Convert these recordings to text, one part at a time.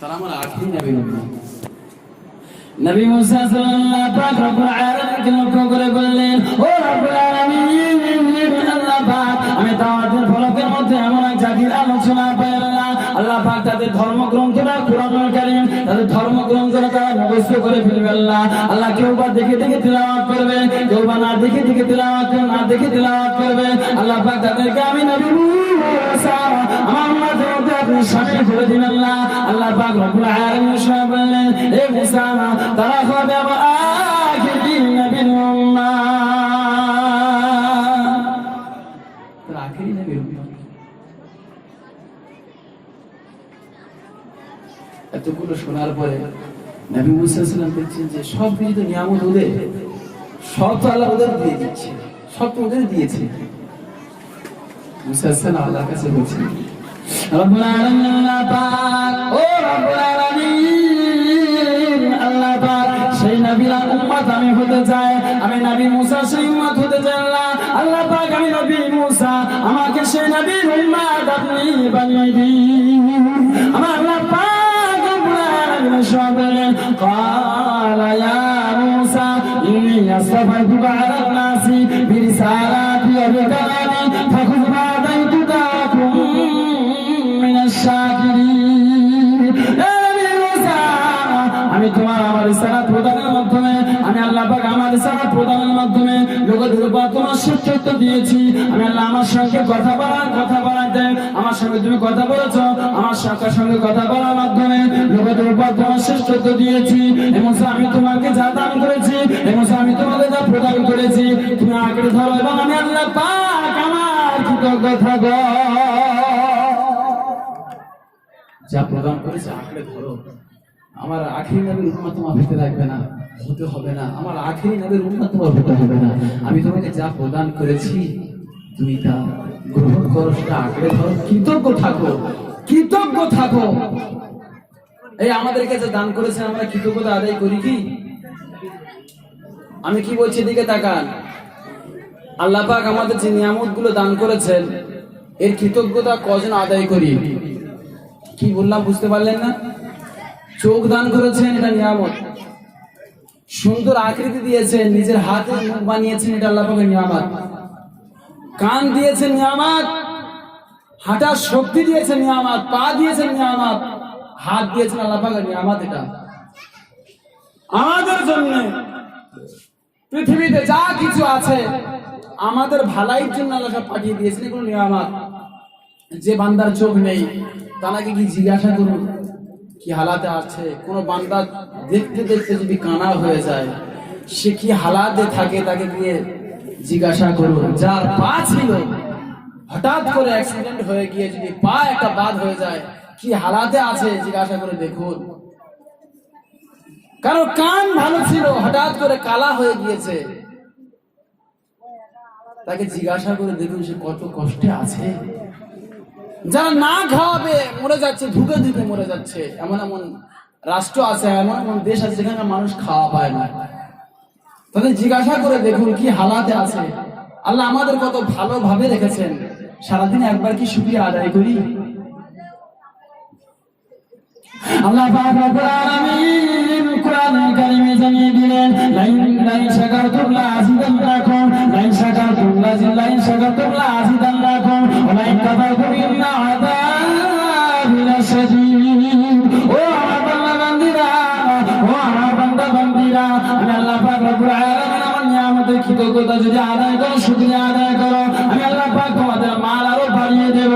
তারা আমার আখেরি নবীর উম্মত। নবী মুসা সাল্লাল্লাহু পাক রব্বুল আলামিনকে লক্ষ্য করে বললেন, ও রব্বুল আলামিন, আল্লাহ পাক, আমি তাওরাতের ফলকের মধ্যে এমন এক জাতির আলোচনা পাই আল্লাহ। আল্লাহ পাক তাদের ধর্মগ্রন্থটা কুরআনুল কারীম, তাদের ধর্মগ্রন্থটা তারা মুখস্থ করে ফেলবে আল্লাহ। আল্লাহ কেউ বা দেখে দেখে তিলাওয়াত করবে, কেউ বা না দেখে দেখে তিলাওয়াত করবে, না দেখে তিলাওয়াত করবে। আল্লাহ পাক তাদেরকে আমি নবী মুসা আমার উম্মতের মধ্যে আপনি শামিল করে দিন আল্লাহ। আল্লাহ পাক রব্বুল আলামিন বললেন, হে মুসা, তারা হবে আমার আখিরি নবীর উম্মাহ, তারা আখিরি নবীর উম্মাহ। এতগুলো শোনার পরে নবী মুসা সাল্লাল্লাহু আলাইহি ওয়াসাল্লাম দেখছেন যে সব কিছু নিয়ামত ওদের, সব তো আল্লাহ ওদের দিয়ে দিচ্ছে, সব তো ওদের দিয়েছে। মুসা সাল্লাল্লাহু আল্লাহর কাছে বলছেন, রব্বুল আলামিন, আল্লাহ পাক, ও রব্বুল আলামিন, আল্লাহ পাক, সেই নবীর উম্মত আমি হতে চাই, আমি নবী মুসা সেই উম্মত হতে চাই আল্লাহ। আল্লাহ পাক, আমি নবী মুসা, আমাকে সেই নবীর উম্মত আপনি বানিয়ে দিন। আমার আল্লাহ পাক রব্বুল আলামিন বলেন, ক্বালা ইয়া মুসা ইন্নী আসতাফাতুকা আলান নাসি বিরিসালাতি ওয়া বিকালামি ফাখুয মা আতাইতুকা আমি তোমার আমার রিসালাত প্রদানের মাধ্যমে, আমি আল্লাহ পাক আমার রিসালাত প্রদানের মাধ্যমে লোকদের উপর তোমার শ্রেষ্ঠত্ব দিয়েছি। আমি আল্লাহ আমার সঙ্গে কথা বলাতে, আমার সঙ্গে তুমি কথা বলেছো, আমার সঙ্গে কথা বলার মাধ্যমে লোকদের উপর তোমার শ্রেষ্ঠত্ব দিয়েছি। এবং আমি তোমাকে যা দান করেছি, এবং আমি তোমাকে যা প্রদান করেছি তুমি আঁকড়ে ধরো, এবং আমি আল্লাহ পাক আমার কৃতজ্ঞ থাকো। যা প্রদান করেছে আঁকড়ে ধরো। আমার আখিরি নবীর উম্মত তোমার হতে লাগবে না, হতে হবে না। আমার আখিরি নবীর উম্মত তোমার হতে হবে না। আমি তোমাকে যা প্রদান করেছি তুমি তা গ্রহণ করো, সেটা আঁকড়ে ধরো, কৃতজ্ঞ থাকো, কৃতজ্ঞ থাকো। এই আমাদেরকে যে দান করেছেন আমরা কৃতজ্ঞতা আদায় করি কি? আমি কি বলছি এদিকে তাকান। আল্লাহ পাক আমাদের যে নিয়ামতগুলো দান করেছেন এর কৃতজ্ঞতা কজন আদায় করি? কি বললাম বুঝতে পারলেন না? চোখ দান করেছেন, এটা নিয়ামত। সুন্দর আকৃতি দিয়েছেন, নিজের হাতে মুখ বানিয়েছেন, এটা আল্লাহ পাকের নিয়ামত। কান দিয়েছেন নিয়ামত, হাঁটার শক্তি দিয়েছেন নিয়ামত, পা দিয়েছেন নিয়ামত, হাত দিয়েছেন আল্লাহ পাকের নিয়ামত। এটা আমাদের জন্য পৃথিবীতে যা কিছু আছে আমাদের ভালাইয়ের জন্য আল্লাহ সব পাঠিয়ে দিয়েছেন, এগুলো নিয়ামত। যে বান্দার চোখ নেই তাকে কি জিজ্ঞাসা করুন কি হালাতে আছে? কোন বান্দা দেখতে দেখতে যদি কানা হয়ে যায় সে কি হালাতে থাকে তাকে গিয়ে জিজ্ঞাসা করুন। যার পা ছিল হঠাৎ করে অ্যাক্সিডেন্ট হয়ে গিয়ে যদি পা একটা বাদ হয়ে যায় কি হালাতে আছে জিজ্ঞাসা করে দেখুন। কারো কান ভালো ছিল হঠাৎ করে কালা হয়ে গিয়েছে, তাকে জিজ্ঞাসা করে দেখুন সে কত কষ্টে আছে। যারা না খাওয়াবে মরে যাচ্ছে, ধুকে ধুকে মরে যাচ্ছে। এমন এমন রাষ্ট্র আছে, এমন এমন দেশ আছে যেখানে মানুষ খাওয়া পায় না। তাদের জিজ্ঞাসা করে দেখুন কি হালাতে আছে। আল্লাহ আমাদের কত ভালোভাবে রেখেছেন, সারাদিন একবার কি শুকরিয়া আদায় করি? আল্লাহ পাক রব্বুল আলামিন কোরআনুল কারীমে জানিয়ে দিলেন, লাইন শাকারতুম লাযিদান্নাকুম, লাইন শাকারতুম লাযিদান্নাকুম, ওয়া লাইন কাফারতুম ইন্না আযাবি লাশাদীদ। ও আমার বান্দা-বান্দীরা, ও আমার বান্দা-বান্দীরা, আমি আল্লাহ পাক রব্বুল আলামিন আমার নিয়ামতের কৃতজ্ঞতা যদি আদায় করো, শুকরিয়া আদায় করো, আমি আল্লাহ পাক তোমাদের মাল আরো বাড়িয়ে দেব।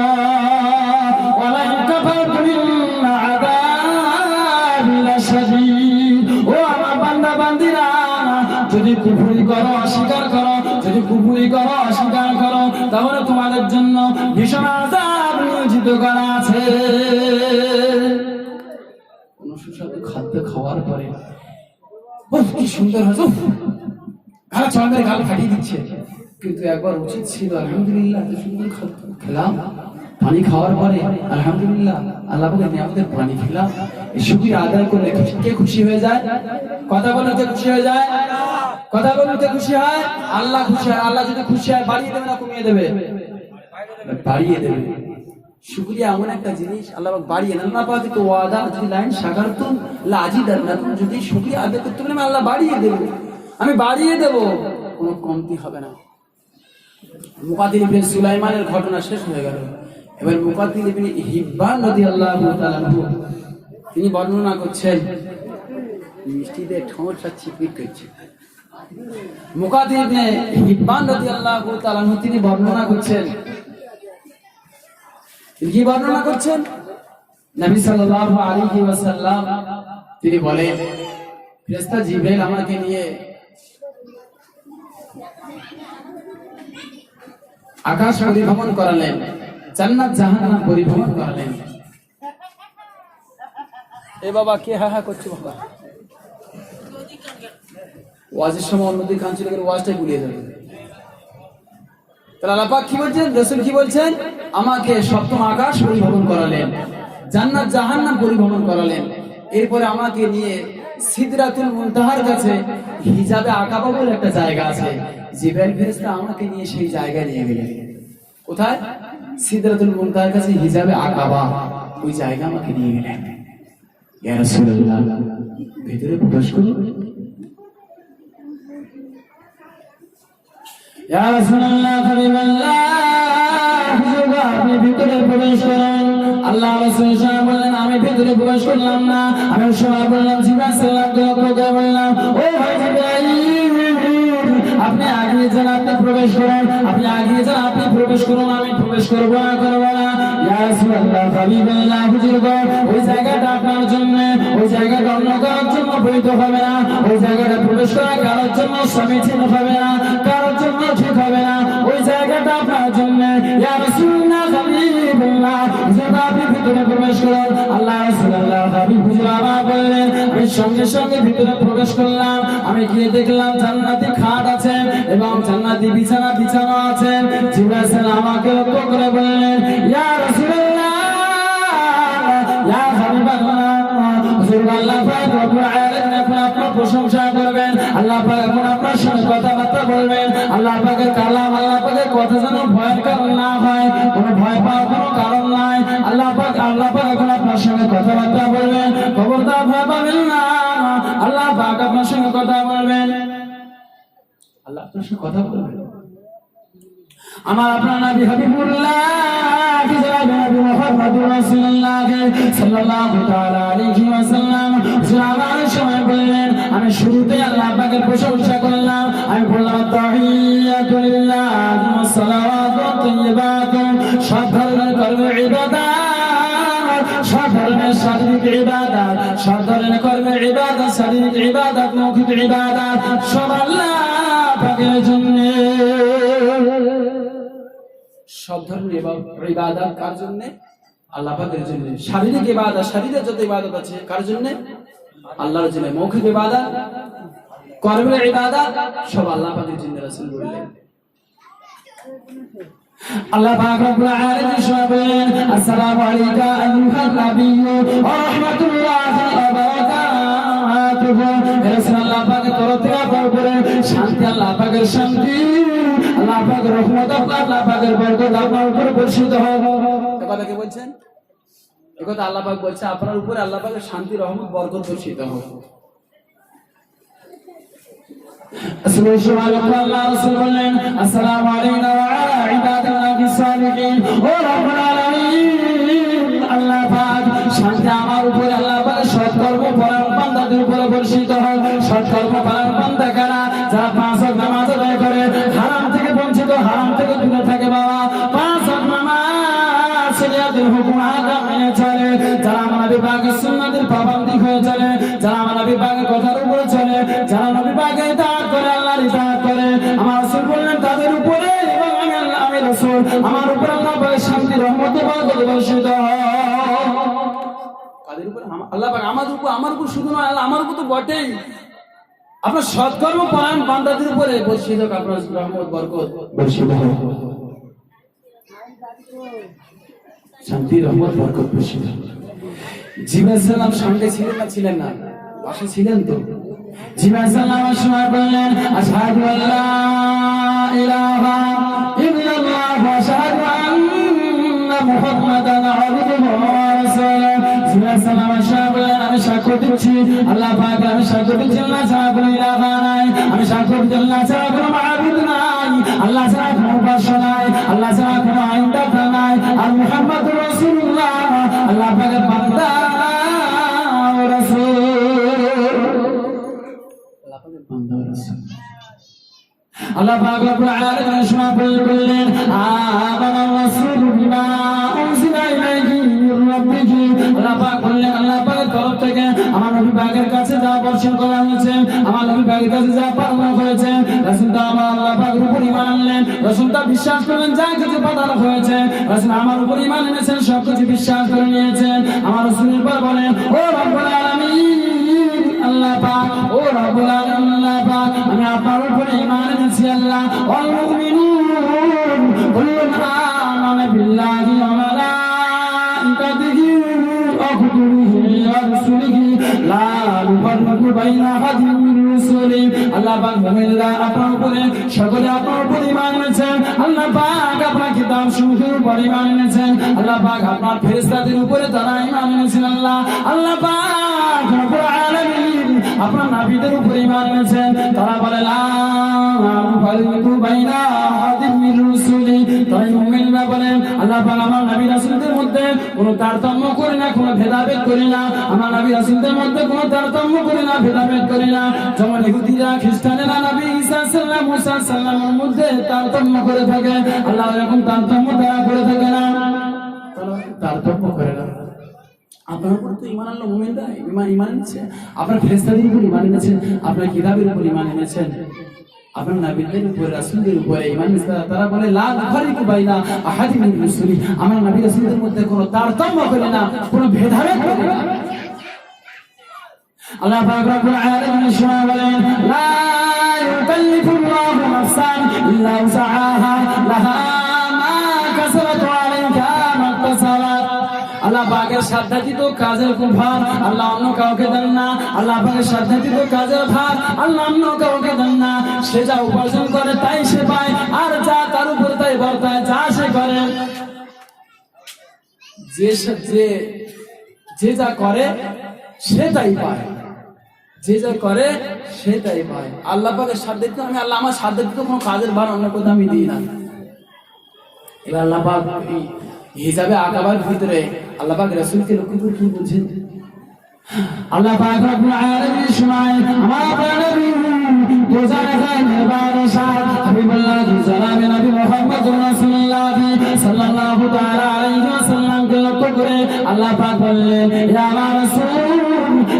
ওয়া লাইন কাফারতুম ইন্না আযাবি লাশাদীদ। ও আমার বান্দা-বান্দীরা, যদি কুফরি করো, অস্বীকার করো, যদি কুফরি করো, অস্বীকার করো, তাহলে তোমাদের জন্য ভীষণ আযাব নিয়োজিত করা আছে। কোন সুস্বাদু খাদ্য খাওয়ার পরে কি সুন্দর হয়েছে, গাল চড়ে গাল ফাটিয়ে দিচ্ছে, কিন্তু একবার উচিত ছিল আলহামদুলিল্লাহ এত সুন্দর খাদ্য খেলাম। পানি খাওয়ার পরে আলহামদুলিল্লাহ আল্লাহ পাকের নিয়ামতের পানি খেলাম, এই শুকরিয়া আদায় করলে কে খুশি হয়ে যায়? কথা বলতে খুশি হয়ে যায়, কথা বলতে খুশি হয়, আল্লাহ খুশি হয়। আল্লাহ যদি খুশি হয় বাড়িয়ে দেবে না কমিয়ে দেবে? বাড়িয়ে দেবে। শুকরিয়া এমন একটা জিনিস, আল্লাহ পাক বাড়িয়ে নেন। আল্লাহ পাক তো ওয়াদা, যদি লাইন শাকারতুম লাজিদান্নাকুম, যদি শুকরিয়া আদায় করতে পারেন আমি আল্লাহ বাড়িয়ে দেব, আমি বাড়িয়ে দেব, কোনো কমতি হবে না। মুকাতিল ইবনে সুলাইমানের ঘটনা শেষ হয়ে গেল। এবার মুকাতিল ইবনে হিব্বান রাদিয়াল্লাহু তাআলা আনহু তিনি বর্ণনা করছেন, মিষ্টিতে ঠোঁটটা চিপিট করছে। মুকাতিল ইবনে হিব্বান রাদিয়াল্লাহু তাআলা আনহু তিনি বর্ণনা করছেন, কি বর্ণনা করছেন? নবী সাল্লাল্লাহু আলাইহি ওয়াসাল্লাম তিনি বলেন, ফেরেশতা জিবরাইল আমাকে নিয়ে আকাশ পরিভ্রমণ করালেন, জান্নাত জাহান্নাম পরিভ্রমণ করালেন। এ বাবা কে হা হা করছে বাবা? ওয়াজের সময় অন্যদিকে কান ছিল, ওয়াজটাই গুলিয়ে যাবে। তাহলে আল্লাহ পাক কি বলছেন, রাসূল কি বলছেন? আমাকে সপ্তম আকাশ পরিভ্রমণ করালেন, জান্নাত জাহান্নাম পরিভ্রমণ করালেন, এরপরে আমাকে নিয়ে সিদরাতুল মুনতাহার কাছে হিজাবে আকাবা বলে একটা জায়গা আছে, জিবরাইল ফেরেশতা আমাকে নিয়ে সেই জায়গায় নিয়ে গেলেন। কোথায়? সিদরাতুল মুনতাহার কাছে হিজাবে আকাবা, ওই জায়গা আমাকে নিয়ে গেলেন। ইয়া রাসূলুল্লাহ, ভিতরে প্রবেশ করুন। ইয়া রাসূলুল্লাহ, হাবিবাল্লাহ, আপনি ভিতরে প্রবেশ করুন। আল্লাহ রাসূল সাহেব বললেন, আমি ভিতরে প্রবেশ করলাম না। আমি সবাই বললাম, জিবরাইল সাল্লাল্লাহু আলাইহি বললাম, ও ভাই জিবরাইল, আপনি আগিয়ে যান, আপনি প্রবেশ করুন, আপনি আগিয়ে যান, আপনি প্রবেশ করুন, আমি প্রবেশ করব না, করব না। ইয়া রাসূলুল্লাহ, হাবিবাল্লাহ, হুজুর গো, ওই জায়গাটা আপনার জন্য, ওই জায়গাটা অন্য কারোর জন্য বৈধ হবে না, ওই জায়গাটা প্রবেশ করা কারোর জন্য সমীচীন হবে না, কারোর জন্য ঠিক হবে না, ওই জায়গাটা আপনার জন্য। ইয়া রাসূলুল্লাহ, হাবিবাল্লাহ, হুজুর আপনি ভিতরে প্রবেশ করুন। আল্লাহ রাসূলুল্লাহ, হাবিব হুজুর আমার বললেন, আমি সঙ্গে সঙ্গে ভিতরে প্রবেশ করলাম। আমি গিয়ে দেখলাম জান্নাতি খাট আছে এবং জান্নাতি বিছানা বিছানো আছে। জিবরাইল আমাকে লক্ষ্য করে বললেন, ইয়া রাসূলুল্লাহ, ইয়া হাবিবাল্লাহ, হুজুর আল্লাহ পাক রব্বুল আলামিন আপনার প্রশংসা করবেন, আল্লাহ পাক এখন আপনার সঙ্গে কথাবার্তা বলবেন। আল্লাহ পাকের কালাম, আল্লাহ পাকের কথা যেন ভয়ের কারণ না হয়, কোনো ভয় পাওয়ার কোনো কারণ নাই। আল্লাহ পাক এখন আপনার সঙ্গে কথাবার্তা বলবেন, খবরদার ভয় পাবেন না, আল্লাহ পাক আপনার সঙ্গে কথা বলবেন, আল্লাহ আপনার সঙ্গে কথা বলবেন। আমার আপনার নবী হাবিবুল্লাহ জনাব নবী মুহাম্মদুর রাসূলুল্লাহ সাল্লাল্লাহু তাআলা আলাইহি ওয়াসাল্লাম আমার সময় বললেন, আমি শুরুতে আল্লাহ পাকের প্রশংসা করলাম, আমি বললাম তাহিয়াতু লিল্লাহি ওয়াস সালাওয়াতু তাইয়্যিবাতু, সব ধরনের কর্ম ইবাদত, সব ধরনের শারীরিক ইবাদত, সব ধরনের কর্মের ইবাদত, শারীরিক ইবাদত, মৌখিক ইবাদত, সব আল্লাহ পাকের জন্য। সব ধরনের ইবাদত কার জন্য? আল্লাহ পাকের জন্য। শারীরিক ইবাদত, শারীরের যত ইবাদত আছে কার জন্য? আল্লাহর জন্য। মৌখিক ইবাদত, কর্মের ইবাদত সব আল্লাহ পাকের জন্য। রাসূল বললেন, আল্লাহ পাক রব্বুল আলামিন বলেন, আসসালামু আলাইকা আইয়ুহান নাবিয়্যু ওয়া রাহমাতুল্লাহি ওয়া বারাকাতুহু। রাসূলুল্লাহ পাকের তরফ থেকে আপনার উপরে শান্তি, আল্লাহ পাকের শান্তি, আল্লাহ পাকের রহমত, আল্লাহ পাকের বরকত আপনার উপরে বর্ষিত হোক। কথা কে বলছেন? একথা আল্লাহ পাক বলছে, আপনার উপরে আল্লাহ পাকের শান্তি, রহমত, বরকত বর্ষিত হোক। আল্লাহ রাসূল বললেন, আসসালামু আলাইনা ওয়া আলা ইবাদিল্লাহিস সালিহিন। ও রব্বুল আলামিন, আল্লাহ পাক শান্তি আমার উপরে, আল্লাহ পাক সৎকর্ম পরায়ণ বান্দাদের উপরে বর্ষিত হোক। সৎকর্ম পরায়ণ বান্দা কারা? যারা পাঁচ ওয়াক্ত নামাজ আদায় করে, হারাম থেকে বঞ্চিত, হারাম থেকে দূরে থাকে। বাবা, পাঁচ ওয়াক্ত নামাজ শরীয়তের হুকুম আহকাম মেনে চলে, যারা আমার নবী পাকের সুন্নাতের পাবন্দি হয়ে চলে, যারা আমার নবী পাকের কথার উপরে চলে, যারা নবী পাকের ইতাআত করে, আল্লাহর ইতাআত করে, আমার রাসূল বললেন তাদের উপরে এবং আমি রাসূল আমার উপরে আল্লাহ পাকের শান্তি, রহমত, বরকত বর্ষিত হয়। কাদের উপরে? আল্লাহ পাক আমার উপর শুধু নয়, আল্লাহ আমার উপর তো বটেই, আপনার সৎকর্ম পরায়ণ বান্দাদের উপরে বর্ষিত হোক আপনার রহমত, বরকত বর্ষিত হোক। শান্তি, রহমত, বরকত বর্ষিত হোক। জিবরাইল সালাম সঙ্গে ছিলেন না ছিলেন না? পাশে ছিলেন তো। জিবরাইল সালাম সময় বললেন, আশহাদু আল্লা ইলাহা ইল্লাল্লাহ ওয়া আশহাদু আন্না মুহাম্মাদান আমি সাক্ষ্য দিচ্ছি আল্লাহ পাক আমি সাক্ষ্য দিচ্ছি আল্লাহ ছাড়া কোনো ইলাহা নাই আমি সাক্ষ্য দিচ্ছি আল্লাহ ছাড়া কোনো মাবুদ নাই আল্লাহ ছাড়া কোনো উপাস্য নাই আল্লাহ ছাড়া কোনো আইনদাতা নাই আর মুহাম্মদুর রাসূলুল্লাহ আল্লাহ পাকের বান্দা ও রাসূল আল্লাহ পাকের বান্দা ও রাসূল আল্লাহ পাক রব্বুল আলামিন শোনা বললেন আমানা রাসূলু বিমা উনজিলা ইলাইহি মির রাব্বিহি আল্লাহ পাক বললেন আল্লাহ পাকের তরফ থেকে আমার নবী পাকের কাছে যা বর্ষণ করা হয়েছে আমার নবী পাকের কাছে যা পাঠানো হয়েছে রাসূল তা আমার আল্লাহ পাকের উপর ঈমান আনলেন রাসূল তা বিশ্বাস করলেন যা কিছু পাঠানো হয়েছে রাসূল আমার উপর ঈমান এনেছেন সব কিছু বিশ্বাস করে নিয়েছেন আমার রাসূলের পর বলেন ও রব্বুল আলামিন আল্লাহ পাক ও রব্বুল আলামিন আল্লাহ পাক আমি আপনার উপর ঈমান এনেছি আল্লাহ ওয়াল মুমিনুন কুল্লুন আমানা বিল্লাহি ওয়া মালাইকাতিহি ওয়া কুতুবিহি ওয়া রুসুলিহি লা নুফাররিকু বাইনা আহাদিন মির রুসুলি আল্লাহ পাক মুমিনরা আপনার উপরে সকলে আপনার উপর ঈমান এনেছেন আল্লাহ পাক আপনার কিতাব সমূহের উপর ঈমান এনেছেন আল্লাহ পাক আপনার ফেরেশতাদের উপরে তারা ঈমান এনেছেন আল্লাহ পাক রব্বুল আলামিন আপনার নবীদের উপর ঈমান এনেছেন তারা বলে লা নুফাররিকু বাইনা আহাদিন মির রুসুলি তাই মুমিনরা বলেন আল্লাহ পাক আমার নবী রাসূলদের মধ্যে কোনো তারতম্য করে না কোনো ভেদাভেদ করে না আমার নবী রাসূলদের মধ্যে কোনো তারতম্য করে না ভেদাভেদ করে না যেমন ইহুদিরা খ্রিস্টানেরা নবী ঈসা সাল্লাল্লাহু মুসা সাল্লামের মধ্যে তারতম্য করে থাকে আল্লাহ এরকম তারতম্য তারা করে থাকে না তারতম্য করে না আপনার উপর তো ঈমান আনলো মুমিনরা ঈমান এনেছে আপনার ফেরেশতাদের উপর ঈমান এনেছেন আপনার কিতাবের উপর ঈমান এনেছেন আপনার নবীদের উপর রাসূলদের উপর ঈমান এনেছে তারা বলে লা নুফাররিকু বাইনা আহাদিন মির রুসুলি আমার নবী রাসূলদের মধ্যে কোনো তারতম্য করে না কোনো ভেদাভেদ করে না আল্লাহ পাক রব্বুল আলামিন শোনা বলেন লা ইউকাল্লিফুল্লাহু নাফসান ইল্লা উসআহা লাহা মা কাসাবাত ওয়া আলাইহা মা কাসাবাত আল্লাহ পাকের সাধ্যাতীত কাজের ভার আল্লাহ অন্য কাউকে দেন না আল্লাহ পাকের সাধ্যাতীত কাজের ভার আল্লাহ অন্য কাউকে দেন না সে যা উপার্জন করে তাই সে পায় আর যা তার উপর তাই বর্তায় যা সে করে যে যা করে সে তাই পায় যে যা করে সে তাই পায় আল্লাহ পাকের সাধ্যাতীত আমি আল্লাহ আমার সাধ্যাতীত কোনো কাজের ভার অন্য কোথাও আমি দিই না এবার আল্লাহ পাক হিসাবে আকাবার ভিতরে আল্লাহ পাক রাসূলকে লক্ষ্য করে কি বলছেন আল্লাহ পাক রব্বুল আলামিন শোনায় আমার নবী গোজার খানে বারসাত হাবিবুল্লাহ জানাবে নবী মুহাম্মদুর রাসূলুল্লাহ সাল্লাল্লাহু তাআলা আলাইহি ওয়াসাল্লামকে লক্ষ্য করে আল্লাহ পাক বললেন ইয়া আমার রাসূল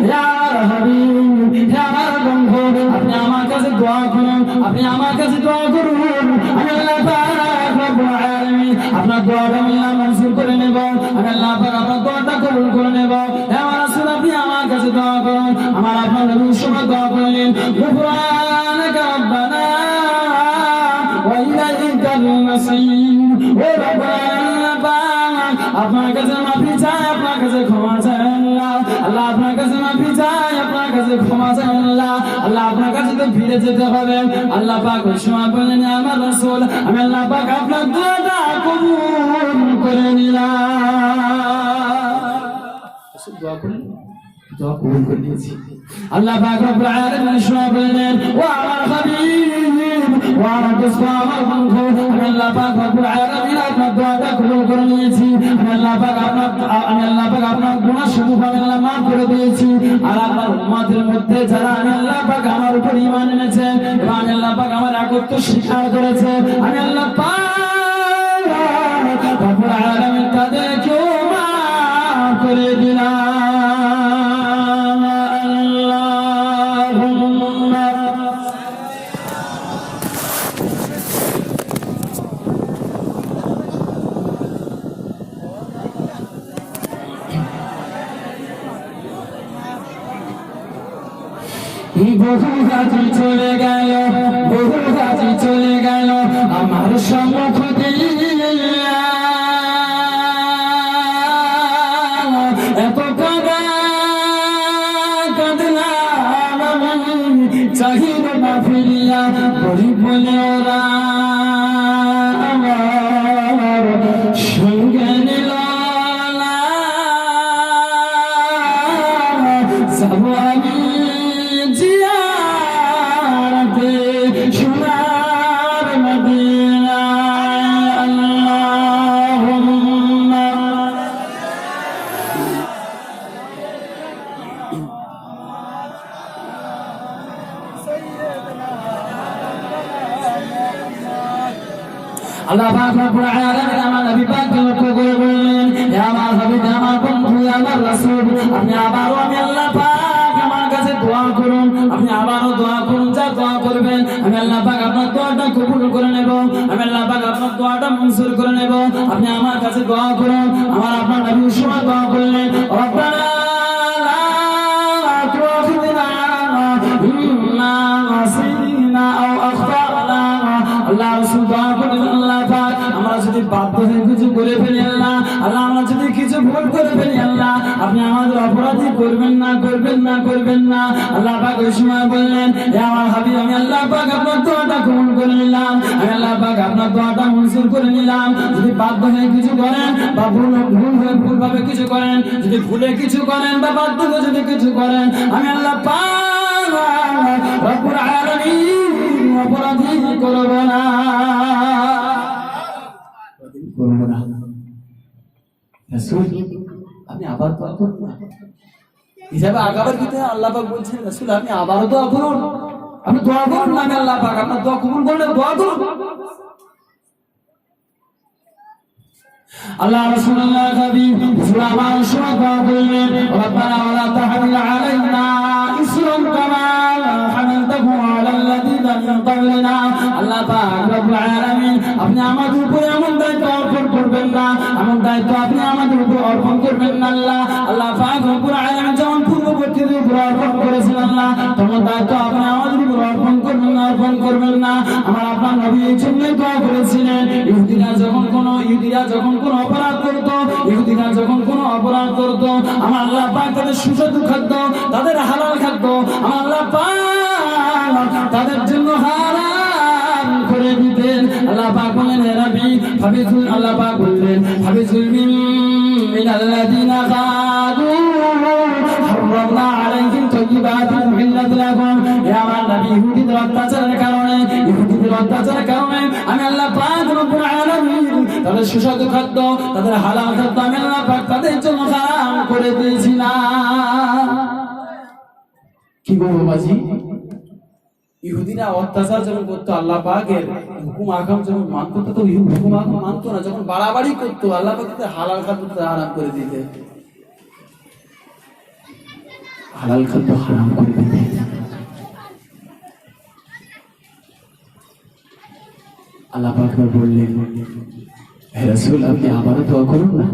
ইয়া হাবিব ইয়া আমার বন্ধু আপনি আমার কাছে দোয়া করুন আপনি আমার কাছে দোয়া করুন আমি আল্লাহ পাক রব্বুল আলামিন আপনার দোয়াটা আল্লাহ মঞ্জুর করে নেব আমি আল্লাহ পাক আপনার দোয়াটা কবুল করে নেব হে আমার রাসূল আপনি আমার কাছে দোয়া করুন আমার আপনার নবী সবাই দোয়া করলেন গুফরানাকা রাব্বানা ওয়া ইলাইকাল মাসির ও রব্বানা আপনার কাছে মাফি চাই আপনার কাছে ক্ষমা চাই আল্লাহ আল্লাহ আপনার কাছে মাফি চাই আপনার কাছে ক্ষমা চাই আল্লাহ আল্লাহ আপনার কাছে তো ফিরে যেতে হবে আল্লাহ পাক ওই সময় বলেন আমার রাসূল আমি আল্লাহ পাক আপনার দোয়াটা কবুল করে নিলাম দোয়া করলেন দোয়া কবুল করে নিয়েছি আল্লাহ পাক রব্বুল আলামিন সময় বলেন ও আমার হাবিব ও আমার দোস্ত আমার বন্ধু আমি আল্লাহ পাক রব্বুল আলামিন আপনার দোয়াটা কবুল করে নিয়েছি আমি আল্লাহ পাক আপনার গুনাহ সমূহ আমি আল্লাহ মাফ করে দিয়েছি আর আপনার উম্মতের মধ্যে যারা আমি আল্লাহ পাক আমার উপর ঈমান এনেছে এবং আমি আল্লাহ পাক আমার একত্ব স্বীকার করেছে আমি আল্লাহ পাক রব্বুল আলামিন তাদেরকেও মাফ করে দিলাম বহু গাছি চলে গেল আমার সম্মুখ দিয়া এত কাঁদলাম চাহিল না ফিরিয়া গরিব বলে ওরা আমার সঙ্গে নিল যাবো আমি জিয়ারতে সোনার মদিনা আল্লাহুম্মা আল্লাহ পাক রব্বুল আলামিন আমার নবী পাককে লক্ষ্য করে বললেন, হে আমার হাবিব, আমার বন্ধু, আমার রাসূল, আপনি আবারও আমি আল্লাহ পাক আমার কাছে দোয়া করুন। আপনি আবারও দোয়া করুন, যা দোয়া করবেন আমি আল্লাহ পাক আপনার দোয়াটা কবুল করে নেব, আমি আল্লাহ পাক আপনার দোয়াটা মঞ্জুর করে নেব। আপনি আমার কাছে দোয়া করুন। আমার আপনার নবী সময় দোয়া করলেন, রব্বানা লা তুআখিযনা বিমা নাসিনা আও আখতানা। আল্লাহ রাসূল দোয়া করেন, আল্লাহ পাক আমরা যদি বাধ্য হয়ে কিছু করে ফেলি আল্লাহ, আল্লাহ আমরা যদি কিছু ভুল করে ফেলি আল্লাহ, আপনি আমাদের অপরাধী করবেন না, করবেন না, করবেন না। আল্লাহ পাক ওই সময় বললেন, হে আমার হাবিব, আমি আল্লাহ পাক আপনার দোয়াটা কবুল করে নিলাম, আমি আল্লাহ পাক আপনার দোয়াটা মঞ্জুর করে নিলাম। যদি বাধ্য হয়ে কিছু করেন বা ভুলভাবে কিছু করেন, যদি ভুলে কিছু করেন বা বাধ্য হয়ে যদি কিছু করেন, আমি আল্লাহ পাক রব্বুল আলামিন অপরাধী করব না, করব না। রাসূল আপনি আবার দোয়া করুন না হিসাবে আগাবার ভিতরে আল্লাহ পাক বলছেন, রাসূল আপনি আবারও দোয়া করুন, আপনি দোয়া করুন না, আমি আল্লাহ পাক আপনার দোয়া কবুল করলেন, দোয়া করুন। আল্লাহ রাসূলুল্লাহ হাবিব সুলাইমান সময় দোয়া করলেন, রব্বানা ওয়ালা তাহমিল আলাইনা ইসরান কামা হামালতাহু আলাল্লাযীনা মিন ক্বাবলিনা। আল্লাহ পাক রব্বুল আলামিন আপনি আমাদের উপরে এমন দায়িত্ব অর্পণ করবেন না, এমন দায়িত্ব আপনি আমাদের উপর অর্পণ করবেন না আল্লাহ। আল্লাহ পাক রব্বুল আলামিন যেমন পূর্ববর্তীদের উপর অর্পণ করেছেন আল্লাহ, তেমন দায়িত্ব আপনি আমাদের উপর অর্পণ করবেন না, অর্পণ করবেন না। আমার আপনার নবী এই জন্যই দোয়া করেছিলেন, ইহুদিরা যখন কোনো অপরাধ করতো, ইহুদিরা যখন কোনো অপরাধ করতো, আমার আল্লাহ পাক তাদের সুস্বাদু খাদ্য, তাদের হালাল খাদ্য আমার আল্লাহ পাক তাদের জন্য হারাম করে দিতেন। আল্লাহ পাক বলেন, হে নবী হাবিজুল, আল্লাহ পাক বললেন হাবিজুল মিনাল্লাযিনা কাদু হারামনা আলাইহিম তাইয়্যিবাতিন উহিল্লাত লাকুম। হে আমার নবী, ইহুদিদের অত্যাচারের কারণে আমি আল্লাহ পাক রব্বুল আলামিন তাদের সুস্বাদু খাদ্য, তাদের হালাল খাদ্য আমি আল্লাহ পাক তাদের জন্য হারাম করে দিয়েছি না। কি বলবো বাজি, ইহুদিরা অত্যাচার যখন করতো আল্লাহ পাকের হুকুম আকাম যখন মানতো, তো হুকুম আকাম মানতো না, যখন বাড়াবাড়ি করতো আল্লাহ পাক তাদের হালাল খাদ্য হারাম করে দিতে, হালাল খাদ্য হারাম করে দিতে। আল্লাহ পাক বললেন, হে রাসূল আপনি আবারও দোয়া করুন না,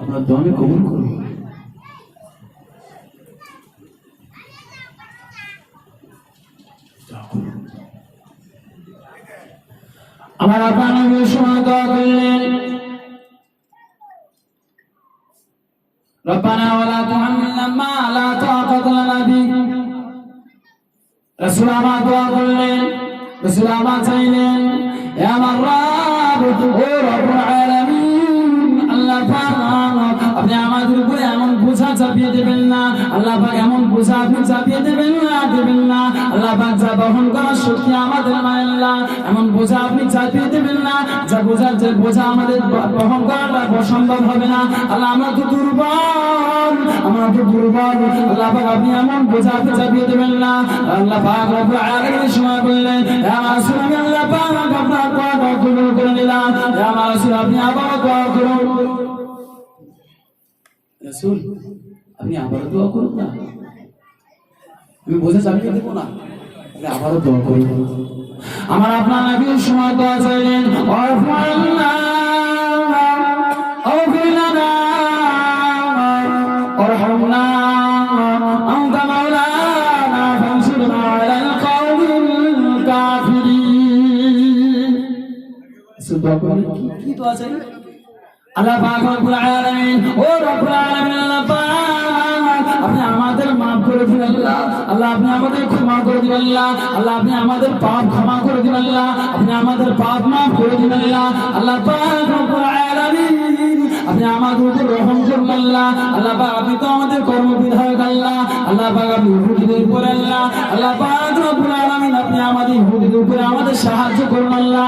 আপনার দোয়া আমি কবুল করব। আমার আপনার নবী সময় দোয়া করলেন, রব্বানা ওয়ালা তুহাম্মিলনা মা লা তাকাতা লানা বিহি। রাসূল আমার দোয়া করলেন, রাসূল আমার চাইলেন, হে আমার রব, ও রব্বুল আলামিন, আল্লাহ পাক আপনি আমাদের উপরে এমন বোঝা চাপিয়ে দেবেন না, আল্লাহ পাক এমন বোঝা আপনি চাপিয়ে দেবেন না, দেবেন না। আল্লাহ পাক যা বহন করার শক্তি আমাদের নাই আল্লাহ, এমন বোঝা আপনি চাপিয়ে দেবেন না যে বোঝা আমাদের বহন করাটা অসম্ভব হবে না। আল্লাহ আমরা তো দুর্বল, আল্লাহ পাক আপনি এমন বোঝা আপনি চাপিয়ে দেবেন না। আল্লাহ পাক রব্বুল আলামিন সময় বললেন, হে আমার রাসূল আমি আল্লাহ পাক আপনার দোয়া কবুল করে নিলাম, হে আমার রাসূল আপনি আবার দোয়া করুন। রাসূল আপনি আবার দোয়া করুন না, আমি বোঝা চাপিয়ে দেব না, আপনি আবারও দোয়া করুন। আমার আপনার নবীর সময় দোয়া চাইলেন, ওয়ারফা'না আওফিলানা ওয়ারহামনা আনতা মাওলানা ফানসুরনা আলাল কওমিল কাফিরিন। দোয়া করেন, কি দোয়া চাইলেন? আল্লাহ পাক রব্বুল আলামিন, ও রব্বুল আলামিন, আল্লাহ পাক আপনি আমাদের মাফ করে দিন দিবেন আল্লাহ। আল্লাহ আপনি আমাদের ক্ষমা করে দিবেন আল্লাহ। আল্লাহ আপনি আমাদের পাপ ক্ষমা করে দিবেন আল্লাহ। আপনি আমাদের পাপ মাফ করে দিবেন আল্লাহ। আল্লাহ পাক রব্বুল আলামিন আপনি আমাদের উপর রহম করুন আল্লাহ। আল্লাহ পাক আপনি তো আমাদের কর্মবিধায়ক আল্লাহ। আল্লাহ পাক আপনি ইহুদিদের উপর আল্লাহ। আল্লাহ পাক রব্বুল আলামিন আপনি আমাদের ইহুদিদের উপরে আমাদের সাহায্য করুন আল্লাহ।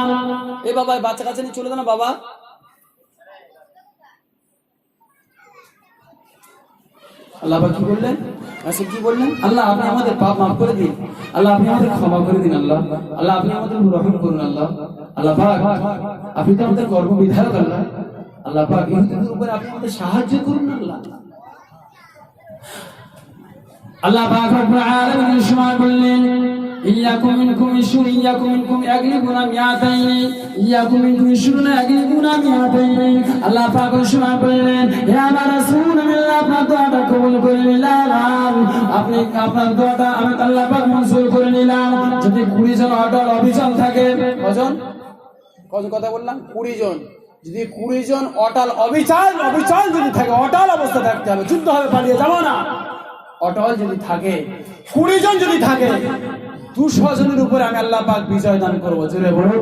এই বাবা বাচ্চা কাছে নিয়ে চলে যান না বাবা। আল্লাহ কি বললেন? রাসূল কি বললেন? আল্লাহ আপনি আমাদের পাপ মাফ করে দিন। আল্লাহ আপনি আমাদের ক্ষমা করে দিন আল্লাহ। আল্লাহ আপনি আমাদের রহম করুন আল্লাহ। আল্লাহ পাক আপনি তো আমাদের কর্মবিধায়ক আল্লাহ। আল্লাহ পাক ইহুদিদের উপরে আপনি আমাদের সাহায্য করুন আল্লাহ। আল্লাহ পাক রব্বুল আলামিন সময় বললেন ইয়াকুম মিনকুম ইশুর ইয়াকুম মিনকুম ইয়াগলিবুনা মিয়াতাইন ইয়াকুম মিনকুম ইশুরুনা ইয়াগলিবুনা মিয়াতাইন। আল্লাহ পাক সময় বললেন হে আমার রাসূল আল্লাহ আপনার দোয়াটা কবুল করে নিলাম। আপনি আপনার দোয়াটা আমি আল্লাহ পাক মঞ্জুর করে নিলাম। যদি 20 জন অটল অবিচল থাকে, কজন কথা বললাম 20 জন, যদি 20 জন অটল অবিচল যদি থাকে, অটল অবস্থা থাকতে হবে, যুদ্ধ হবে, পালিয়ে যাবো না। অটল যদি থাকে 20 জন যদি থাকে 200 জনের উপরে আমি আল্লাহ পাক বিজয় দান করবো। জোরে বলুন,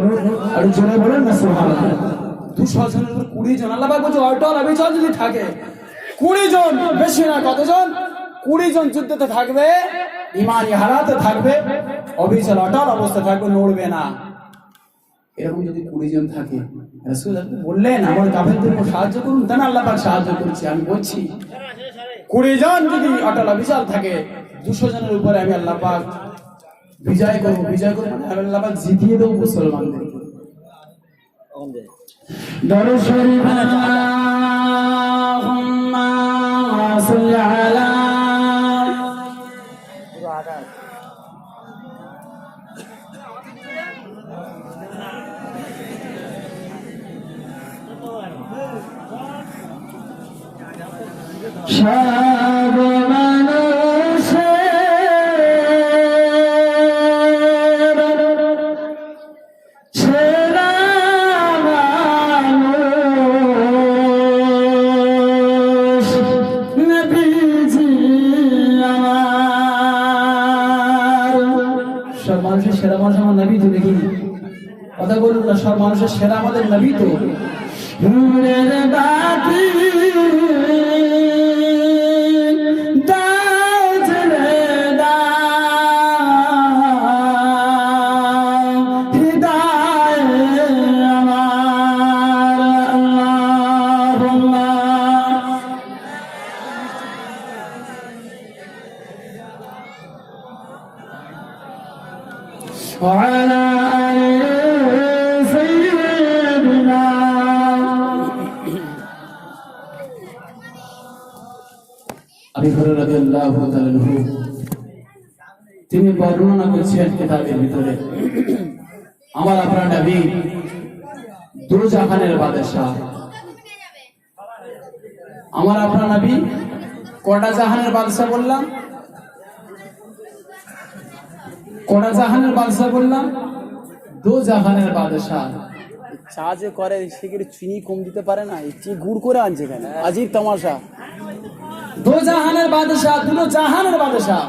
আর জোরে বলুন না সুবহানাল্লাহ। 200 জনের উপর 20 জন আল্লাহ পাক বলছে অটল অবিচল যদি থাকে 20 জন, বেশি না, কতজন? 20 জন যুদ্ধতে থাকবে, ইমানি হালাতে থাকবে, অবিচল অটল অবস্থা থাকবে, নড়বে না। এরকম যদি 20 জন থাকে, রাসূল আপনি বললেন আমার কাফেরদের উপর সাহায্য করুন, তা না আল্লাহ পাক সাহায্য করছে। আমি বলছি 20 জন যদি অটল অবিচল থাকে 200 জনের উপরে আমি আল্লাহ পাক বিজয় করবো মানে আমি আল্লাহ পাক জিতিয়ে দেবো মুসলমানদেরকে। দরুদ শরীফ আল্লাহুম্মা সাল্লি আলা সব মানুষের সেরা মানুষ নবীজি আমার। সব মানুষের সেরা মানুষ আমার নবী তো, দেখি কথা বলুন না, সব মানুষের সেরা আমাদের নবী তো। নূরের বাতি وعلى آل سيدنا আবু হুরায়রা রাদিয়াল্লাহু তাআলা আনহু তিনি বর্ণনা করেছেন কিতাবের ভিতরে, আমার আপনার নবী দু জাহানের বাদশা। আমার আপনার নবী কটা জাহানের বাদশা বললাম? কটা জাহানের বাদশা বললাম? 2 জাহানের বাদশা। চা যে করে সে কি চিনি কম দিতে পারে না, এই গুড় করে আনছে কেন? আজিব তামাশা। 2 জাহানের বাদশা, 2 জাহানের বাদশা,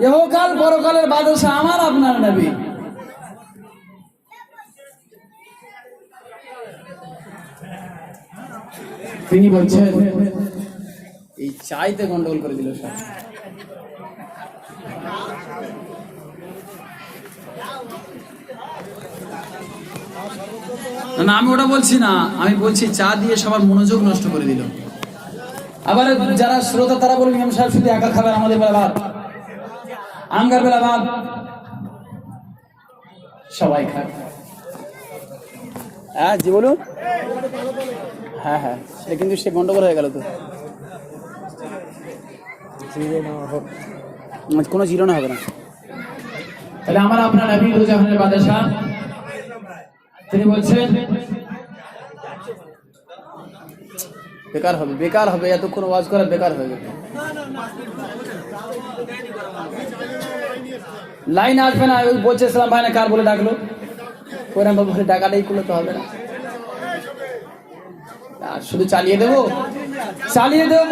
ইহকাল পরকালের বাদশা আমার আপনার নবী। তিনি বলছেন এই চাইতে গন্ডগোল করে দিল সব। না আমি ওটা বলছি না, আমি বলছি চা দিয়ে সবার মনোযোগ নষ্ট করে দিল। আবার যারা শ্রোতা তারা বলবেন ইমাম সাহেব শুধু একা খাবেন, আমাদের বেলা ভাত, আমগার বেলা ভাত, সবাই খায়। হ্যাঁ জি বলুন। হ্যাঁ হ্যাঁ, সেটা কিন্তু সে গন্ডগোল হয়ে গেল তো। কোনো জিরো না হবে না। তাহলে আমার আপনার নবী দু জাহানের বাদশা, তিনি বলছেন বেকার হবে, বেকার হবে, এতক্ষণ ওয়াজ করা বেকার হয়ে যাবে। লাইন আসবে না, ওই বলছে সালাম ভাই না কার বলে ডাকলো, কোরআন বলে ডাকাটাই করলে তো হবে না। শুধু চালিয়ে দেবো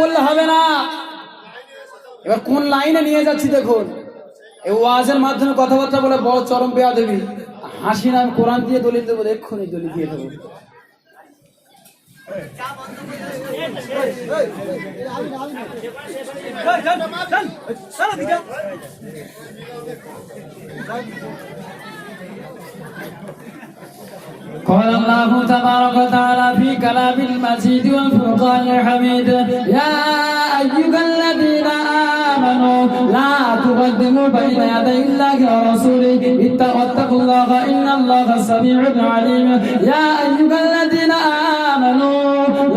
বললে হবে না। এবার কোন লাইনে নিয়ে যাচ্ছি দেখুন। এই ওয়াজের মাধ্যমে কথাবার্তা বলে বড় চরম বেয়াদবি। হাসি না, কোরআন দিয়ে দলিল দেবো, এক্ষুনি দলিল দিয়ে দেবো। قال الله تبارك وتعالى في كلام المجيد والفرقان الحميد يا أيها الذين آمنوا لا تقدموا بين يدي الله ورسوله اتقوا الله إن الله سميع عليم يا أيها الذين آمنوا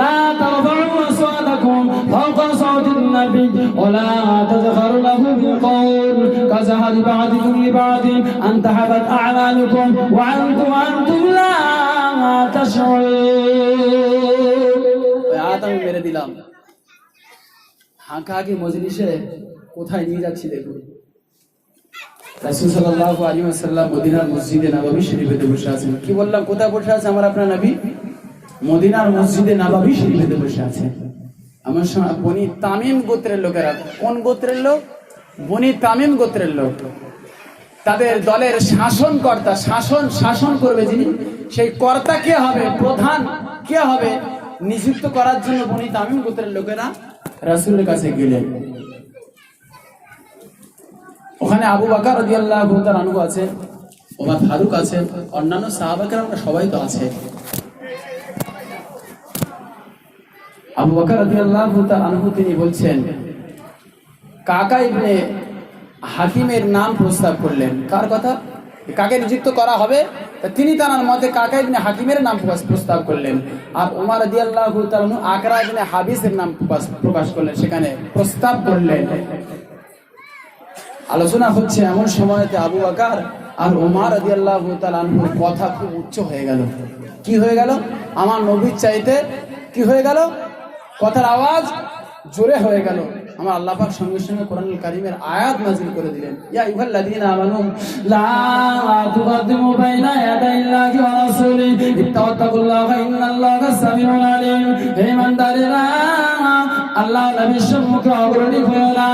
لا ترفعوا أصواتكم فوق صوت النبي ولا تجهروا له بالقول كجهر بعضكم لبعض أن تحبط أعمالكم وأنتم لا আমি মেরে দিলাম। হাঁকাহাঁকি মজলিসে কোথায় নিয়ে যাচ্ছি দেখুন। রাসূল সাল্লাল্লাহু আলাইহি ওয়াসাল্লাম মদিনার মসজিদে নববী শরীফে বসে আছেন। কি বললাম, কোথায় বসে আছে আমার আপনার নবী? মদিনার মসজিদে নববী শরীফে বসে আছেন। আমার সময় বনি তামিম গোত্রের লোকেরা, কোন গোত্রের লোক? বনি তামিম গোত্রের লোক। তাদের দলের শাসনকর্তা, শাসন করবে যিনি, সেই কর্তা কে হবে, প্রধান কে হবে, নিযুক্ত করার জন্য বনি তামিম গোত্রের লোকেরা রাসূলের কাছে গেলেন। ওখানে আবু বকর রাদিয়াল্লাহু তাআলা আনহু আছে, ওমর ফারুক আছে, অন্যান্য সাহাবা কেরাম সবাই তো আছে। আবু বকর রাদিয়াল্লাহু তাআলা আনহু তিনি বলছেন, কাকা ইবনে হাকিমের নাম প্রস্তাব করলেন। কার কথা? কাকে নিযুক্ত করা হবে, তিনি তার মতে কাকা ইবনে হাকিমের নাম প্রস্তাব করলেন। আর ওমর রাদিয়াল্লাহু তাআলা আকরা ইবনে হাবিসের নাম প্রকাশ করলেন, সেখানে প্রস্তাব করলেন। আলোচনা হচ্ছে, এমন সময়তে আবু বকর আর ওমর রাদিয়াল্লাহু তাআলা আনহুর কথা খুব উচ্চ হয়ে গেল। কি হয়ে গেল? আমার নবীর চাইতে কি হয়ে গেল? কথার আওয়াজ জোরে হয়ে গেল। আমার আল্লাহ পাক সঙ্গে সঙ্গে কোরআনুল কারীমের আয়াত নাযিল করে দিলেন, ইয়া আইয়ুহাল্লাযীনা আমানু লা তুকদ্দিমু বাইনা ইয়াদাইল্লাহি ওয়া রাসূলিহি ইত্তাকুল্লাহা ইন্নাল্লাহা সামিউন আলীম। হে ইমানদারেরা, আল্লাহ নবীর সম্মুখে অগ্রণী হয়ো না,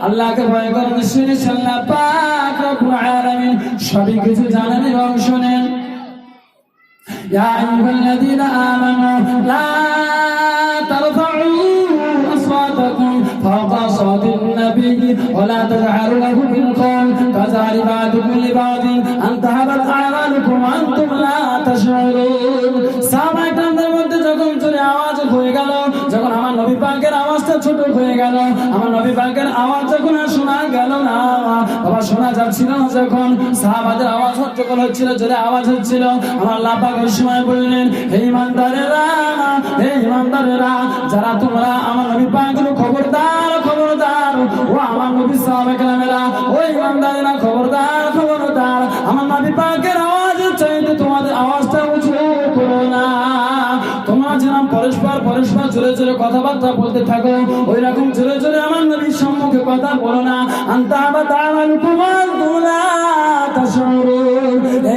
আল্লাহকে ভয় করো, নিশ্চয়ই আল্লাহ পাক রব্বুল আলামিন সবই কিছু জানেন এবং শোনেন। ইয়া আইয়ুহাল্লাযীনা আমানু লা তারফাউ أصواتكم فوق صوت النبي ولا تجهروا له بالقول كجهر بعضكم لبعض أن تحبط أعمالكم وأنتم لا تشعرون। সাহাবা একরামদের মধ্যে যখন জোরে আওয়াজ হয়ে গেল, যখন আমার নবী পাকের আওয়াজটা ছোট হয়ে গেল, আমার নবী পাকের আওয়াজ যখন আর শোনা গেল না, বাবা শোনা যাচ্ছিল না, যখন সাহাবাদের আওয়াজ যখন হচ্ছিল, জোরে আওয়াজ হচ্ছিল, আমার আল্লাহ পাক ওই সময় বললেন, হে ইমানদারেরা, যারা তোমরা আমার নবী পাকের খবরদার, ও আমার নবী সাহাবা কেরামেরা, ও ইমানদারেরা খবরদার, আমার নবী পাকের আওয়াজ চাইতে তোমাদের আওয়াজটা উঁচু করো না। তোমরা যেরকম পরস্পর জোরে জোরে কথাবার্তা বলতে থাকো, ওই রকম জোরে জোরে আমার নবীর সম্মুখে কথা বলো না।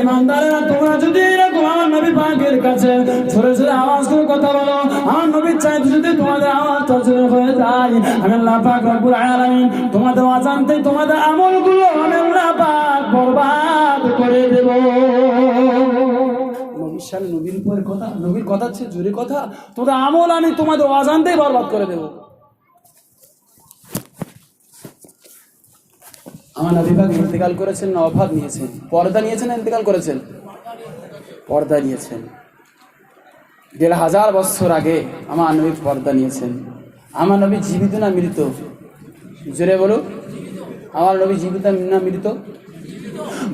ইমানদারেরা, তোমরা যদি এরকম আমার নবী পাকের কাছে জোরে জোরে আওয়াজ করে কথা বলো, আমার নবীর চাইতে যদি তোমাদের আওয়াজটা জোরে হয়ে যায়, আমি আল্লাহ পাক রব্বুল আলামিন তোমাদের অজান্তে তোমাদের আমলগুলো আমি আল্লাহ পাক বরবাদ করে দেব। নবীর সামনে নবীর উপর কথা, নবীর কথা হচ্ছে জোরে কথা, তোমাদের আমল আমি তোমাদের অজান্তেই বরবাদ করে দেব। আমার নবী পাক ইন্তেকাল করেছেন না ওফাত নিয়েছেন? পর্দা নিয়েছেন না ইন্তেকাল করেছেন? পর্দা নিয়েছেন। ১,৫০০ বছর আগে আমার নবী পর্দা নিয়েছেন। আমার নবী জীবিত না মৃত? জোরে বলো, আমার নবী জীবিত না মৃত?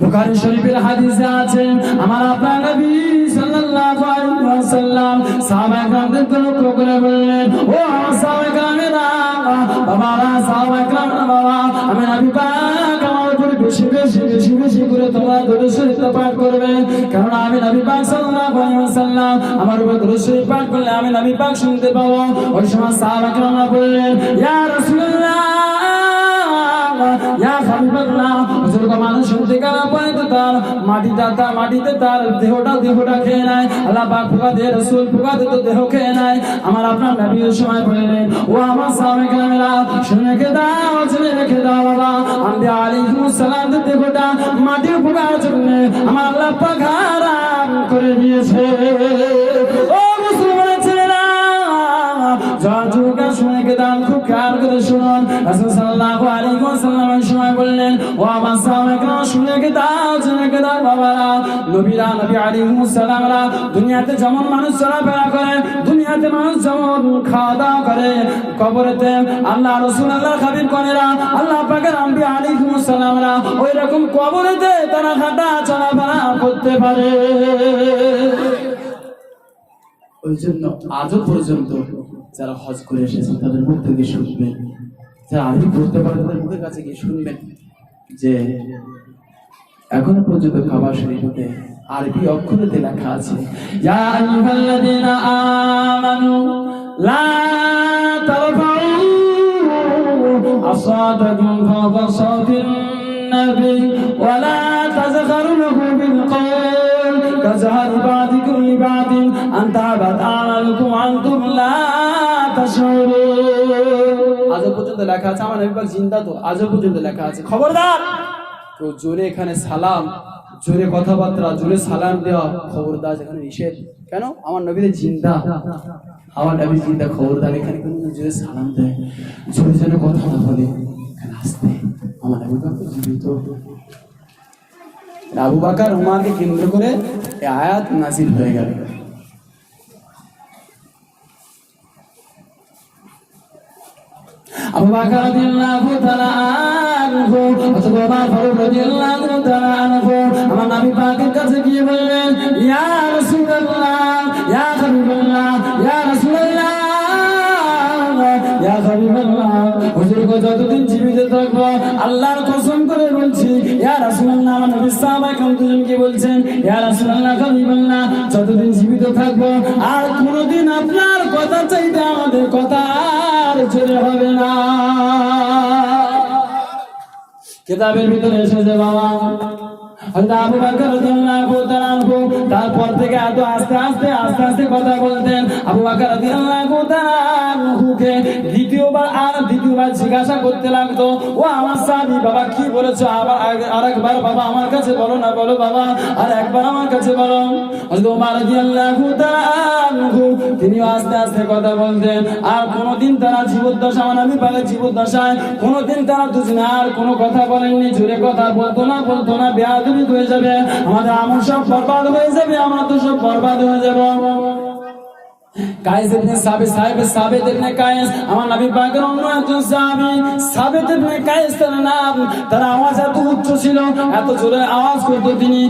বুখারী শরীফের হাদিসে আছে, আমার আপনার নবী সাল্লাল্লাহু আলাইহি ওয়াসাল্লাম সাহাবা کرامদেরকে লক্ষ্য করে বললেন, ও সাহাবা کرامরা, বাবারা সাহাবা کرام, বাবা আমি নবী পাক আমার উপর বেশি করে তোমরা দরুদ শরীফ পাঠ করবে, কারণ আমি নবী পাক সাল্লাল্লাহু আলাইহি ওয়াসাল্লাম আমার উপর দরুদ শরীফ পাঠ করলে আমি নবী পাক শুনতে পাবো। ওই সময় সাহাবা کرامরা বললেন, ইয়া রাসূলুল্লাহ, ইয়া হাবিবাল্লাহ, বুজুর্গ মানুষ ইন্তেকাল পরে তো তার মাটিতে তার দেহটা খেয়ে নেয়। আল্লাহ পাক ফুকা দিয়ে রাসূল ফুকা দিয়ে তো দেহ খেয়ে নেয়। আমার আপনার নবী ওই সময় বললেন, ও আমার সাহাবায়ে কেরামেরা শুনে রেখে দাও বাবা, আম্বিয়া আলাইহিস সালাম দেহটা মাটির ফুকার জন্য আমার আল্লাহ পাক হারাম করে দিয়েছে। ও মুসলমান ছেলেরা, শুনে দান খুব খেয়াল করে শুনুন। রাসূল সাল্লাল্লাহু আলাইহি ওয়াসাল্লাম সময় বললেন, ও আমার সাহাবায়ে শুনে দাও বাবারা, নবী আলাইহিস সালামরা দুনিয়াতে যেমন মানুষ চলাফেরা করে, দুনিয়াতে মানুষ যেমন খাওয়া দাওয়া করে, কবরেতে আল্লাহ রাসূল আল্লাহর হাবিব কোনেরা আল্লাহ পাকের আম্বিয়া আলাইহিস সালামরা ওই রকম কবরেতে তারা হাঁটা চলাফেরা করতে পারে। ওই জন্য আজও পর্যন্ত যারা হজ করে এসেছেন তাদের মুখ থেকে শুনবেন, যারা আরবি পড়তে পারে তাদের মুখের কাছে গিয়ে শুনবেন যে এখনো পর্যন্ত কাবা শরীফে আরবি অক্ষরেতে লেখা আছে, ইয়া আইয়ুহাল্লাযীনা আমানু লা তারফাউ আসাতাকুম ফাওকা সাওতিন নবী ওয়া লা তাযখারু লাহু বিল কওল কাযহারি বা'দিকুম লিবা'দিন আন তা'বাত আমালুকুম আনতুম লা তাশউরুন। আজও পর্যন্ত লেখা আছে, আমার নবী পাক জিন্দা তো, আজও পর্যন্ত লেখা আছে। খবরদার তো জোরে এখানে সালাম, জোরে কথাবার্তা, জোরে সালাম দেওয়া খবরদার, এখানে নিষেধ। কেন? আমার নবী জিন্দা, আমার নবী জিন্দা, খবরদার এখানে কোনো জোরে সালাম দেয়, জোরে জোরে কথা না বলে, এখানে আসতে। আমার নবী পাক জীবিত। আবু বকর উমরকে কেন্দ্র করে এই আয়াত নাযিল হয়ে গেল। আবু বকর রাদিয়াল্লাহু তাআলা আনহু, ওমর ফারুক রাদিয়াল্লাহু তাআলা আনহু আমার নবী পাকের কাছে গিয়ে বললেন, ইয়া রাসূলুল্লাহ, ইয়া হাবিবাল্লাহ, ইয়া রাসূলুল্লাহ, ইয়া হাবিবাল্লাহ, হুজুর গো যতদিন জীবিত থাকবো আল্লাহর কসম করে বলছি, ইয়া রাসূলুল্লাহ, আমার নবী সাহাবায়ে কেরাম দুজনকে বলছেন, ইয়া রাসূলুল্লাহ, হাবিবাল্লাহ, যতদিন জীবিত থাকবো আর কোনোদিন আপনার কথা চাইতে আমাদের কথা ছেড়ে হবে না। কিতাবের ভিতরে এসেছে বাবা, আবু বকর রাদিয়াল্লাহু তাআলা আনহু তারপর থেকে এত আস্তে আস্তে কথা বলতেন। আবু বকর রাদিয়াল্লাহু তাআলা আনহুকে দ্বিতীয়বার জিজ্ঞাসা করতে লাগতো, ও আমার সাহাবী বাবা কি বলেছো, আরেকবার বাবা আমার কাছে বলো না, বলো বাবা আর একবার আমার কাছে বলো। হযরত ওমর রাদিয়াল্লাহু তাআলা আনহু তিনিও আস্তে আস্তে কথা বলতেন। আর কোনোদিন তারা জীবদ্দশা, আমার নবী পাকের জীবদ্দশায় কোনোদিন তারা দুজনে আর কোনো কথা বলেননি, জোরে কথা বলতো না, বেয়াদবি হয়ে যাবে, আমাদের আমল সব বরবাদ হয়ে যাবে, আমরা তো সব বরবাদ হয়ে যাব। কায়েস ইবনে সাবিত ইবনে কায়েস আমার নবী পাকের অন্য একজন সাহাবী, সাবিত ইবনে কায়েস তার নাম। তার আওয়াজ এত উচ্চ ছিল, এত জোরে আওয়াজ করতো তিনি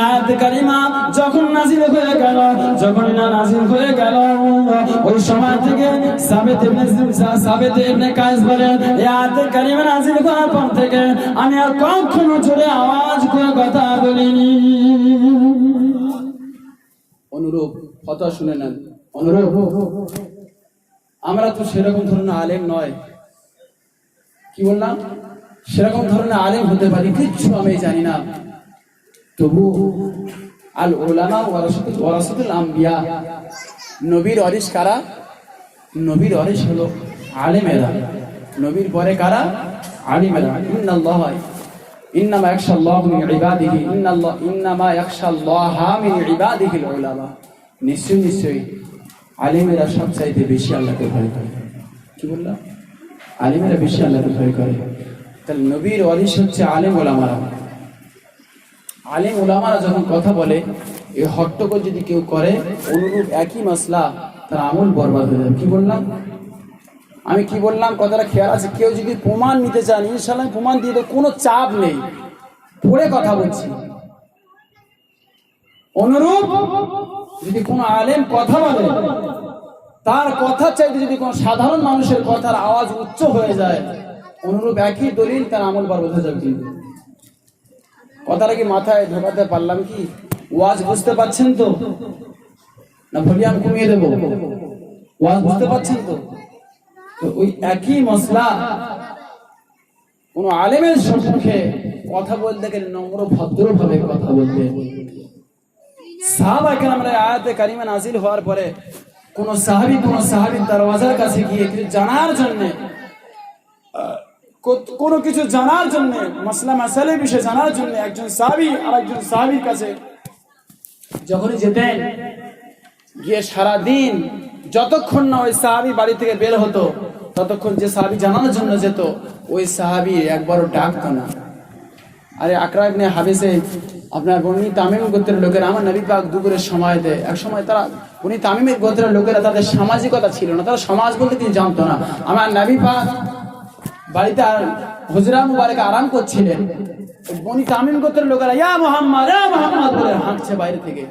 আয়াতে কারিমা যখন নাযিল হয়ে গেল ওই সময় থেকে সাবিত ইবনে কায়েস বলেন, এই আয়াতে কারিমা নাযিল করার পর থেকে আমি আর কখনো জোরে আওয়াজ করে কথা বলিনি। অনুরূপ কথা শুনে নেন, অনুরূপ আমরা তো সেরকম ধরনের আলেম নয়, কি বললাম, সেরকম ধরনের আলেম হতে পারি কিচ্ছু আমি জানি না, তবু আল উলামা ওয়ারাসাতুল আম্বিয়া, নবীর ওয়ারিস কারা? নবীর ওয়ারিস হলো আলেমেরা, নবীর পরে কারা? আলিমেরা। ইন্নামা ইয়াখশাল্লাহু মিন ইবাদিহি ইন্নামা ইয়াখশাল্লাহা মিন ইবাদিহিল উলামা। নিশ্চয়ই আলিমেরা সবচাইতে বেশি আল্লাহকে ভয় করে। কি বললাম? আলিমেরা বেশি আল্লাহকে ভয় করে। তাহলে নবীর ওয়ারিস হচ্ছে আলেম ওলামারা। আলেম ওলামারা যখন কথা বলে, এই হট্টগোল যদি কেউ করে, অনুরূপ একই মাসলা, তার আমল বরবাদ হয়ে যাবে। কি বললাম আমি, কি বললাম কথাটা খেয়াল আছে? কেউ যদি প্রমাণ নিতে চান, ইনশাআল্লাহ প্রমাণ দিয়ে দেব, কোনো চাপ নেই, পড়ে কথা বলছি। অনুরূপ যদি কোনো আলেম কথা বলে, তার কথা চাইতে যদি কোনো সাধারণ মানুষের কথার আওয়াজ উচ্চ হয়ে যায়, অনুরূপ একই দলিল, তার আমল বরবাদ হয়ে যাবে। কিন্তু কথাটা কি মাথায় ঢোকাতে পারলাম? কি ওয়াজ বুঝতে পারছেন তো? না ভলিউম কমিয়ে দেবো? ওয়াজ বুঝতে পারছেন তো? ওই একই মসলা কোন আলেমের সম্মুখে কথা বলতে গেলে নম্র ভদ্রভাবে কথা বলতেন। সাহাবা কেরামের আয়াতে কারিমা নাজিল হওয়ার পরে কোন সাহাবীর দরওয়াজার কাছে গিয়ে কিছু জানার জন্য, কোনো কিছু জানার জন্য, মাসলা মাসাইলের বিষয়ে জানার জন্য একজন সাহাবী আর একজন সাহাবীর কাছে যখনই যেতেন, গিয়ে সারাদিন যতক্ষণ না ওই সাহাবী বাড়ি থেকে বের হতো ততক্ষণ যে সাহাবী জানানোর জন্য যেত ওই সাহাবী একবারও ডাকতো না। আরে আকরা ইবনে হাবিসে আপনার বনি তামিম গোত্রের লোকেরা আমার নবী পাক দুপুরের সময় দেয়, এক সময় তারা বনি তামিমের গোত্রের লোকেরা তাদের সামাজিকতা ছিল না, তারা সমাজ বলতে কিছু জানতো না। আমার নবী পাক বাড়িতে হুজরা মুবারকে আরাম করছিলেন, বনি তামিম গোত্রের লোকেরা ইয়া মুহাম্মদ বলে হাঁটছে বাইরে থেকে।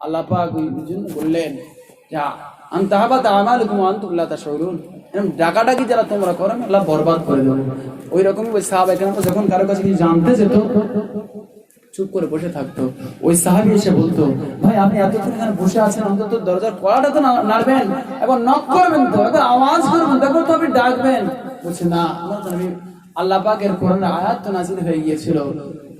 আল্লাহ পাক বললেন যা আনতাহাবাত আমালুকুম ওয়া আনতুম লা তাশউরুন, এরকম ডাকাডাকি যারা তোমরা করো আল্লাহ বরবাদ করে দেবে। ওই রকমই ওই সাহাবা কেরাম যখন কারো কাছে কিছু জানতে যেত চুপ করে বসে থাকতো। ওই সাহাবী এসে বলতো, ভাই আপনি এতক্ষণ এখানে বসে আছেন, অন্তত দরজার কড়াটা তো নাড়বেন, একবার নক করবেন তো, একবার আওয়াজ করবেন, তারপর তো আপনি ডাকবেন। বলছে না, আমার তো নবী আল্লাহ পাকের কোরআনের আয়াত তো নাযিল হয়ে গিয়েছিল,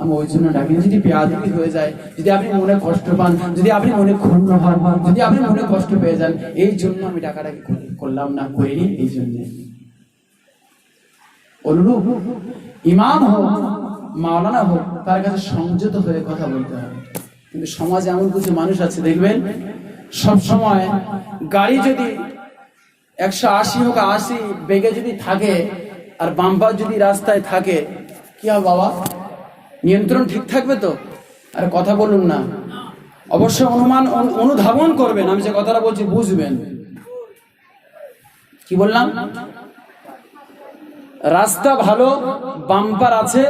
আমি ওই জন্য ডাকিনি। যদি বেয়াদবি হয়ে যায়, যদি আপনি মনে কষ্ট পান, যদি আপনি মনে ক্ষুণ্ণ হন, যদি আপনি মনে কষ্ট পেয়ে যান, এই জন্য আমি ডাকাডাকি করলাম না, করিনি এই জন্য। অনুরূপ ইমাম হোক মাওলানা হোক তার কাছে সংযত হয়ে কথা বলতে হবে। কিন্তু সমাজে এমন কিছু মানুষ আছে দেখবেন সব সময় গাড়ি যদি 180 হোক 80 বেগে যদি থাকে আর বাম্পার যদি রাস্তায় থাকে, কি হবে বাবা, নিয়ন্ত্রণ ঠিক থাকবে তো? আর কথা বলুন না, অবশ্যই অনুধাবন করবেন, আমি যে কথাটা বলছি বুঝবেন। কি বললাম? রাস্তা ভালো, বাম্পার আছে,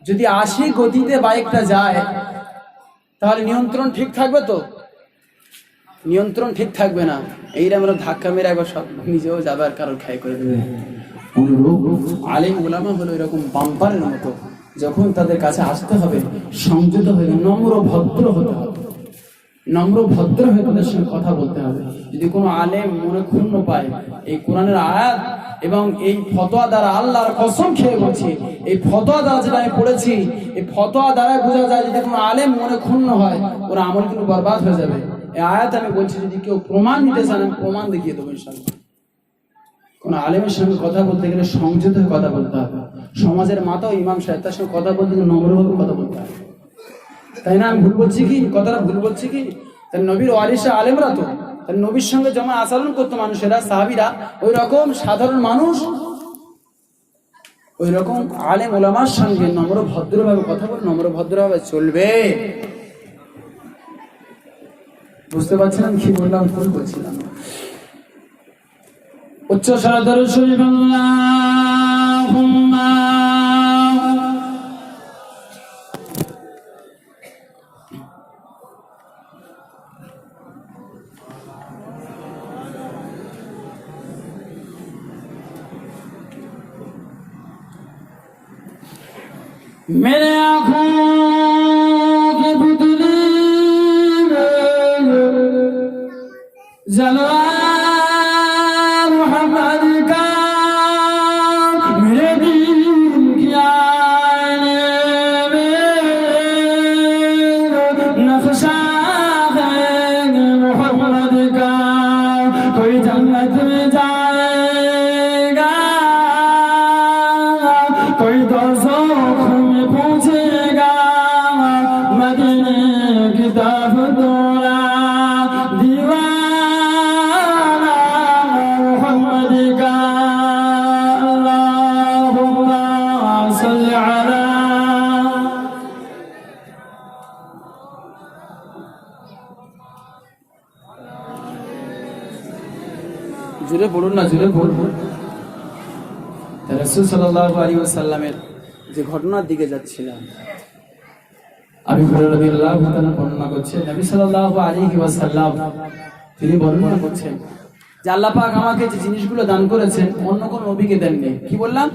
যদি 80 গতিতে বাইকটা যায় তাহলে নিয়ন্ত্রণ ঠিক থাকবে তো? নিয়ন্ত্রণ ঠিক থাকবে না, এইরকম ধাক্কা মেরে একবার সব নিজেও যাবে আর কারোর খাই করে দেবে। আলেম উলামা হলো এরকম বাম্পারের মতো, যখন তাদের কাছে আসতে হবে সংযত হয়ে নম্র ভদ্র হতে হবে, নম্র ভদ্র হয়ে তাদের সঙ্গে কথা বলতে হবে। যদি কোনো আলেম মনে ক্ষুণ্ণ পায়, এই কোরআনের আয়াত এবং এই ফতোয়া দ্বারা, আল্লাহর কসম খেয়ে বলছি, এই ফতোয়া দ্বারা যেটা আমি পড়েছি, এই ফতোয়া দ্বারা বোঝা যায় যদি কোনো আলেম মনে ক্ষুণ্ণ হয় ওর আমল কিন্তু বরবাদ হয়ে যাবে। এই আয়াত আমি বলছি, যদি কেউ প্রমাণ দিতে চান আমি প্রমাণ দেখিয়ে দেবো ইনশাআল্লাহ। কোন আলেমের সঙ্গে কথা বলতে গেলে সংযত হয়ে কথা বলতে হবে। সমাজের মাতা ও ইমাম সাহেব তার সঙ্গে কথা বলতে গেলে নম্রভাবে কথা বলতে হবে, তাই না? আমি ভুল বলছি কি? কথাটা ভুল বলছি কি? তাই নবীর ওয়ারিসা আলেমরা তো তাই নবীর সঙ্গে যেমন আচরণ করতো মানুষেরা, সাহাবীরা, ওই রকম সাধারণ মানুষ ওই রকম আলেম ওলামার সঙ্গে নম্র ভদ্রভাবে কথা বলে, নম্র ভদ্রভাবে চলবে। বুঝতে পারছিলাম কি বললাম? ভুল বলছিলাম। উচ্চ স্বরে দরুদ শরীফ আল্লাহুম্মা मेरे आँखों के पुतले जलवा मोहम्मद का, मेरे दिल की आईने में नक्शा है मोहम्मद का। कोई जन्नत में जाएगा, कोई दोज़ख में पूछेगा, मदीने की तरफ दौड़ा दीवाना मोहम्मद का। अल्लाहुम्मा सल्लि अला। জোরে বলুন না, জোরে বলুন। রাসূল সাল্লাল্লাহু আলাইহি ওয়াসাল্লামের যে ঘটনার দিকে যাচ্ছিলাম, আবু হুরায়রা রাদিয়াল্লাহু তাআলা বর্ণনা করছেন, নবী সাল্লাল্লাহু আলাইহি ওয়াসাল্লাম তিনি বর্ণনা করছেন যে আল্লাহ পাক আমাকে যে জিনিসগুলো দান করেছেন অন্য কোন নবীকে দেননি। কি বললাম?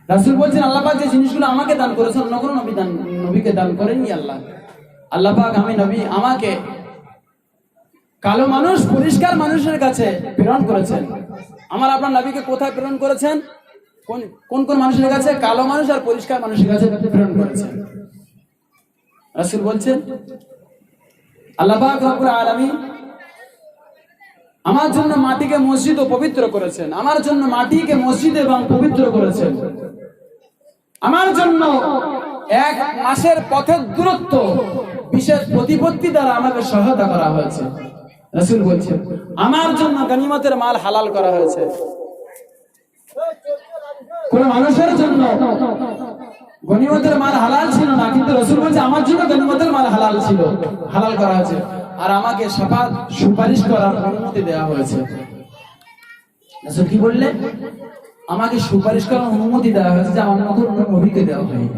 রাসূল বলছেন আল্লাহ পাক যে জিনিসগুলো আমাকে দান করেছেন অন্য কোন নবীকে দান করেননি আল্লাহ। আল্লাহ পাক আমাকে কালো মানুষ পরিষ্কার মানুষের কাছে প্রেরণ করেছেন। আমার আপনার নবীকে কোথায় প্রেরণ করেছেন? কোন কোন কোন মানুষের কাছে? কালো মানুষ আর পরিষ্কার মানুষের কাছে প্রেরণ করেছেন। রাসূল বলছেন আল্লাহ পাক রব্বুল আলামিন আমার জন্য মাটিকে মসজিদ ও পবিত্র করেছেন, আমার জন্য মাটিকে মসজিদ এবং পবিত্র করেছেন, আমার জন্য এক মাসের পথের দূরত্ব বিশেষ প্রতিপত্তি দ্বারা আমাকে সহায়তা করা হয়েছে। রাসূল বলছেন আমার জন্য গনিমতের মাল হালাল করা হয়েছে। কোন মানুষের জন্য গনিমতের মাল হালাল ছিল না, কিন্তু রাসূল বলছে আমার জন্য গনিমতের মাল হালাল ছিল, হালাল করা হয়েছে, আর আমাকে সুপারিশ করার অনুমতি দেওয়া হয়েছে। রাসূল কি বললেন? আমাকে সুপারিশ করার অনুমতি দেওয়া হয়েছে, যা অন্য কোন নবীকে দেওয়া হয়নি।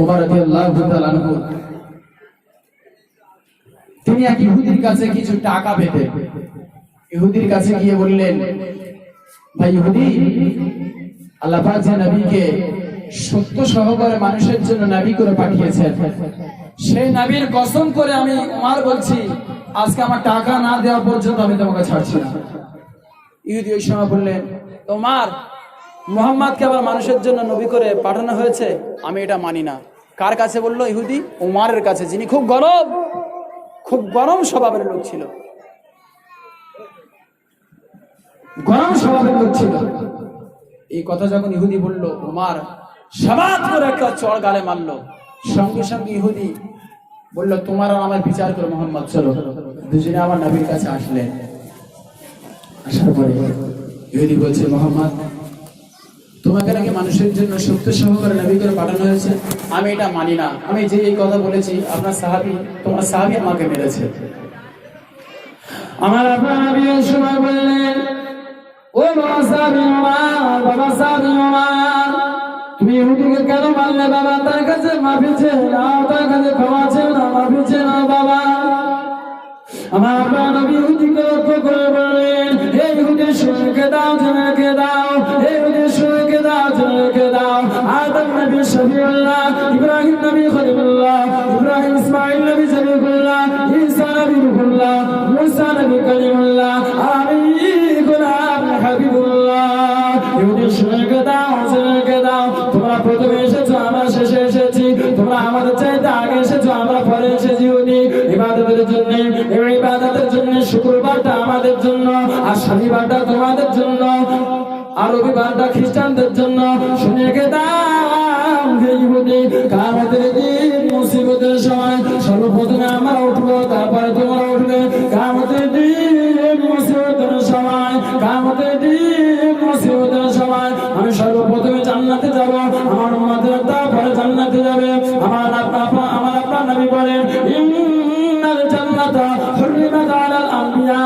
ওমর রাদিয়াল্লাহু তাআলা আনহু তিনি এক ইহুদির কাছে কিছু টাকা পেতেন। ইহুদির কাছে গিয়ে বললেন, ভাই ইহুদি, আল্লাহ পাক যে নবীকে সত্য সহকারে মানুষের জন্য নবী করে পাঠিয়েছেন, সেই নবীর কসম করে আমি ওমর বলছি, আজকে আমার টাকা না দেওয়া পর্যন্ত আমি তোমাকে ছাড়ছি না। ইহুদি ওই সময় বললেন, ওমর, মুহাম্মদকে আবার মানুষের জন্য নবী করে পাঠানো হয়েছে, আমি এটা মানি না। কার কাছে বললো ইহুদি? ওমরের কাছে, যিনি খুব গরম স্বভাবের লোক ছিল, গরম স্বভাবের লোক ছিল। এই কথা যখন ইহুদি বলল, ওমর শাবাত করে একটা চড় গালে মারলো। সঙ্গে সঙ্গে ইহুদি বলল, তোমার আর আমার বিচার করে মুহাম্মদ, চলো। দুজনে আমার নবীর কাছে আসলেন। আসার পরে ইহুদি বলছে, মুহাম্মদ, তোমাকে নাকি মানুষের জন্য সত্য সহকারে নবী করে পাঠানো হয়েছে, আমি এটা মানি না। আমি যে এই কথা বলেছি, আপনার সাহাবী, তোমার সাহাবী আমাকে মেরেছে। আমার আপনার নবী ওই সময় বললেন, ও বাবা সাহাবী ওমর, বাবা সাহাবী ওমর, তুমি ইহুদিকে কেন মারলে বাবা? তার কাছে মাফি চেয়ে নাও, তার কাছে ক্ষমা চেয়ে নাও, মাফি চেয়ে নাও বাবা। আমার আপনার নবী ইহুদিকে লক্ষ্য করে বললেন, হে ইহুদি, শুনে দাও, জেনে দাও, হে ইহুদি, শুনে দাও, জেনে দাও। আদম নবী শফিউল্লাহ, ইব্রাহিম নবী খলিলুল্লাহ, ইব্রাহিম ইসমাঈল নবী জবিহুল্লাহ, ঈসা নবী রূহুল্লাহ, মুসা নবী কালিমুল্লাহ, আমি গোলাম হাবিবুল্লাহ। ইহুদি, শুনে দাও, জেনে দাও, তোমরা প্রথমে এসেছো, আমরা শেষে এসেছি, তোমরা আমাদের চাইতে আগে এসেছো, আমরা পরে এসেছি। ইহুদি, ইবাদতের জন্য, এই ইবাদতের জন্য শুক্রবারটা আমাদের জন্য, আর শনিবারটা তোমাদের জন্য, আর রবিবারটা খ্রিস্টানদের জন্য। শুনে দাও হে ইহুদি, কিয়ামতের দিন মুসিবতের সময় সর্বপ্রথমে আমরা উঠবো, তারপরে তোমরা উঠবে। কিয়ামতের দিন মুসিবতের সময়, কিয়ামতের দিন মুসিবতের সময় আমি সর্বপ্রথমে জান্নাতে যাব, আমার উম্মতেরা তারপরে জান্নাতে যাবে। আমার আপনার নবী বলেন, ইন্নাল জান্নাতা হুররিমাত আলাল আনবিয়া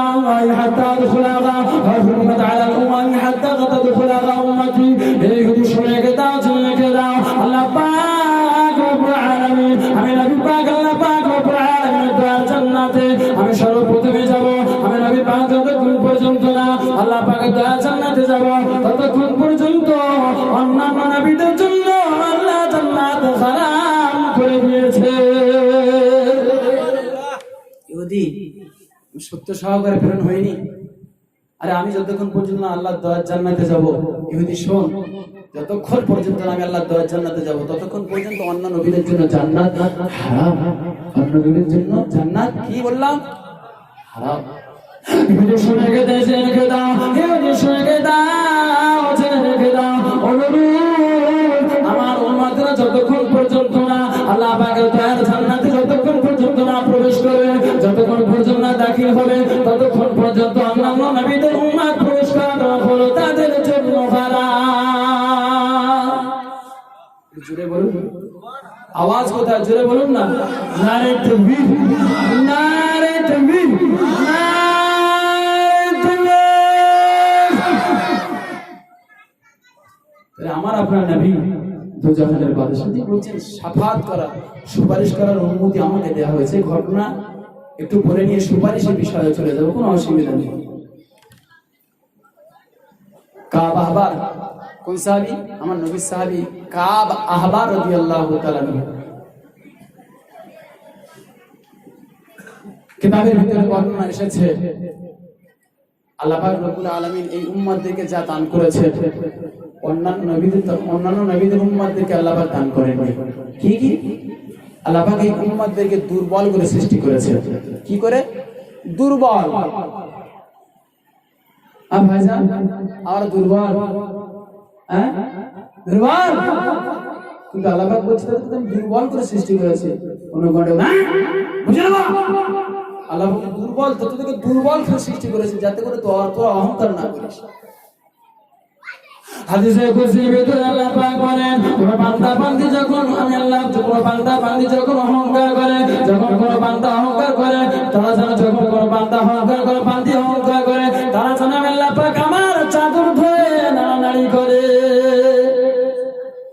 হাত্তা আদখুলাহা ওয়া হুররিমাত আলাল উমাম হাত্তা তাদখুলাহা উম্মতি। এই হুদি শুনে দাও, শুনে দাও, আল্লাহ পাক রব্বুল আলামিন, আমি নবী পাক, আল্লাহ পাক রব্বুল আলামিনের দয়ার জান্নাতে আমি সর্বপ্রথমে যাব। আমি নবী পাক যতক্ষণ পর্যন্ত না আল্লাহ পাকের দয়ার জান্নাতে যাব, ততক্ষণ পর্যন্ত অন্যান্য নবীদের জন্য আল্লাহ জান্নাত হারাম করে দিয়েছে। ইহুদি, সত্য সহকারে প্রেরণ হয়নি? আরে আমি যতক্ষণ পর্যন্ত না আল্লাহর দয়ার জান্নাতে যাব, ইহুদি শোন, যতক্ষণ পর্যন্ত আমি আল্লাহর দয়ার জান্নাতে যাব, ততক্ষণ পর্যন্ত অন্য নবীদের জন্য জান্নাত হারাম। অন্য নবীদের জন্য জান্নাত কি বললাম? হারাম। ইহুদি শুনে দাও, জেনে দাও, ইহুদি শুনে দাও, জেনে দাও, আমার উম্মতরা যতক্ষণ পর্যন্ত না আল্লাহ পাকের দয়ার জান্নাতে যতক্ষণ পর্যন্ত না প্রবেশ করবে, যতক্ষণ পর্যন্ত না দাখিল হবে, ততক্ষণ পর্যন্ত অন্যান্য নবীদের উম্মত প্রবেশ করা হলো তাদের জন্য হারাম। জোরে বলুন, আওয়াজ কোথায়? জোরে বলুন না। নারে তাকবীর, নারে তাকবীর, নারে তাকবীর। আমার আপনার নবী দুজাহানের বাদশাহ, তিনি বলছেন শাফাত করা, সুপারিশ করার অনুমতি আমাকে দেওয়া হয়েছে। ঘটনা একটু পরে নিয়ে সুপারিশের বিষয়ে চলে যাবো, কোনো অসুবিধা নেই। কাব আহবার, কোন সাহাবী? আমার নবীর সাহাবী কাব আহবার রাদিয়াল্লাহু তাআলা আনহু। কিতাবের ভিতরে বর্ণনা এসেছে আল্লাহ পাক রব্বুল আলামিন এই উম্মতদেরকে যা দান করেছে অন্যান্য নবীদের উম্মতদেরকে আল্লাহ পাক দান করেননি। কি কি? আল্লাহ পাক এই উম্মতদেরকে দুর্বল করে সৃষ্টি করেছে। কি করে? দুর্বল। ভাইজান আমরা দুর্বল, হ্যাঁ দুর্বল, কিন্তু আল্লাহ পাক বলছে দুর্বল করে সৃষ্টি করেছে। অনুগণে বুঝে নেবা, আল্লাহ পাক দুর্বল, তোদেরকে দুর্বল করে সৃষ্টি করেছে যাতে করে তোরা অহংকার না করিস। হাদিসে কুরসির ভিতরে আল্লাহ পাক বলেন, কোন বান্দা বান্দি যখন আমি আল্লাহ কোন বান্দা বান্দি যখন অহংকার করে, যখন কোন বান্দা অহংকার করে, তারা যেন যখন কোন বান্দা অহংকার করে, বান্দি অহংকার করে, তারা যেন আমি আল্লাহ পাক আমার চাদর ধরে নাড়ানাড়ি করে।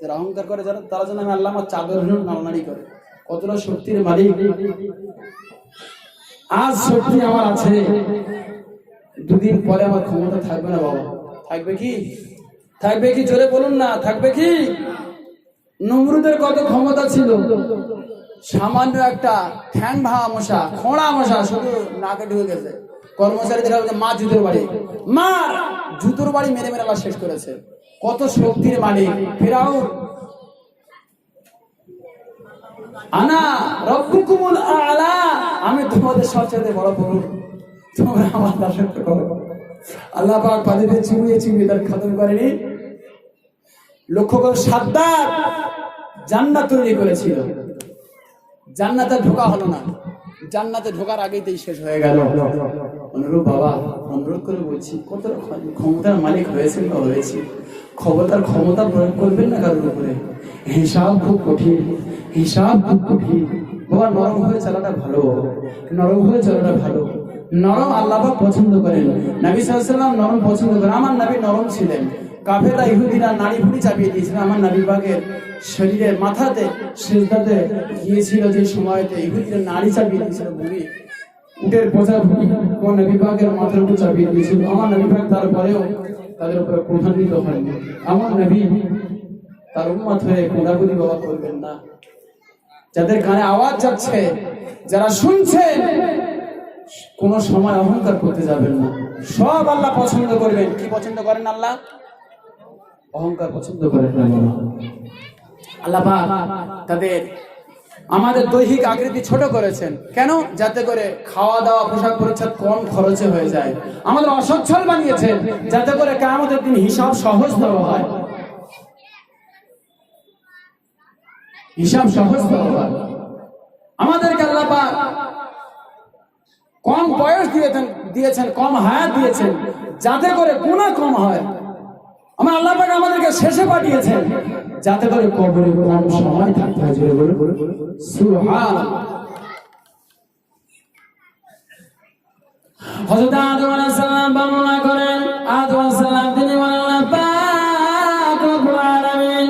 যারা অহংকার করে তারা যেন আমি আল্লাহ আমার চাদর ধরে নাড়ানাড়ি করে। কতটা শক্তির মালিক! আজ শক্তি আমার আছে, দুদিন পরে আমার ক্ষমতা থাকবে না বাবা। থাকবে কি? থাকবে কি? জোরে বলুন না, থাকবে কি? নমরুদের কত ক্ষমতা ছিল, সামান্য একটা ঠ্যাং ভাঙা মশা, খোঁড়া মশা শুধু নাকে ঢুকে গেছে, কর্মচারী দেখা যাচ্ছে মা জুতোর বাড়ি, মা জুতোর বাড়ি মেরে মেরে আল্লাহ শেষ করেছে। কত শক্তির মালিক ফিরাউন। আনা রব্বুকুমুল আলা, আমি তোমাদের সবচেয়ে বড় প্রভু, তোমরা আমার দাসত্ব করো। আল্লাহ পাক পানিতে চিবিয়ে চিবিয়ে তার খতম করেনি। লক্ষ্য করে সাদ্দাত জান্নাত তৈরি করেছিল, জান্নাতে ঢোকা হলো না, জান্নাতে ঢোকার আগেই শেষ হয়ে গেল। অনুরূপ বাবা অনুরোধ করে বলছি, কত ক্ষমতার মালিক হয়েছে বা হয়েছি, ক্ষমতার ক্ষমতা প্রয়োগ করবেন না কারোর উপরে। হিসাব খুব কঠিন, হিসাব খুব কঠিন বাবা। নরম হয়ে চলাটা ভালো, নরম হয়ে চলাটা ভালো। নরম আল্লাহ পাক পছন্দ করেন, নবী সাল্লাল্লাহু আলাইহি ওয়াসাল্লাম নরম পছন্দ করেন। আমার নবী নরম ছিলেন। কাফেররা ইহুদিরা নাড়ি ভুড়ি চাপিয়ে দিয়েছিল আমার নবী পাকের শরীরে, মাথাতে সিজদাতে গিয়েছিল যে সময়তে ইহুদিরা নাড়ি চাপিয়ে দিয়েছিল, ভুড়ি উটের বোঝা ভুড়ি ও নবী পাকের মাথার উপর চাপিয়ে দিয়েছিল। আমার নবী পাক তারপরেও তাদের উপরে প্রধান্বিত হয়নি। আমার নবী তার উম্মত হয়ে কোদাগুলি বাবা করবেন না। যাদের কানে আওয়াজ যাচ্ছে, যারা শুনছেন, কোন সময় অহংকার করতে যাবেন না। সব আল্লাহ পছন্দ করবেন। কি পছন্দ করেন আল্লাহ? অহংকার পছন্দ করেন না। আল্লাহ পাক তাদের আমাদের দৈহিক আকৃতি ছোট করেছেন কেন? যাতে করে খাওয়া দাওয়া পোশাক পরিচ্ছদ কম খরচে হয়ে যায়। আমাদের অসচ্ছল বানিয়েছেন যাতে করে কিয়ামতের দিন হিসাব সহজ দেওয়া হয়, হিসাব সহজ দেওয়া হয়। আমাদেরকে আল্লাহ পাক কম বয়স দিয়েছেন, কম হায়াত দিয়েছেন যাতে করে গুনাহ কম হয়। আমার আল্লাহ পাক আমাদেরকে শেষে পাঠিয়েছেন যাতে করে কবরে কম সময় থাকতে হয়। জোরে বলে সুবহানাল্লাহ। হযরত আদম আলাইহিস সালাম বর্ণনা করেন, আদম আলাইহিস সালাম তিনি বলেন, আল্লাহ পাক রব্বুল আলামিন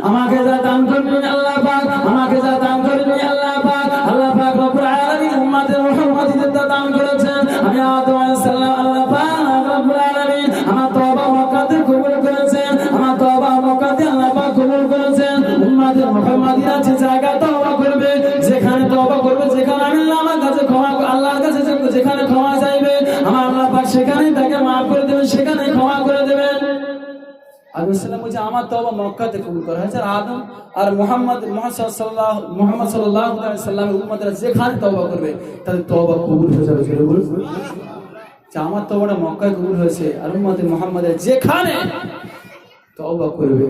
আমাকে যা দান করবেন আল্লাহ পাক, আমাকে যা দান করবেন আল্লাহ পাক, আল্লাহ পাক রব্বুল আলামিন উম্মতে মুহাম্মাদীদের দান করেছেন। আমি আদম আলাইহিস সালাম আল্লাহ পাক রব্বুল আলামিন আমার তওবা মক্কাতে কবুল করেছেন, আমার তওবা মক্কাতে আল্লাহ পাক কবুল করেছেন। উম্মতে মুহাম্মাদীরা যে জায়গায় তওবা করবে, যেখানে তওবা করবে, যেখানে আমি আমার কাছে ক্ষমা, আল্লাহর কাছে যেখানে ক্ষমা চাইবে আমার আল্লাহ পাক সেখানেই তাকে মাফ করে দেবেন, সেখানেই ক্ষমা করে দেবেন। আদম সাল্লাম বলছে আমার তওবা মক্কাতে কবুল করা হয়েছে। আদম আর মুহাম্মদ সাল্লাল্লাহু আলাইহি সাল্লামের উম্মতরা যেখানে তওবা করবে তাদের তওবা কবুল হয়ে যাবে। জোরে বলুন যে আমার তওবাটা মক্কায় কবুল হয়েছে, আর উম্মতে মুহাম্মাদের যেখানে তওবা করবে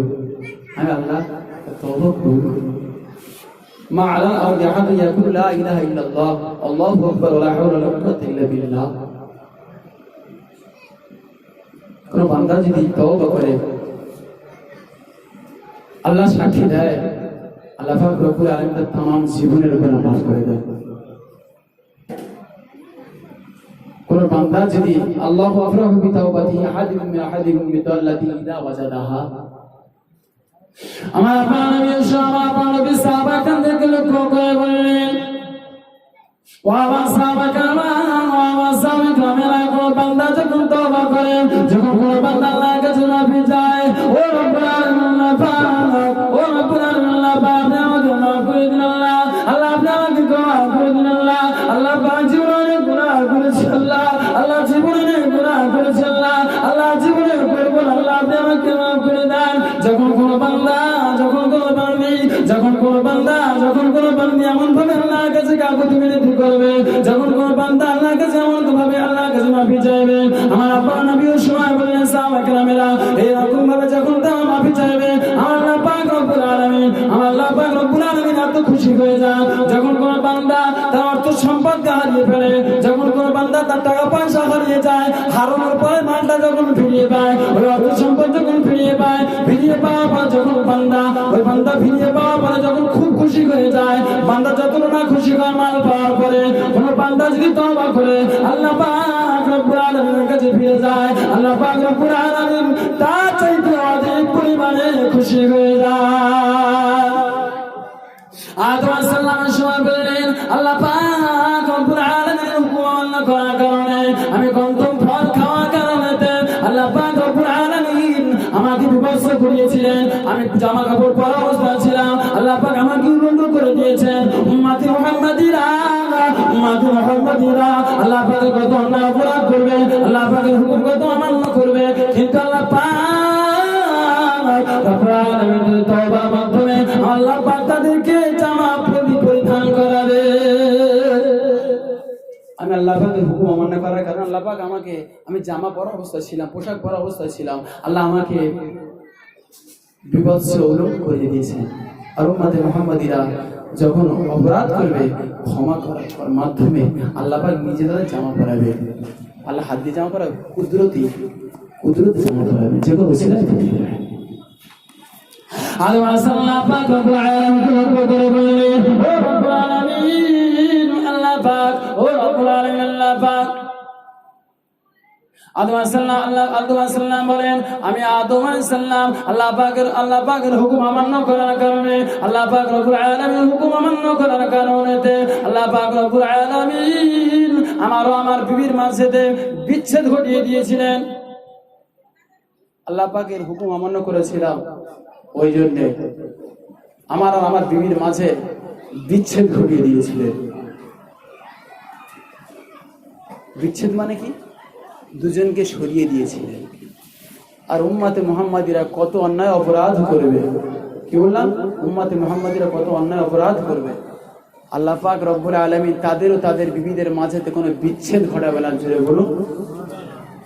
আমি আল্লাহ তওবা কবুল করব। মা আলা আরদি আহাদ ইয়াকুল লা ইলাহা ইল্লাল্লাহ আল্লাহু আকবার ওয়া লা হাওলা ওয়া লা কুওয়াতা ইল্লা বিল্লাহ। কোন বান্দা যদি তওবা করে আল্লাহ সাক্ষী দেয়, আল্লাহ পাক রব্বুল আলামিন তার तमाम জীবনের উপর নামাজ করে দেয়। কোন বান্দা যদি আল্লাহু আকরাহু বিতাওবাতি আহাদিকুম মিন আহাদিকুম বিতাল্লাতি ইযা ওয়াজাদাহা, আমার আপনার নবী আমার নবী সাহাবা কান্দেরকে লক্ষ্য করে বললেন, ওয়া সাহাবা কারাম ওয়া সাহাবা কারামেরা, কোন বান্দা যখন তওবা করে, যখন কোন বান্দা আল্লাহর কাছে মাফি চায়, ও রব্বুল আলামিন পাক, ও রব্বুল আলামিন পাক আপনি আমাকে মাফ করে দিন আল্লাহ, আল্লাহ আপনি আমাকে ক্ষমা করে দিন আল্লাহ, আল্লাহ পাক জীবনে গুনাহ করেছি আল্লাহ, আল্লাহ জীবনে প্রতি মিনতি করবে, যখন কোন বান্দা আল্লাহর কাছে এমন ভাবে আল্লাহর কাছে মাফি চাইবে, আমার আব্বা নবীও সময় বললেন সাহাবা কেরামেরা এইরকম ভাবে যখন তারা মাফি চাইবে, আমার আল্লাহ পাক রব্বুল আলামিন, আমার আল্লাহ পাক রব্বুল আলামিন এত খুশি হয়ে যায়। যখন কোন বান্দা তার অর্থ সম্পদকে হারিয়ে ফেলে, যখন কোন বান্দা তার টাকা পয়সা হারিয়ে যায়, হারানোর পরে মালটা যখন ফিরিয়ে পায়, ওই অর্থ সম্পদ যখন ফিরিয়ে পায়, ফিরিয়ে পাওয়ার পর যখন ওই বান্দা ফিরিয়ে পাওয়ার পরে যখন খুব খুশি হয়ে যায়, বান্দা যতটা না খুশি হয় মাল পাওয়ার পরে, কোন বান্দা যদি তওবা করে আল্লাহ পাক রব্বুল আলামিনের কাছে ফিরে যায়, আল্লাহ পাক রব্বুল আলামিন তার চাইতে অধিক পরিমাণে খুশি হয়ে যায়। আদম আলাইহিস সালামের সময় বললেন আল্লাহ পাক রব্বুল আলামিনের হুকুম অমান্য করার কারণে, আমি গন্ধম ফল খাওয়ার কারণেতে আল্লাহ পাক রব্বুল আলামিন আমাকে বিভৎস করিয়েছিলেন, আমি জামা কাপড় পরা অবস্থায় ছিলাম, আল্লাহ পাক আমাকে বন্ধ করে দিয়েছেন। উম্মতি মুহাম্মাদিরা আল্লাহ পাকের কত অন্যায় অপরাধ করবে, আল্লাহ পাকের হুকুম কত অমান্য করবে, কিন্তু আল্লাহ পাক রব্বুল আলামিনের তওবার মাধ্যমে আল্লাহ পাক তাদেরকে জামা পরিধান করাবে। আমি আল্লাহ পাকের হুকুম অমান্য করার কারণে আল্লাহ পাক আমাকে, আমি জামা পরা অবস্থায় ছিলাম, পোশাক পরা অবস্থায় ছিলাম, আল্লাহ আমাকে বিভৎস উলঙ্গ করে দিয়েছেন। আর উম্মতে মুহাম্মাদিরা যখন অপরাধ করবে ক্ষমা করার মাধ্যমে আল্লাহ পাক নিজে তাদের জামা পরাবে। আল্লাহ হাত দিয়ে জামা পরাবে, কুদরতি জামা পরাবে, যে কোনো ছিল আদম আলাইহিস সালাম পাক রব্বুল আলামিন ও রব্বুল আলামিন আল্লাহ পাক, ও রব্বুল আলামিন আল্লাহ পাক। আদম আলাইহিস সালাম বলেন আমি আদম আলাইহিস সালাম আল্লাহ পাকের হুকুম অমান্য করার কারণে, আল্লাহ পাক রব্বুল আলামিনের হুকুম অমান্য করার কারণেতে আল্লাহ পাক রব্বুল আলামিন আমার বিবির মাঝেতে বিচ্ছেদ ঘটিয়ে দিয়েছিলেন। আল্লাহ পাকের হুকুম অমান্য করেছিলাম, ওই জন্য আমার বিবির মাঝে বিচ্ছেদ ঘটিয়ে দিয়েছিলেন। বিচ্ছেদ মানে কি? দুজনকে সরিয়ে দিয়েছিলেন। আর উম্মতে মুহাম্মাদিরা কত অন্যায় অপরাধ করবে, কি বললাম? উম্মতে মুহাম্মাদিরা কত অন্যায় অপরাধ করবে, আল্লাহ পাক রব্বুল আলামিন তাদের ও তাদের বিবিদের মাঝেতে কোনো বিচ্ছেদ ঘটাবে না। জোরে বলুন।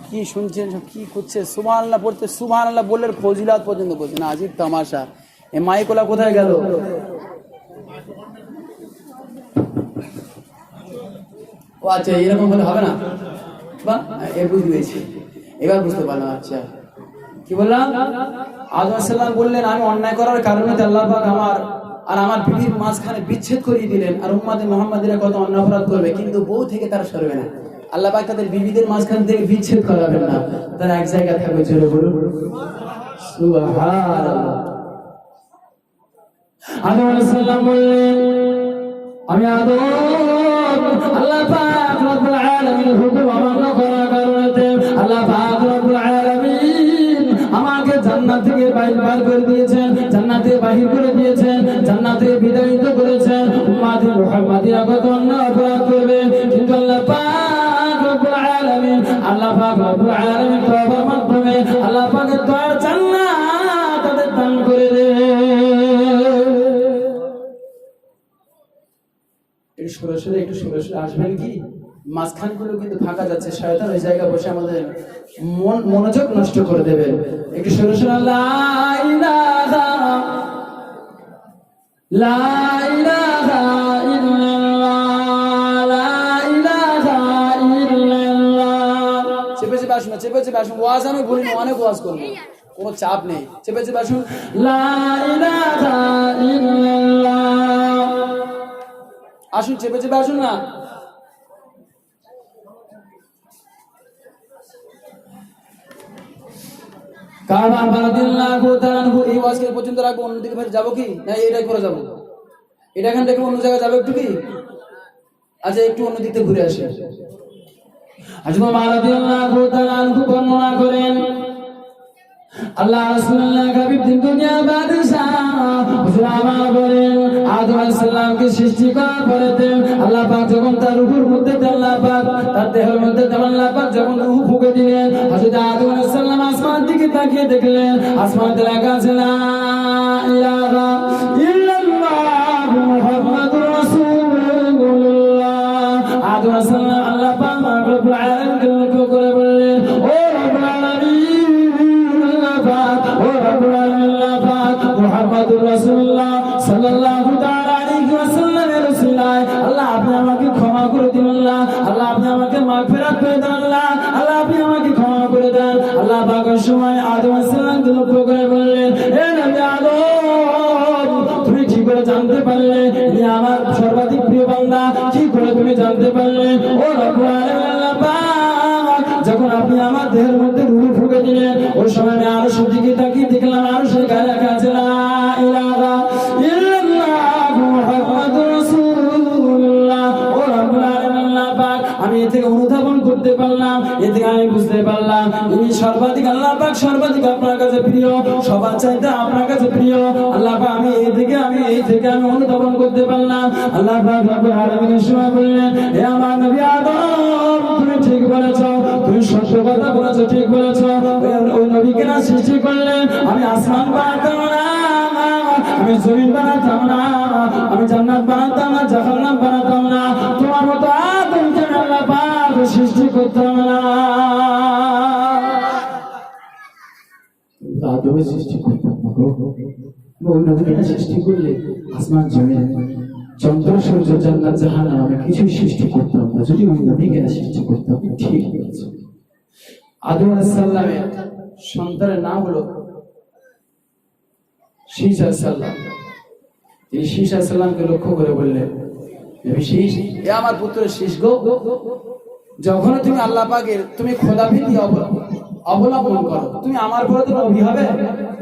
কি শুনছেন, কি করছে? সুবহানাল্লাহ পড়তে, সুবহানাল্লাহ বললে ফজিলাত পর্যন্ত করছে না। আজিব তামাশা। এ মাইকোলা কোথায় গেল? ও আচ্ছা, এরকম হলে হবে না। বাহ, এ বুঝতে পেরেছি, এবার বুঝতে পারলাম। আচ্ছা, কি বললাম? আদম আলাইহিস সালাম বললেন আমি অন্যায় করার কারণে আল্লাহ পাক আমার বিবির মাঝখানে বিচ্ছেদ করিয়ে দিলেন। আর উম্মতে মুহাম্মাদিরা কত অন্যায় অপরাধ করবে, কিন্তু বউ থেকে তারা সরবে না। আল্লাহ পাক তাদের বিবিদের মাঝখান থেকে বিচ্ছেদ করাবেন না, তারা এক জায়গায় থাকবে। জোরে বলুন সুবহানাল্লাহ। আদম আলাইহিস সালাম বললেন আমি আদম আল্লাহ পাক রব্বুল আলামিনের হুকুম অমান্য করার কারণে আল্লাহ পাক রব্বুল আলামিন আমাকে জান্নাত থেকে বাইর করে দিয়েছেন, জান্নাত থেকে বাহির করে দিয়েছেন, জান্নাত থেকে বিতাড়িত করেছেন। উম্মতে মুহাম্মাদিরা কত অন্যায় অপরাধ করবে, কিন্তু আল্লাহ পাক রব্বুল আলামিন তওবার মাধ্যমে আল্লাহ পাকের দয়ার জান্নাত তাদের দান করে দেন। একটু সরাসরি আসবেন কি? মাঝখান গুলো কিন্তু ফাঁকা যাচ্ছে, শয়তান ওই জায়গায় বসে আমাদের মনোযোগ নষ্ট করে দেবে। একটু সরাসরি লা ইলাহা ইল্লাল্লাহ, লা ইলাহা ইল্লাল্লাহ। চেপে আসুন। ওয়াজ আমি বলিনি, অনেক ওয়াজ করবো, কোনো চাপ নেই। চেপে আসুন। লা ইলাহা ইল্লাল্লাহ। আসুন, চেপে আসুন না। কারণ রাদিয়াল্লাহু তাআলা এই ওয়াজকে পর্যন্ত রাখবো, অন্যদিকে ফের যাবো কি না? এটাই করে যাবো, এটা এখান থেকে অন্য জায়গায় যাবো একটু কি? আচ্ছা, একটু অন্য দিক থেকে ঘুরে আসি। আজকে রাদিয়াল্লাহু তাআলা বর্ণনা করেন আল্লাহ রাসূলুল্লাহ হাবিব দিন দুনিয়া বাদশাহ হুজুর আমার বলেন আদম আলাইহিস সালামকে সৃষ্টি করার পরেতে আল্লাহ পাক যখন তার রূহের মধ্যে আল্লাহ পাক তার দেহের মধ্যে আল্লাহ পাক যখন রূহ ফুঁকে দিলেন, হযরত আদম আলাইহিস সালাম আসমানের দিকে তাকিয়ে দেখলেন, আসমানে লেখা আছে লা ইলাহা ইল্লাল্লাহ মুহাম্মাদুর রাসূলুল্লাহ। ওয়াসাল্লাম আল্লাহ পাক রব্বুল আলামিনকে লক্ষ্য করে বললেন, ও রব্বুল আলামিন আল্লাহ পাক, ও রব্বুল আলামিন আল্লাহ পাক, মুহাম্মদুর রাসূলুল্লাহ সাল্লাল্লাহু তাআলা আলাইহি ওয়াসাল্লামের ওসিলায় আল্লাহ আপনি আমাকে ক্ষমা করে দিন আল্লাহ, আল্লাহ আপনি আমাকে মাগফিরাত করে দেন আল্লাহ, আল্লাহ আপনি আমাকে ক্ষমা করে দেন। আল্লাহ পাক ওই সময় আদম আলাইহিস সালামকে লক্ষ্য করে বললেন, হে নবী আদম, তুমি কি করে জানতে পারলে যে আমার সর্বাধিক প্রিয় বান্দা? কি করে তুমি জানতে পারলে? ও রব্বুল আলামিন আল্লাহ পাক, যখন আপনি আমার দেহের মধ্যে রূহ ফুঁকে দিলেন ওই সময় আমি আরশের দিকে তাকিয়ে দেখলাম আরশের গায়ে লেখা আছে লা ইলাহা ইল্লাল্লাহ মুহাম্মাদুর রাসূলুল্লাহ। ও রব্বুল আলামিন আল্লাহ পাক, আমি এ থেকে অনুধাবন করতে পারলাম, এ থেকে আমি বুঝতে পারলাম ইনি সর্বাধিক আল্লাহ পাক সর্বাধিক আপনার কাছে প্রিয়, সবার চাইতে আপনার কাছে প্রিয় আল্লাহ পাক। আমি এই থেকে আমি অনুধাবন করতে পারলাম। আল্লাহ পাক রব্বুল আলামিন সময় বললেন, হে আমার নবী আদম, তুমি ঠিক বলেছো, তুমি সত্য কথা বলেছো, ঠিক বলেছো। ওই নবীকে না সৃষ্টি করলেন, আমি আসমান বানাতাম না, আমি জমিন বানাতাম না, আমি জান্নাত বানাতাম না, জাহান্নাম বানাতাম না, তোমার মতো আদমকে আল্লাহ পাক সৃষ্টি করতাম না। আদমের সৃষ্টি করতাম না, ওই নবীকে না সৃষ্টি করলে আসমান জমিন চন্দ্র সূর্য জান্নাত জাহান্নাম আমি কিছুই সৃষ্টি করতাম না যদি ওই নবীকে না সৃষ্টি করতাম। ঠিক বলেছে। আদম আলাইহিস সালামের সন্তানের নাম হলো শীস আলাইহিস সালাম। তিনি শীস আলাইহিস সালামকে লক্ষ্য করে বললেন, নবী শীস, এ আমার পুত্র শীস গো, যখন তুমি আল্লাহ পাকের তুমি খোদাভীতি অবলম্বন করো, তুমি আমার পরে তো নবী হবে,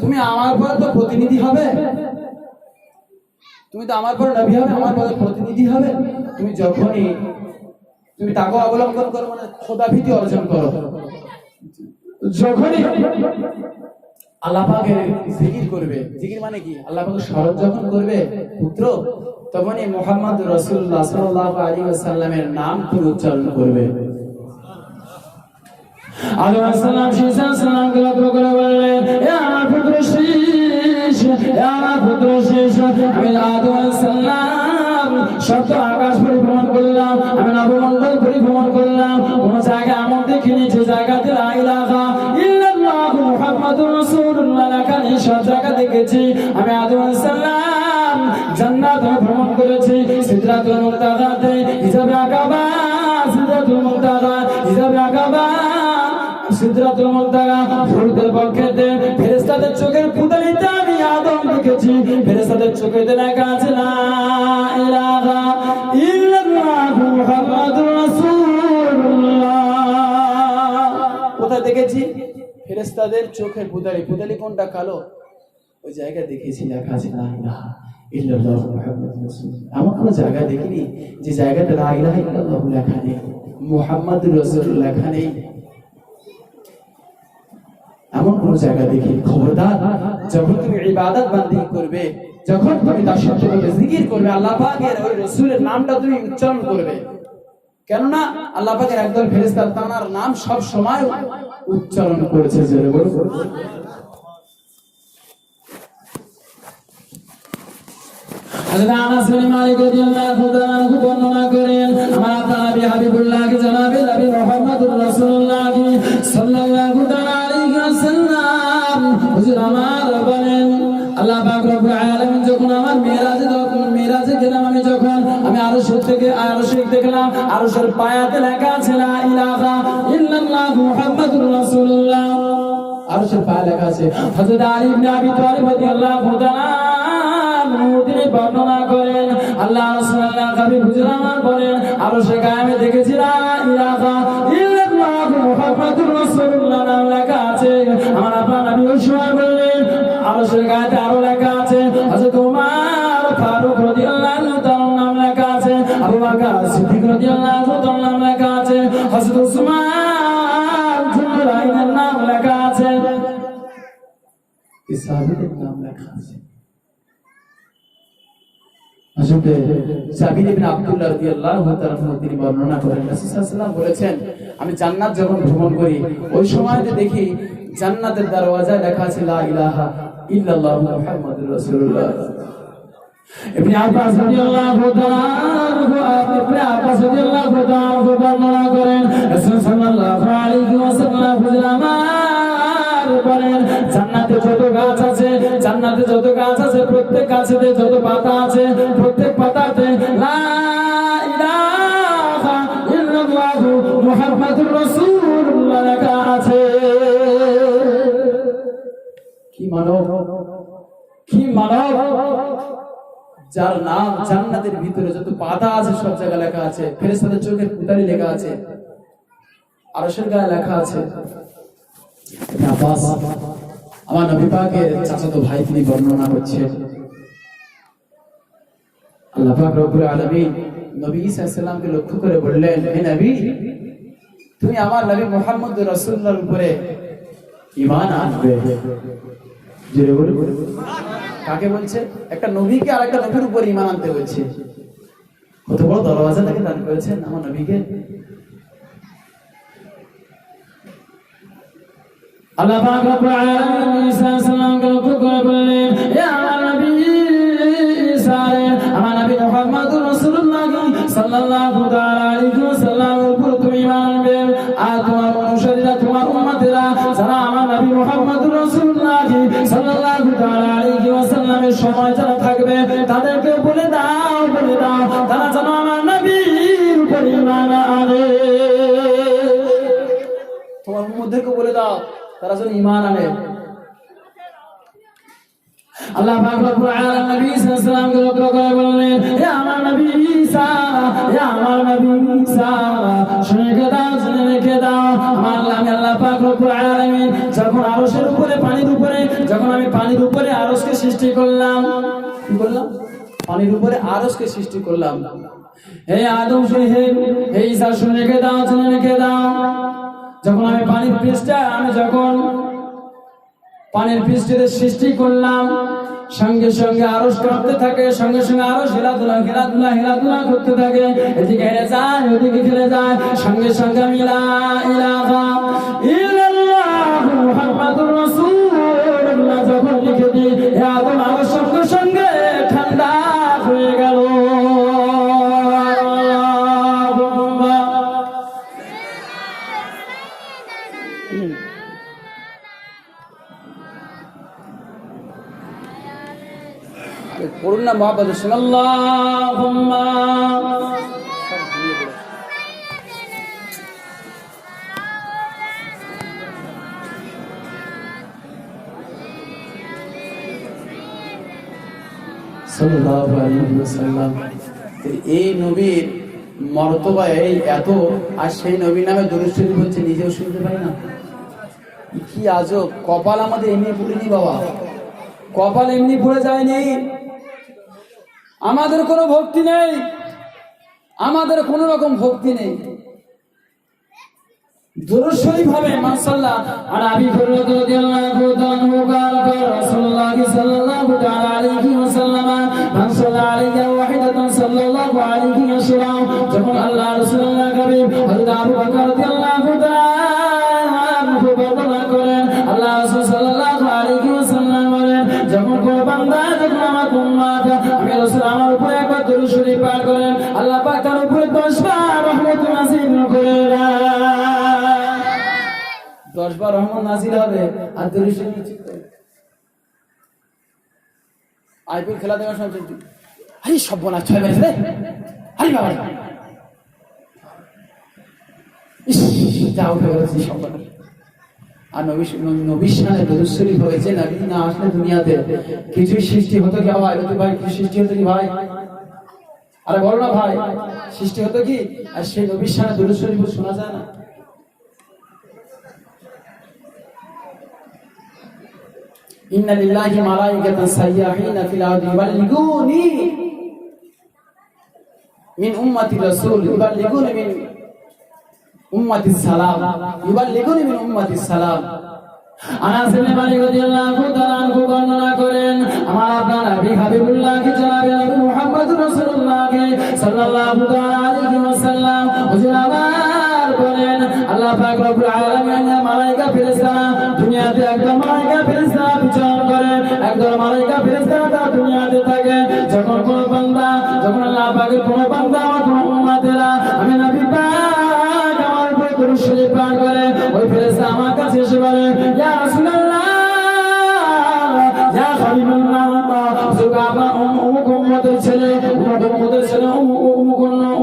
তুমি আমার পরে তো প্রতিনিধি হবে, তুমি তো আমার পরে নবী হবে, আমার পরে প্রতিনিধি হবে। তুমি যখনই তুমি তাকে অবলম্বন করো মানে খোদাভীতি অর্জন করো, যখনই আল্লাহ পাকের জিকির করবে, জিকির মানে কি আল্লাহ পাকের স্মরণ যখন করবে পুত্র, তখনই মুহাম্মদ রাসূলুল্লাহ সাল্লাল্লাহু আলাইহি ওয়াসাল্লামের নাম তুমি উচ্চারণ করবে। আদম আলাইহিস সালাম শীস আলাইহিস সালামকে লক্ষ্য করে বললেন, হে আমার পুত্র শীস, হে আমার পুত্র শীস, আমি আদম আলাইহিস সালাম সপ্ত আকাশ পরিভ্রমণ করলাম, আমি নবমণ্ডল পরিভ্রমণ করলাম, কোন জায়গা এমন দেখিনি যে জায়গাতে লা ইলাহা ইল্লাল্লাহ মুহাম্মাদুর রাসূলুল্লাহ লেখা নেই, সব জায়গা দেখেছি। আমি আদম আলাইহিস সালাম জান্নাত ভ্রমণ করেছি, সিদরাতুল মুনতাহাতে হিজাবে আকাবা, সিদরাতুল মুনতাহা হিজাবে আকাবা, সিদরাতুল মুনতাহা ফুরুতের পক্ষেতে ফেরেশতাদের চোখের পুতলিতে আমি আদম দেখেছি, ফেরেশতাদের চোখেতে লেখা আছে লা ইলাহা ইল্লাল্লাহ মুহাম্মাদুর রাসূলুল্লাহ। কোথায় দেখেছি? ফেরেশতাদের চোখের পুতলি, পুতলি কোনটা কালো, ওই জায়গা দেখেছি লেখা আছে লা ইলাহা ইল্লাল্লাহ মুহাম্মাদুর রাসূলুল্লাহ। এমন কোনো জায়গা দেখিনি যে জায়গাতে লা ইলাহা ইল্লাল্লাহ লেখা নেই, মুহাম্মাদুর রাসূলুল্লাহ লেখা নেই, এমন কোন জায়গা দেখি। খবরদার, যখন তুমি ইবাদত বান্দিগি করবে, যখন তুমি দাসত্ব করবে, জিকির করবে, আল্লাহ পাকের ওই রাসূলের নামটা তুমি উচ্চারণ করবে, কেননা আল্লাহ পাকের একদল ফেরেশতা তার নাম সব সময় উচ্চারণ করেছে। জোরে বলুন। হযরত আনাস বিন মালিক রাদিয়াল্লাহু তাআলা আনহু বর্ণনা করেন, আমার আপনার নবী হাবিবুল্লাহ জনাবে নবী মুহাম্মদুর রাসূলুল্লাহ সাল্লাল্লাহু তাআলা আলাইহি ওয়াসাল্লাম হুজুর আমার বলেন, আল্লাহ পাক রব্বুল আলামিন যখন আমার মেরাজে গেলাম, আমি আরশে দেখলাম, আরশের পায়াতে লেখা আছে লা ইলাহা ইল্লাল্লাহ মুহাম্মাদুর রাসূলুল্লাহ। আরশের পায়ে লেখা আছে। হযরত আলী ইবনে আবি তালিব রাদিয়াল্লাহু তাআলা তিনি বর্ণনা করেন, আল্লাহ রাসূলুল্লাহ হাবিব হুজুর আমার বলেন, আরশে গায়ে আমি দেখেছি লা ইলাহা ইল্লাল্লাহ মুহাম্মাদুর রাসূলুল্লাহ নাম লেখা আছে। আমার আপনার নবী ওই সময় বললেন, আরশের গায়েতে আরো লেখা আছে হযরত ওমর ফারুক রাদিয়াল্লাহু তাআলার নাম লেখা আছে, আবু বকর সিদ্দিক রাদিয়াল্লাহু তাআলার নাম লেখা আছে, হযরত উসমান যুলরাইনের নাম লেখা আছে, এই সাহাবীদের নাম লেখা আছে। হযরত জাবির ইবনে আব্দুল্লাহ রাদিয়াল্লাহু তাআলা তিনি বর্ণনা করেন, রাসূল সাল্লাল্লাহু আলাইহি ওয়াসাল্লাম বলেছেন, আমি জান্নাত যখন ভ্রমণ করি ওই সময়তে দেখি জান্নাতের দরওয়াজায় লেখা আছে লা ইলাহা ইল্লাল্লাহ মুহাম্মাদুর রাসূলুল্লাহ। ইবনে আব্বাস রাদিয়াল্লাহু তাআলা বর্ণনা করেন রাসূল সাল্লাল্লাহু আলাইহি ওয়াসাল্লাম বলেন জান্নাতে যত গাছ আছে প্রত্যেক গাছেতে যত পাতা আছে প্রত্যেক পাতাতে লা ইলাহা ইল্লাল্লাহু মুহাম্মাদুর রাসূলুল্লাহ লেখা আছে। কি মানব যার নাম জান্নাতের ভিতরে যত পাতা আছে সব জায়গায় লেখা আছে, ফেরেশতাদের চোখের পুতারি লেখা আছে, আরশের গায়ে লেখা আছে। আব্বাস আমার নবী পাকের চাচাতো ভাই, তিনি বর্ণনা করছে আল্লাহ পাক রব্বুল আলামিন নবী ঈসা আলাইহিস সালামকে লক্ষ্য করে বললেন, হে নবী, তুমি আমার নবী মুহাম্মদ রাসূলুল্লাহর উপরে ঈমান আনবে। জোরে বলে কাকে বলছে? একটা নবীকে আর একটা নবীর উপর ঈমান আনতে বলছে। কত বড় দরওয়াজা তাকে দান করেছেন আমার নবীকে। আল্লাহ পাক রব্বুল আলামিন ঈসা আলাইহিস সালামকে লক্ষ্য করে বললেন, হে আমার নবী ঈসা, আমার নবী মুহাম্মদুর রাসূলুল্লাহ সাল্লাল্লাহু তাআলা আলাইহি ওয়াসাল্লামের উপর তুমি ঈমান আনবে। আর তোমার অনুসারীরা, তোমার উম্মতেরা যারা আমার নবী মুহাম্মদুর রাসূলুল্লাহ সাল্লাল্লাহু তাআলা আলাইহি ওয়াসাল্লামের সময় যারা থাকবে তাদেরকে বলে দাও তারা যেন আমার নবীর উপর ঈমান আনে। তোমার উম্মতদেরকে বলে দাও তারা যেন ঈমান আনে। আল্লাহ পাক রব্বুল আলামিন নবী সাল্লাল্লাহু আলাইহি ওয়াসাল্লামকে লক্ষ্য করে বললেন, হে আমার নবী ঈসা, শুনে রেখে দাও আমার আল্লাহ পাক রব্বুল আলামিন যখন আরশের উপরে যখন আমি পানির উপরে আরশকে সৃষ্টি করলাম, কি বললাম? পানির উপরে আরশকে সৃষ্টি করলাম। হে আদম, হে ঈসা, শুনে রেখে দাও। যখন আমি যখন পানির পৃষ্ঠের সৃষ্টি করলাম, সঙ্গে সঙ্গে আরশ কাঁপতে থাকে, সঙ্গে সঙ্গে আরশ হেলাধুলা করতে থাকে, এদিকে হেরে যায় ওদিকে খেলে যায়। সঙ্গে সঙ্গে আমি লা ইলাহা ইল্লাল্লাহু মুহাম্মাদুর রাসূলুল্লাহ যখন লিখে দিই, হে আদম, আরশ সঙ্গে সঙ্গে ঠান্ডা হয়ে গেল। পড়ুন না মহাপদ আল্লাহুম্মা সাল্লাল্লাহু আলাইহি ওয়াসাল্লাম। এই নবীর মর্তবা এই এত, আর সেই নবীর নামে দরুদ শরীফ হচ্ছে নিজেও শুনতে পাই না। কি আজব! কপাল আমাদের এমনি পড়েনি বাবা, কপাল এমনি পড়ে যায়নি। আমাদের কোনো ভক্তি নেই, আমাদের কোনো রকম ভক্তি নেই। দরুদ শরীফ হবে মাশাআল্লাহ। আর আবি হুরায়রা রাদিয়াল্লাহু তাআলা রাসূলুল্লাহ সাল্লাল্লাহু তাআলা আলাইহি ওয়াসাল্লাম মান সাল্লা আলাইহি ওয়াহিদাতান সাল্লাল্লাহু আলাইহি ওয়াসাল্লাম। যখন আল্লাহ রাসূলুল্লাহ কবি হযরত আবু বকর রাদিয়াল্লাহু তাআলা বর্ণনা করেন, আল্লাহ রাসূল সাল্লাল্লাহু আলাইহি ওয়াসাল্লাম বলেন, যখন কোন বান্দা, যখন আমার উম্মত, আমি রাসূল আমার উপরে একবার দরুদ শরীফ পাঠ করেন, আল্লাহ পাক তার উপরে 10 বার রহমত নাযিল করেন। 10 বার রহমত নাযিল হবে। আর দরুদ শরীফ আইপিএল খেলা দেওয়ার সময় আরে সর্বনাশ, 6 মেরেছে রে, আরে বাবা, ইস যা উঠে গেছে সর্বনাশ। আর নবীর সামনে দরুদ শরীফ হয়েছে, নবী না আসলে দুনিয়াতে কিছু সৃষ্টি হতো কি? ভাই ভাই কি সৃষ্টি হতো কি ভাই? আরে বলো না ভাই, সৃষ্টি হতো কি? আর সেই নবীর সামনে দরুদ শরীফ শোনা যায় না? ইন্না লিল্লাহি মালাইকাতান সাইয়াহিনা ফিল আরদি ইবাল্লিগুনি মিন উম্মতি রাসূল ইবাল্লিগুনি মিন উম্মতি সালাম ইবাল্লিগুনি মিন উম্মতি সালাম। আনাস ইবনে মালিক রাদিয়াল্লাহু তাআলা আনহু বর্ণনা করেন, আমার আপনার নবী হাবিবুল্লাহ কে জনাবে নবী মুহাম্মদুর রাসূলুল্লাহ সাল্লাল্লাহু তাআলা আলাইহি ওয়াসাল্লাম হুজুর আমার বলেন, আল্লাহ পাক রব্বুল আলামিন মালায়েকা ফেরেশতা দুনিয়াতে একটা মালায়েকা ফেরেশতা বিচরণ করেন। একদল মালাইকা ফেরেশতারা তারা দুনিয়াতে থাকে। যখন কোন বান্দা, যখন আল্লাহ পাকের কোন বান্দা আমার কোন উম্মতেরা আমি নবী পাক আমার উপর দরুদ শরীফ পাঠ করে, ওই ফেরেশতা আমার কাছে এসে বলে, ইয়া রাসূলুল্লাহ, ইয়া হাবিবাল্লাহ, সুগাবা উম্মতের ছেলে, উম্মতের ছেলে,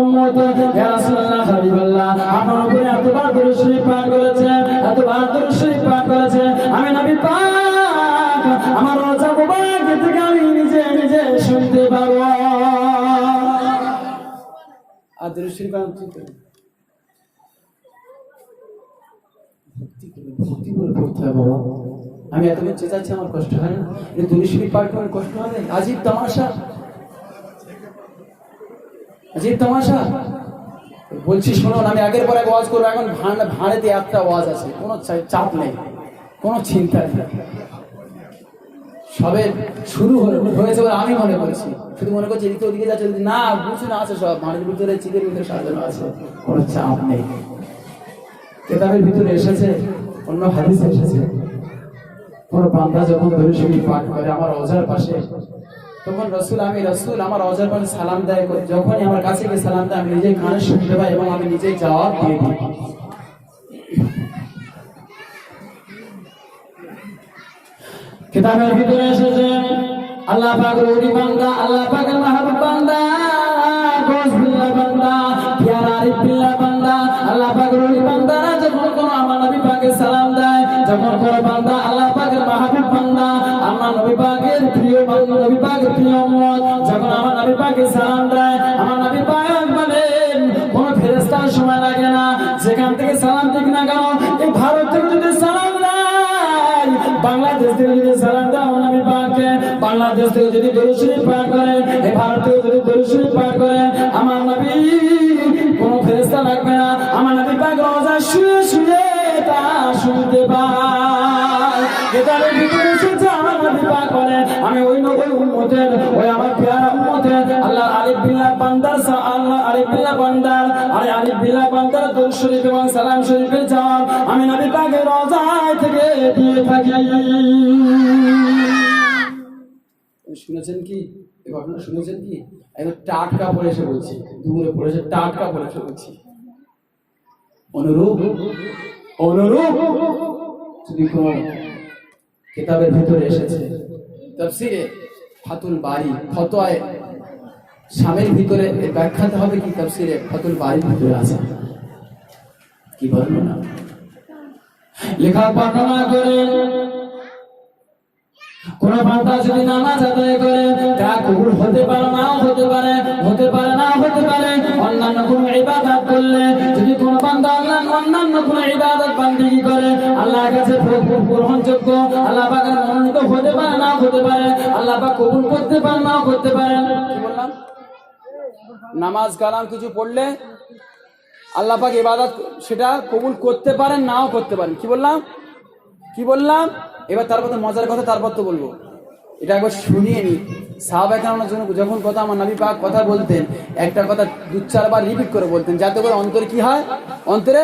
উম্মত, ইয়া রাসূলুল্লাহ, হাবিবাল্লাহ, আপনার উপরে এতবার দরুদ শরীফ পাঠ করেছে, এতবার দরুদ শরীফ পাঠ করেছে, আমি নবী পাক আমার রোজা মুবারক থেকে আমি নিজে নিজে শুনতে পাবো। আর দরুদ শরীফ ভক্তি করে পড়তে হবে বাবা। আমি এত চেঁচাচ্ছি, আমার কষ্ট হয় না? এই দরুদ শরীফ পাঠ করে কষ্ট হবে? আজীব তামাশা, আজীব তামাশা বলছি শুনুন। আমি আগের পর এক ওয়াজ করবো, এখন ভাড়েতে একটা ওয়াজ আছে, কোনো চাপ নেই, কোনো চিন্তা নেই, সবে শুরু হয়েছে বলে আমি মনে করছি। শুধু মনে করছি এদিকে ওদিকে যাচ্ছে, না বুঝছে না, আছে সব ভাড়ের ভিতরে, চিকের ভিতরে সাজানো আছে, কোনো চাপ নেই। কেতাবের ভিতরে এসেছে, অন্য হাদিসে এসেছে, কোন বান্দা যখন দরুদ শরীফ পাঠ করে আমার রওজার পাশে, তখন আমি রাসূল আমার রওজার পাশে সালাম দেয়, যখনই আমার কাছে গিয়ে সালাম দেয় আমি নিজেই কানে শুনতে পাই এবং আমি নিজেই জবাব দিয়ে দিই। কিতাবের ভিতরে এসেছে আল্লাহ পাকের ওলি বান্দা, আল্লাহ পাকের মাহবুব বান্দা, গোসবিল্লাহ বান্দা, পিয়ারা আরিফিল্লাহ বান্দা, আল্লাহ পাকের ওলি বান্দা যখন কোন আমার নবী পাকে সালাম দেয়, যখন কোন বান্দা আল্লাহ পাকের মাহবুব বান্দা, আমার নবী পাকের প্রিয় বান্দা, নবী পাকের প্রিয় উম্মত, যখন আমার নবী পাকে সালাম দেয়, আমার নবী পাক বলেন কোন ফেরেশতার সময় লাগে না, যেখান থেকে সালাম দিক না কেন, এই ভারত থেকে যদি সালাম দেয়, বাংলাদেশ থেকে যদি সালাম দেয় আমার নবী পাককে, বাংলাদেশ থেকে যদি দরুদ শরীফ পাঠ করে, এই ভারত থেকে যদি দরুদ শরীফ পাঠ করে, আমার নবী কোন ফেরেশতা লাগবে না, আমার নবী পাক রোজা শুয়ে শুয়ে তা শুনতে পায়। কেতাবের ভিতরে এসেছে আমার নবী পাক বলে আমি ওই নবী উম্মতের, ওই আমার প্রিয় উম্মতের আল্লাহ আলিফ বিল্লাহ বান্দার, আল্লাহ আলিফ বিল্লাহ বান্দার, আরে আলিফ বিল্লাহ বান্দার দরুদ শরীফ এবং সালাম শরীফের জবাব আমি নবী পাকের রওজায় থেকে দিয়ে থাকি। শুনেছেন কি এই ঘটনা? শুনেছেন কি? একদম টাটকা পড়ে এসে বলছি, দূরে পড়েছে, টাটকা পড়ে এসে বলছি। অনুরূপ যদি কোন কিতাবের ভিতরে এসেছে, তাফসীরে ফাতুল বারি, ফতোয়ায়ে শামের ভিতরে ব্যাখ্যাতে হবে কি তাফসীরে ফাতুল বারির ভিতরে আছে কি বর্ণনা, লেখা বর্ণনা করে কোন বান্দা যদি নামাজ আদায় করে তা কবুল হতে পারে, নাও হতে পারে, হতে পারে না হতে পারে। অন্যান্য কোন ইবাদত করলে যদি কোন বান্দা অন্যান্য কোন ইবাদত বান্দেগি করে আল্লাহর কাছে গ্রহণযোগ্য, আল্লাহ পাকের মনোনীত হতে পারে, না হতে পারে, আল্লাহ পাক কবুল করতে পারে, নাও করতে পারে। কি বললাম? নামাজ কালাম কিছু পড়লে আল্লাহ পাক ইবাদত সেটা কবুল করতে পারেন, নাও করতে পারেন। কি বললাম? এবার তারপর তো মজার কথা, তারপর তো বলবো, এটা একবার শুনিয়ে নি। সাহাবায়ে কেরামের জন্য যখন কথা আমার নবী পাক কথা বলতেন, একটা কথা 2-4 বার রিপিট করে বলতেন, যাতে করে অন্তরে কি হয়, অন্তরে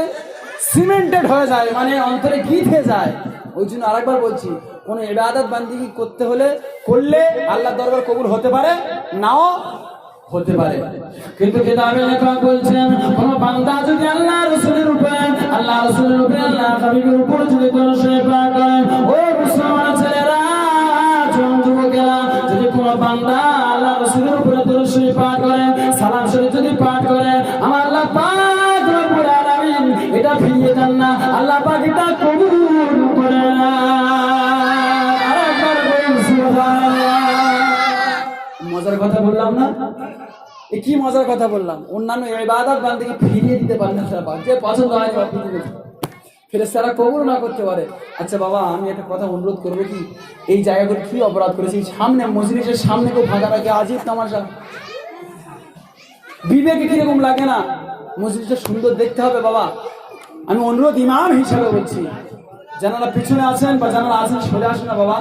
সিমেন্টেড হয়ে যায়, মানে অন্তরে গিথে যায়। ওই জন্য আরেকবার বলছি, কোন ইবাদত বান্দেগি করতে হলে, করলে আল্লাহর দরবার কবুল হতে পারে, নাও হতে পারে। কিন্তু কিতাবে লেখা বলছেন কোন বান্দা যদি আল্লাহ রাসূলের উপরে, আল্লাহ রাসূলের উপরে, আল্লাহ হাবিবের উপর যদি দরুদ শরীফ পাঠ করে, ও মুসলমান ছেলেরা, যুবকেরা, যদি কোন বান্দা আল্লাহ রাসূলের উপরে দরুদ শরীফ পাঠ করে, সালাম শরীফ যদি পাঠ করে, আমার আল্লাহ পাক রব্বুল আলামিন এটা ফিরিয়ে দেন না, আল্লাহ পাক এটা কবুল করে না। আরেকবার বলুন সুবহানাল্লাহ। মজার কথা বললাম না? এ কি মজার কথা বললাম? অন্যান্য ইবাদত বান্দেগি ফিরিয়ে দিতে পারেন না, সারা যে পছন্দ হয় বা ফেরেশতারা কবুল না করতে পারে। আচ্ছা বাবা, আমি একটা কথা অনুরোধ করবো কি, এই জায়গাগুলো কি অপরাধ করেছি? সামনে মজলিসের সামনে কেউ ফাঁকা রাখে, আজীব তামাশা। বিবেকে কিরকম লাগে না? মজলিসটা সুন্দর দেখতে হবে বাবা। আমি অনুরোধ ইমাম হিসাবে বলছি, যারা পিছনে আছেন বা যারা আছেন সরে আসুন না বাবা।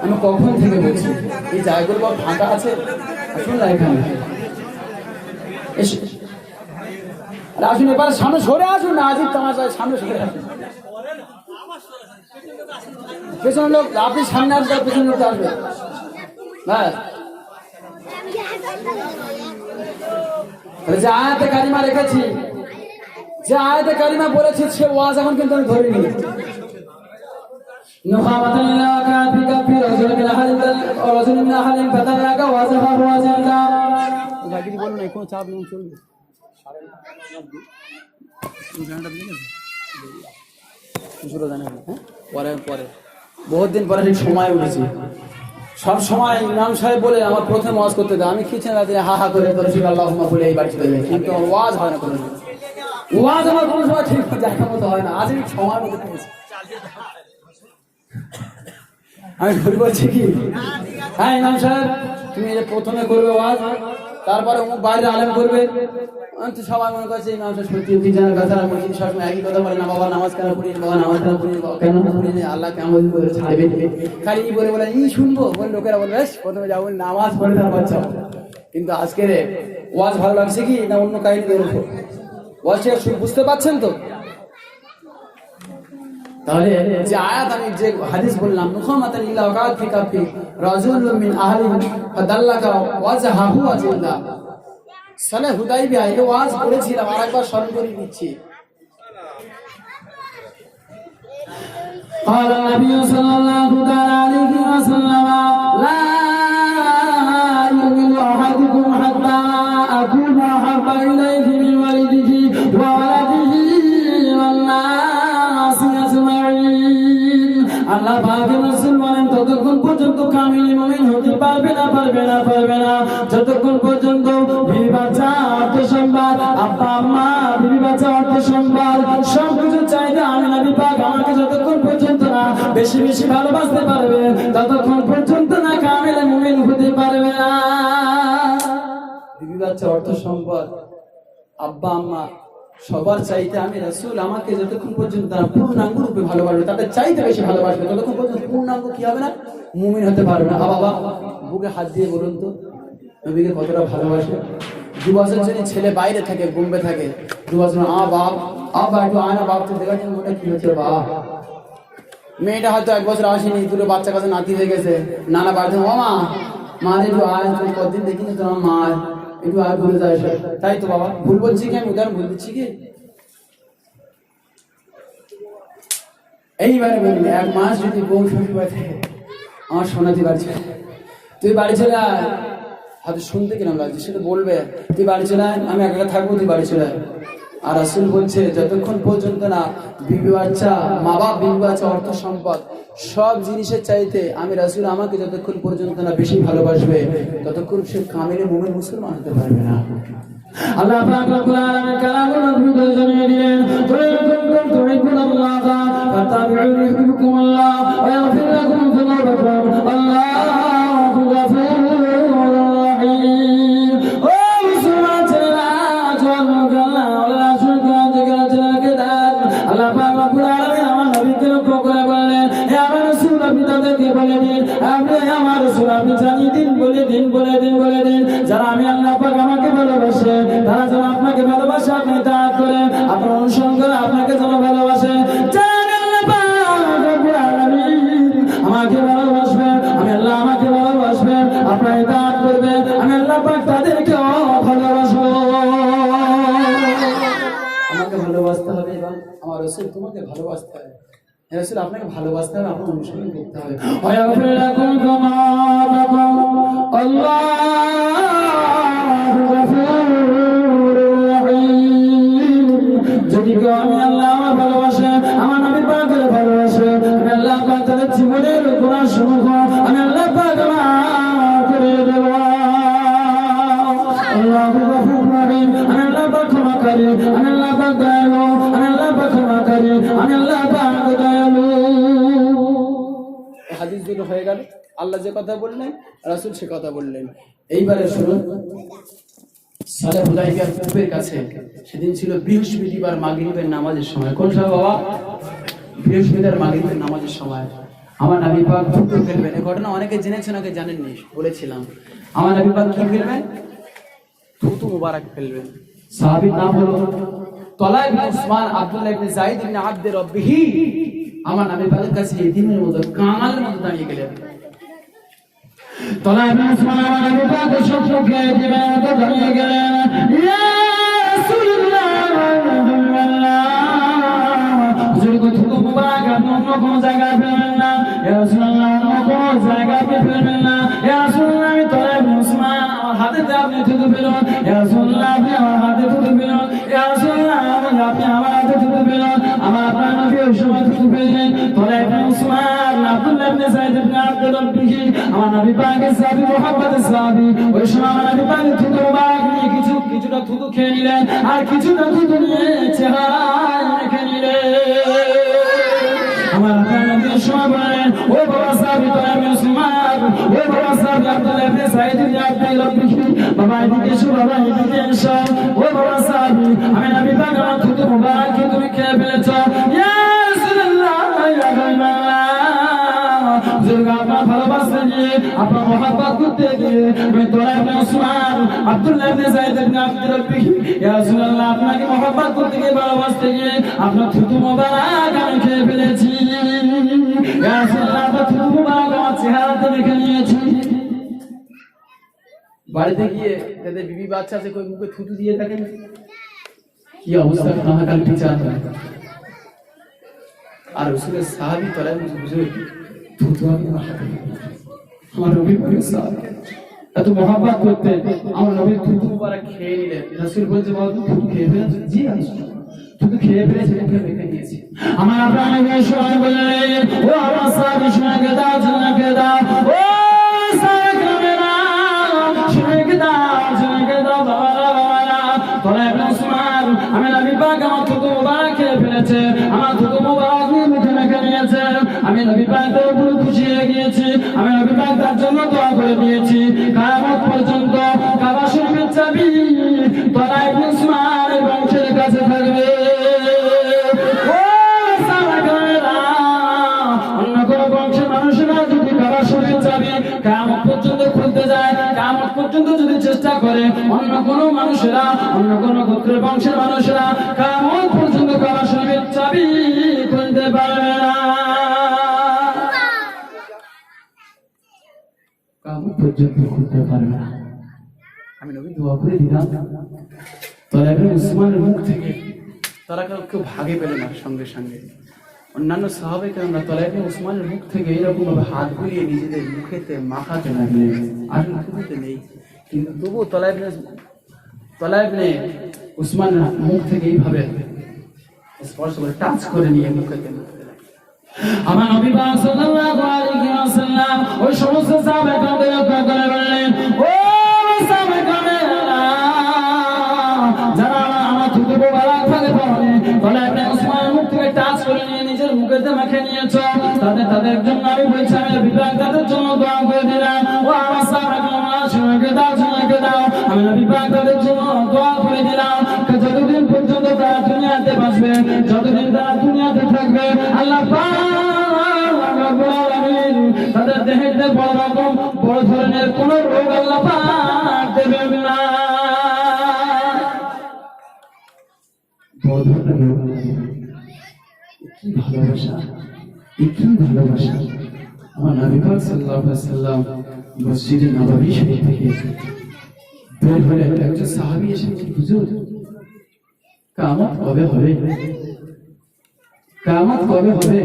আমি কখন থেকে বলছি এই জায়গাগুলো বা ফাঁকা আছে, আসুন না এখানে। আসুন এবার সামনে সরে আসুন না, আজিব তামাশা, সামনে সরে আসুন। পেছনের লোক আপনি সামনে আসবেন, পেছনের লোক আসবে। ব্যাস, যে আয়াতে কারিমা রেখেছি, যে আয়াতে কারিমা বলেছি, সে ওয়াজ এখন কিন্তু আমি ধরিনি। نخامة لا كافي كافي رجل من أحد فتلاك وزفر وزندا বাকি বলুন না, কোনো চাপ নেই, চলবে। পরে পরে বহুত দিন পরে ঠিক সময় উঠেছি। সব সময় ইমাম সাহেব বলে আমার প্রথম ওয়াজ করতে দেয়, আমি খিচে রাতে হা হা করে আল্লাহুম্মা বলে এই বাড়ি চলে যাই, কিন্তু আমার ওয়াজ হয় না কোনো। ওয়াজ আমার কোনো সময় ঠিক জায়গা মতো হয় না, আজ আমি সময় মতো পেয়েছি। আমি বলছি কি, হ্যাঁ ইমাম সাহেব তুমি এই যে প্রথমে করবে ওয়াজ, তারপরে অমুক বাইরে আলেম করবে, তো সবাই মনে করছে ইমাম সাহেব সত্যি কি জানার কথা বলছি, সবসময় একই কথা বলে না, বাবা নামাজ কেন পড়ি, বাবা নামাজ কেন পড়ি, কেন পড়ি, আল্লাহ কেমন করে ছাড়বে, খালি বলে বলে ই শুনবো বলে লোকেরা বলবে প্রথমে যাবো নামাজ পড়ে তার বাচ্চা। কিন্তু আজকের ওয়াজ ভালো লাগছে কি না অন্য কাহিনী বেরোবো, ওয়াজটা বুঝতে পারছেন তো? তাহলে যে আয়াত আমি যে হাদিস বললাম, নুখামাতান ইল্লা ওয়াকাত ফি কাফি রাজুলুম মিন আহলি ফাদাল্লাকা ওয়াজহাহু আজিল্লা। সালে হুদাইবিয়া এই ওয়াজ করেছিলাম, আরেকবার স্মরণ করে দিচ্ছি। قال النبي صلى الله عليه وسلم لا يؤمن أحدكم حتى أكون أحب إليه من والده وولده والناس أجمعين। আল্লাহ পাকের রাসূল বলেন ততক্ষণ পর্যন্ত কামিল মুমিন হতে পারবে না যতক্ষণ পর্যন্ত বিবি বাচ্চা অর্থ সম্পদ, আব্বা আম্মা বিবি বাচ্চা অর্থ সম্পদ সবকিছু চাইতে আমি নবী পাক আমাকে যতক্ষণ পর্যন্ত না বেশি বেশি ভালোবাসতে পারবে ততক্ষণ পর্যন্ত না কামিল মুমিন হতে পারবে না। বিবি বাচ্চা অর্থ সম্পদ আব্বা আম্মা সবার চাইতে আমি রাসূল আমাকে যতক্ষণ পর্যন্ত তারা পূর্ণাঙ্গ রূপে ভালোবাসবে, তাদের চাইতে বেশি ভালোবাসবে, ততক্ষণ পর্যন্ত পূর্ণাঙ্গ কি হবে না, মুমিন হতে পারবে না। বাবা বুকে হাত দিয়ে বলুন তো নবীকে কতটা ভালোবাসে। 2 বছর যদি ছেলে বাইরে থাকে, বোম্বে থাকে, 2 বছর বাপ একটু আয়না বাপ তো দেখার জন্য ওটা কি হচ্ছে বাবা। মেয়েটা হয়তো 1 বছর আসেনি, দুটো বাচ্চা কাছে নাতি হয়ে গেছে, নানা বাড়িতে মা একটু আয়, কতদিন দেখিনি তোমার মা একটু আর ভুলে যায়, তাই তো বাবা। ভুল বলছি কি, আমি উদাহরণ ভুল দিচ্ছি কি? এইবারে বলবি 1 মাস যদি বউ শ্বশুর বাড়ি থাকে, আমার শোনাতে পারছে তুই বাড়ি চলে আয়, হয়তো শুনতে কিরম লাগছে সেটা বলবে, তুই বাড়ি চলে আয়, আমি একা থাকবো, তুই বাড়ি চলে আয়। আর রাসূল বলছে যতক্ষণ পর্যন্ত না বিবি বাচ্চা, মা বাপ, বিবি বাচ্চা, অর্থ সম্পদ সব জিনিসের চাইতে আমি রাসূল আমাকে যতক্ষণ পর্যন্ত না বেশি ভালোবাসবে ততক্ষণ সে কামিলে মুমিন মুসলমান হতে পারবে না। আল্লাহ পাক রব্বুল আলামিন কালামুল নবীকে জানিয়ে দিলেন, কুনতুম তুহিব্বুনাল্লাহ ফাত্তাবিউনি ইউহিব্বুকুমুল্লাহ ওয়া ইয়াগফির লাকুম যুনুবাকুম আল্লাহু গফুরুর রাহিম। ও মুসলমান ছেলেরা, জওয়ান মুখাল্লা ওরা শুনকান জিজ্ঞাসাকে দেন। আল্লাহ পাক রব্বুল আলামিন আমার নবীকে লক্ষ্য করে বললেন, হে আমার রাসূল আপনি তাদেরকে বলে দিন, আপনি আমার রাসূল আপনি জানিয়ে দিন, বলে দিন যারা আমি আল্লাহ পাক আমাকে ভালোবাসে, তারা যেন আপনাকে ভালোবাসে, আপনি তাআত করেন, আপনার অনুসরণ করে আপনাকে যেন ভালোবাসে। যারা আল্লাহ পাক রব্বুল আলামিন আমাকে ভালোবাসবে, আমি আল্লাহ আমাকে ভালোবাসবে, আপনাকে তাআত করবে, আমি আল্লাহ পাক তাদেরকেও ভালোবাসবো। আমাকে ভালোবাসতে হবে এবং আমার রাসূল তোমাকে ভালোবাসতে হবে। হে রাসূল আপনাকে ভালোবাসতে হবে, আপনার অনুসরণ করতে হবে। ওয়াগফির লাকুম যুনুবাকুম আল্লাহু গফুরুর রাহিম। যদি কেউ আমি আল্লাহ আমার ভালোবাসে, আমার নবী পাকের ভালোবাসে, আমি আল্লাহ পাক তাদের জীবনের গুনাহ সমূহ আমি আল্লাহ পাক মাফ করে দেব। আল্লাহু গফুরুর রাহিম, আমি আল্লাহ পাক ক্ষমাকারী, আমি আল্লাহ পাক দয়ালু, আমি আল্লাহ পাক ক্ষমাকারী, আমি আল্লাহ পাক দয়ালু। হাদিস দুটো হয়ে গেল, আল্লাহ যে কথা বললেন রাসূল সে কথা বললেন। এইবারে শুনুন, সালে হুদাইবিয়ার পূর্বের কাছে সেদিন ছিল বৃহস্পতিবার মাগরিবের নামাজের সময়। কোন সময় বাবা? বৃহস্পতিবার মাগরিবের নামাজের সময় আমার নবী পাক থুতু ফেলবেন। এই ঘটনা অনেকে জেনেছেন, অনেকে জানেননি, বলেছিলাম। আমার নবী পাক কি ফেলবেন? থুতু মুবারক ফেলবেন। সাহাবীর নাম হলো তলহা ইবনে উসমান আব্দুল্লাহ ইবনে যায়েদ ইবনে আব্দ রব্বিহি আমার নবী পাকের কাছে এতিমের মতো কাঙালের মতো দাঁড়িয়ে গেলেন। তলহা ইবনে উসমান আমার নবী পাকের সম্মুখে এতিমের মতো দাঁড়িয়ে গেলেন। ইয়া রাসূলুল্লাহ হুজুর কো থুতু মুবারক আপনি অন্য কোনো জায়গায় ফেলবেন না। ইয়া রাসূলুল্লাহ অন্য কোনো জায়গায় আপনি ফেলবেন না। ইয়া রাসূলুল্লাহ আমি তলহা ইবনে উসমান আমার হাতেতে আপনি থুতু ফেলুন। ইয়া রাসূলুল্লাহ আপনি আমার হাতে থুতু ফেলুন। ইয়া রাসূলুল্লাহ আপনি আমার হাতে থুতু ফেলুন। আমার আপনার নবী ওই সময় থুতু ফেললেন। তলহা ইবনে উসমান আব্দুল্লাহ ইবনে যায়েদ ইবনে আব্দ রব্বিহি আমার নবী পাকের সাহাবী মুহাম্মদের সাহাবী ওই সময় আমার নবী পাকের থুতু মুবারক নিয়ে কিছুটা থুতু খেয়ে নিলেন আর কিছুটা থুতু নিয়ে চেহারায় রেখে নিলেন। আমার আপনার নবী ওই সময় বলেন ও বাবা সাহাবী তলহা ইবনে উসমান, ও বাবা সাহাবী আব্দুল্লাহ ইবনে যায়েদ ইবনে আব্দ রব্বিহি, বাবা এদিকে এসো, বাবা এদিকে এসো। ও বাবা সাহাবী আমি নবী পাক আমার থুতু মুবারক তুমি খেয়ে ফেলেছো। ইয়া রাসূলুল্লাহ ইয়া হাবিবাল্লাহ হুজুর আপনার ভালোবাসা নিয়ে আপনার মহব্বত করতে গিয়ে আমি তলহা ইবনে উসমান আব্দুল্লাহ ইবনে যায়েদ ইবনে আব্দ রব্বিহি ইয়া রাসূলুল্লাহ আপনাকে মহব্বত করতে গিয়ে ভালোবাসতে গিয়ে আপনার থুতু মুবারক আমি খেয়ে ফেলেছি। ইয়া রাসূলুল্লাহ আপনার থুতু মুবারক আমার চেহারাতে রেখে নিয়েছি। বাড়িতে গিয়ে তাদের বিবি বাচ্চা আছে কই মুখে থুতু দিয়ে থাকেন, কি অবস্থা কাহাকাল বিচার হয়। আর রাসূলের সাহাবী তলহা ইবনে হুজুর থুতু আমি মাথাতে আমার নবী পাকের সাহাবী এত মহব্বত করতে আমার নবী থুতু মুবারক খেয়ে নিলেন। রাসূল বলছে বাবা তুমি থুতু খেয়ে ফেলেছো? জি রাসূল থুতু খেয়ে ফেলেছি, মুখে রেখে নিয়েছি। আমার আপনার নবী সময় বললেন ও আমার সাহাবী শুনে দাও শুনে দাও, ও সাহাবী মেরা শুনে দাও বাবা। তলহা ইবনে উসমান আমি নবী পাক আমার থুতু মুবারক খেয়ে ফেলেছে, আমার থুতু মুবারক মুখে রেখে নিয়েছে। আমি নবী পাকের উপর খুশি হয়ে গিয়েছি, আমি নবী পাক তার জন্য দোয়া করে দিয়েছি। কিয়ামত পর্যন্ত কাবা শরীফের চাবি তলহা ইবনে উসমানের বংশের কাছে থাকবে। ও সাহাবারা অন্য কোন বংশের মানুষেরা যদি কাবা শরীফের চাবি কিয়ামত পর্যন্ত খুলতে যায়, কিয়ামত পর্যন্ত যদি চেষ্টা করে অন্য কোন মানুষেরা অন্য কোন গোত্রের বংশের মানুষেরা কিয়ামত পর্যন্ত কাবা শরীফের চাবি খুলতে পারবে না। কিয়ামত পর্যন্ত খুলতে পারবে না। আমি নবী দোয়া করে দিলাম তলহা ইবনে উসমানের মুখ থেকে তারা কেউ ভাগে পেল না। সঙ্গে সঙ্গে অন্যান্য সাহাবায়ে কেরামরা তলহা ইবনে উসমানের মুখ থেকে এরকম ভাবে হাত বুলিয়ে নিজেদের মুখেতে মাখাতে লাগলেন। আসলে থুতুতে নেই, কিন্তু তবুও তলহা ইবনে উসমানের মুখ থেকে এইভাবে স্পর্শ করে টাচ করে নিয়ে মুখেতে মাখতে লাগলেন। আমার নবী পাক সাল্লাল্লাহু আলাইহি ওয়াসাল্লাম ওই সমস্ত সাহাবাকে লক্ষ্য করে বললেন ও সাহাবারা যারা আমার থুতু মুবারক ভাগে পাওনি তলহা ইবনে উসমানের মুখ থেকে টাচ করে নিয়ে নিজের মুখেতে মাখে নিয়েছো, তাদের জন্য আমি বলছি আমি নবী পাক তাদের জন্য দোয়া করে দিলাম। ও আমার সাহাবারা শুনে দাও আমি নবী পাক তাদের জন্য দোয়া করে দিলাম। যতদিন পর্যন্ত তারা দুনিয়াতে বাঁচবে, যতদিন তারা দুনিয়াতে থাকবে, আল্লাহ পাক রব্বুল আলামিন তাদের দেহেতে বড় ধরনের কোন রোগ আল্লাহ পাক দেবেন না। বড় ধরনের রোগ কি ভালোবাসা, কি ভালোবাসা। আমার নবী পাক সাল্লাল্লাহু আলাইহি ওয়াসাল্লাম মসজিদে নববী শরীফ থেকে বের হলে একজন সাহাবী এসে হুজুর কিয়ামত কবে হবে, কিয়ামত কবে হবে,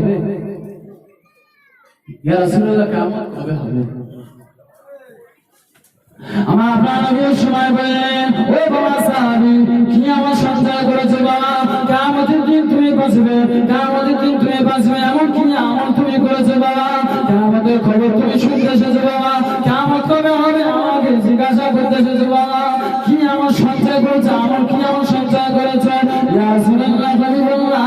ইয়া রাসূলুল্লাহ কিয়ামত কবে হবে। আমার আপনার নবী সময় বললেন ও বাবা সাহাবী কি আমার সঞ্চয় করেছো বাবা, কিয়ামতের দিন তুমি বাঁচবে, কিয়ামতের দিন তুমি বাঁচবে এমন কি আমল তুমি করেছো বাবা, কিয়ামতের খবর তুমি শুনতে এসেছো বাবা, কিয়ামত কবে হবে আমাকে জিজ্ঞাসা করতে এসেছো বাবা, কি আমার সঞ্চয় করেছো, আমল কি আমার সঞ্চয় করেছো। ইয়া রাসূলুল্লাহ হাবিবাল্লাহ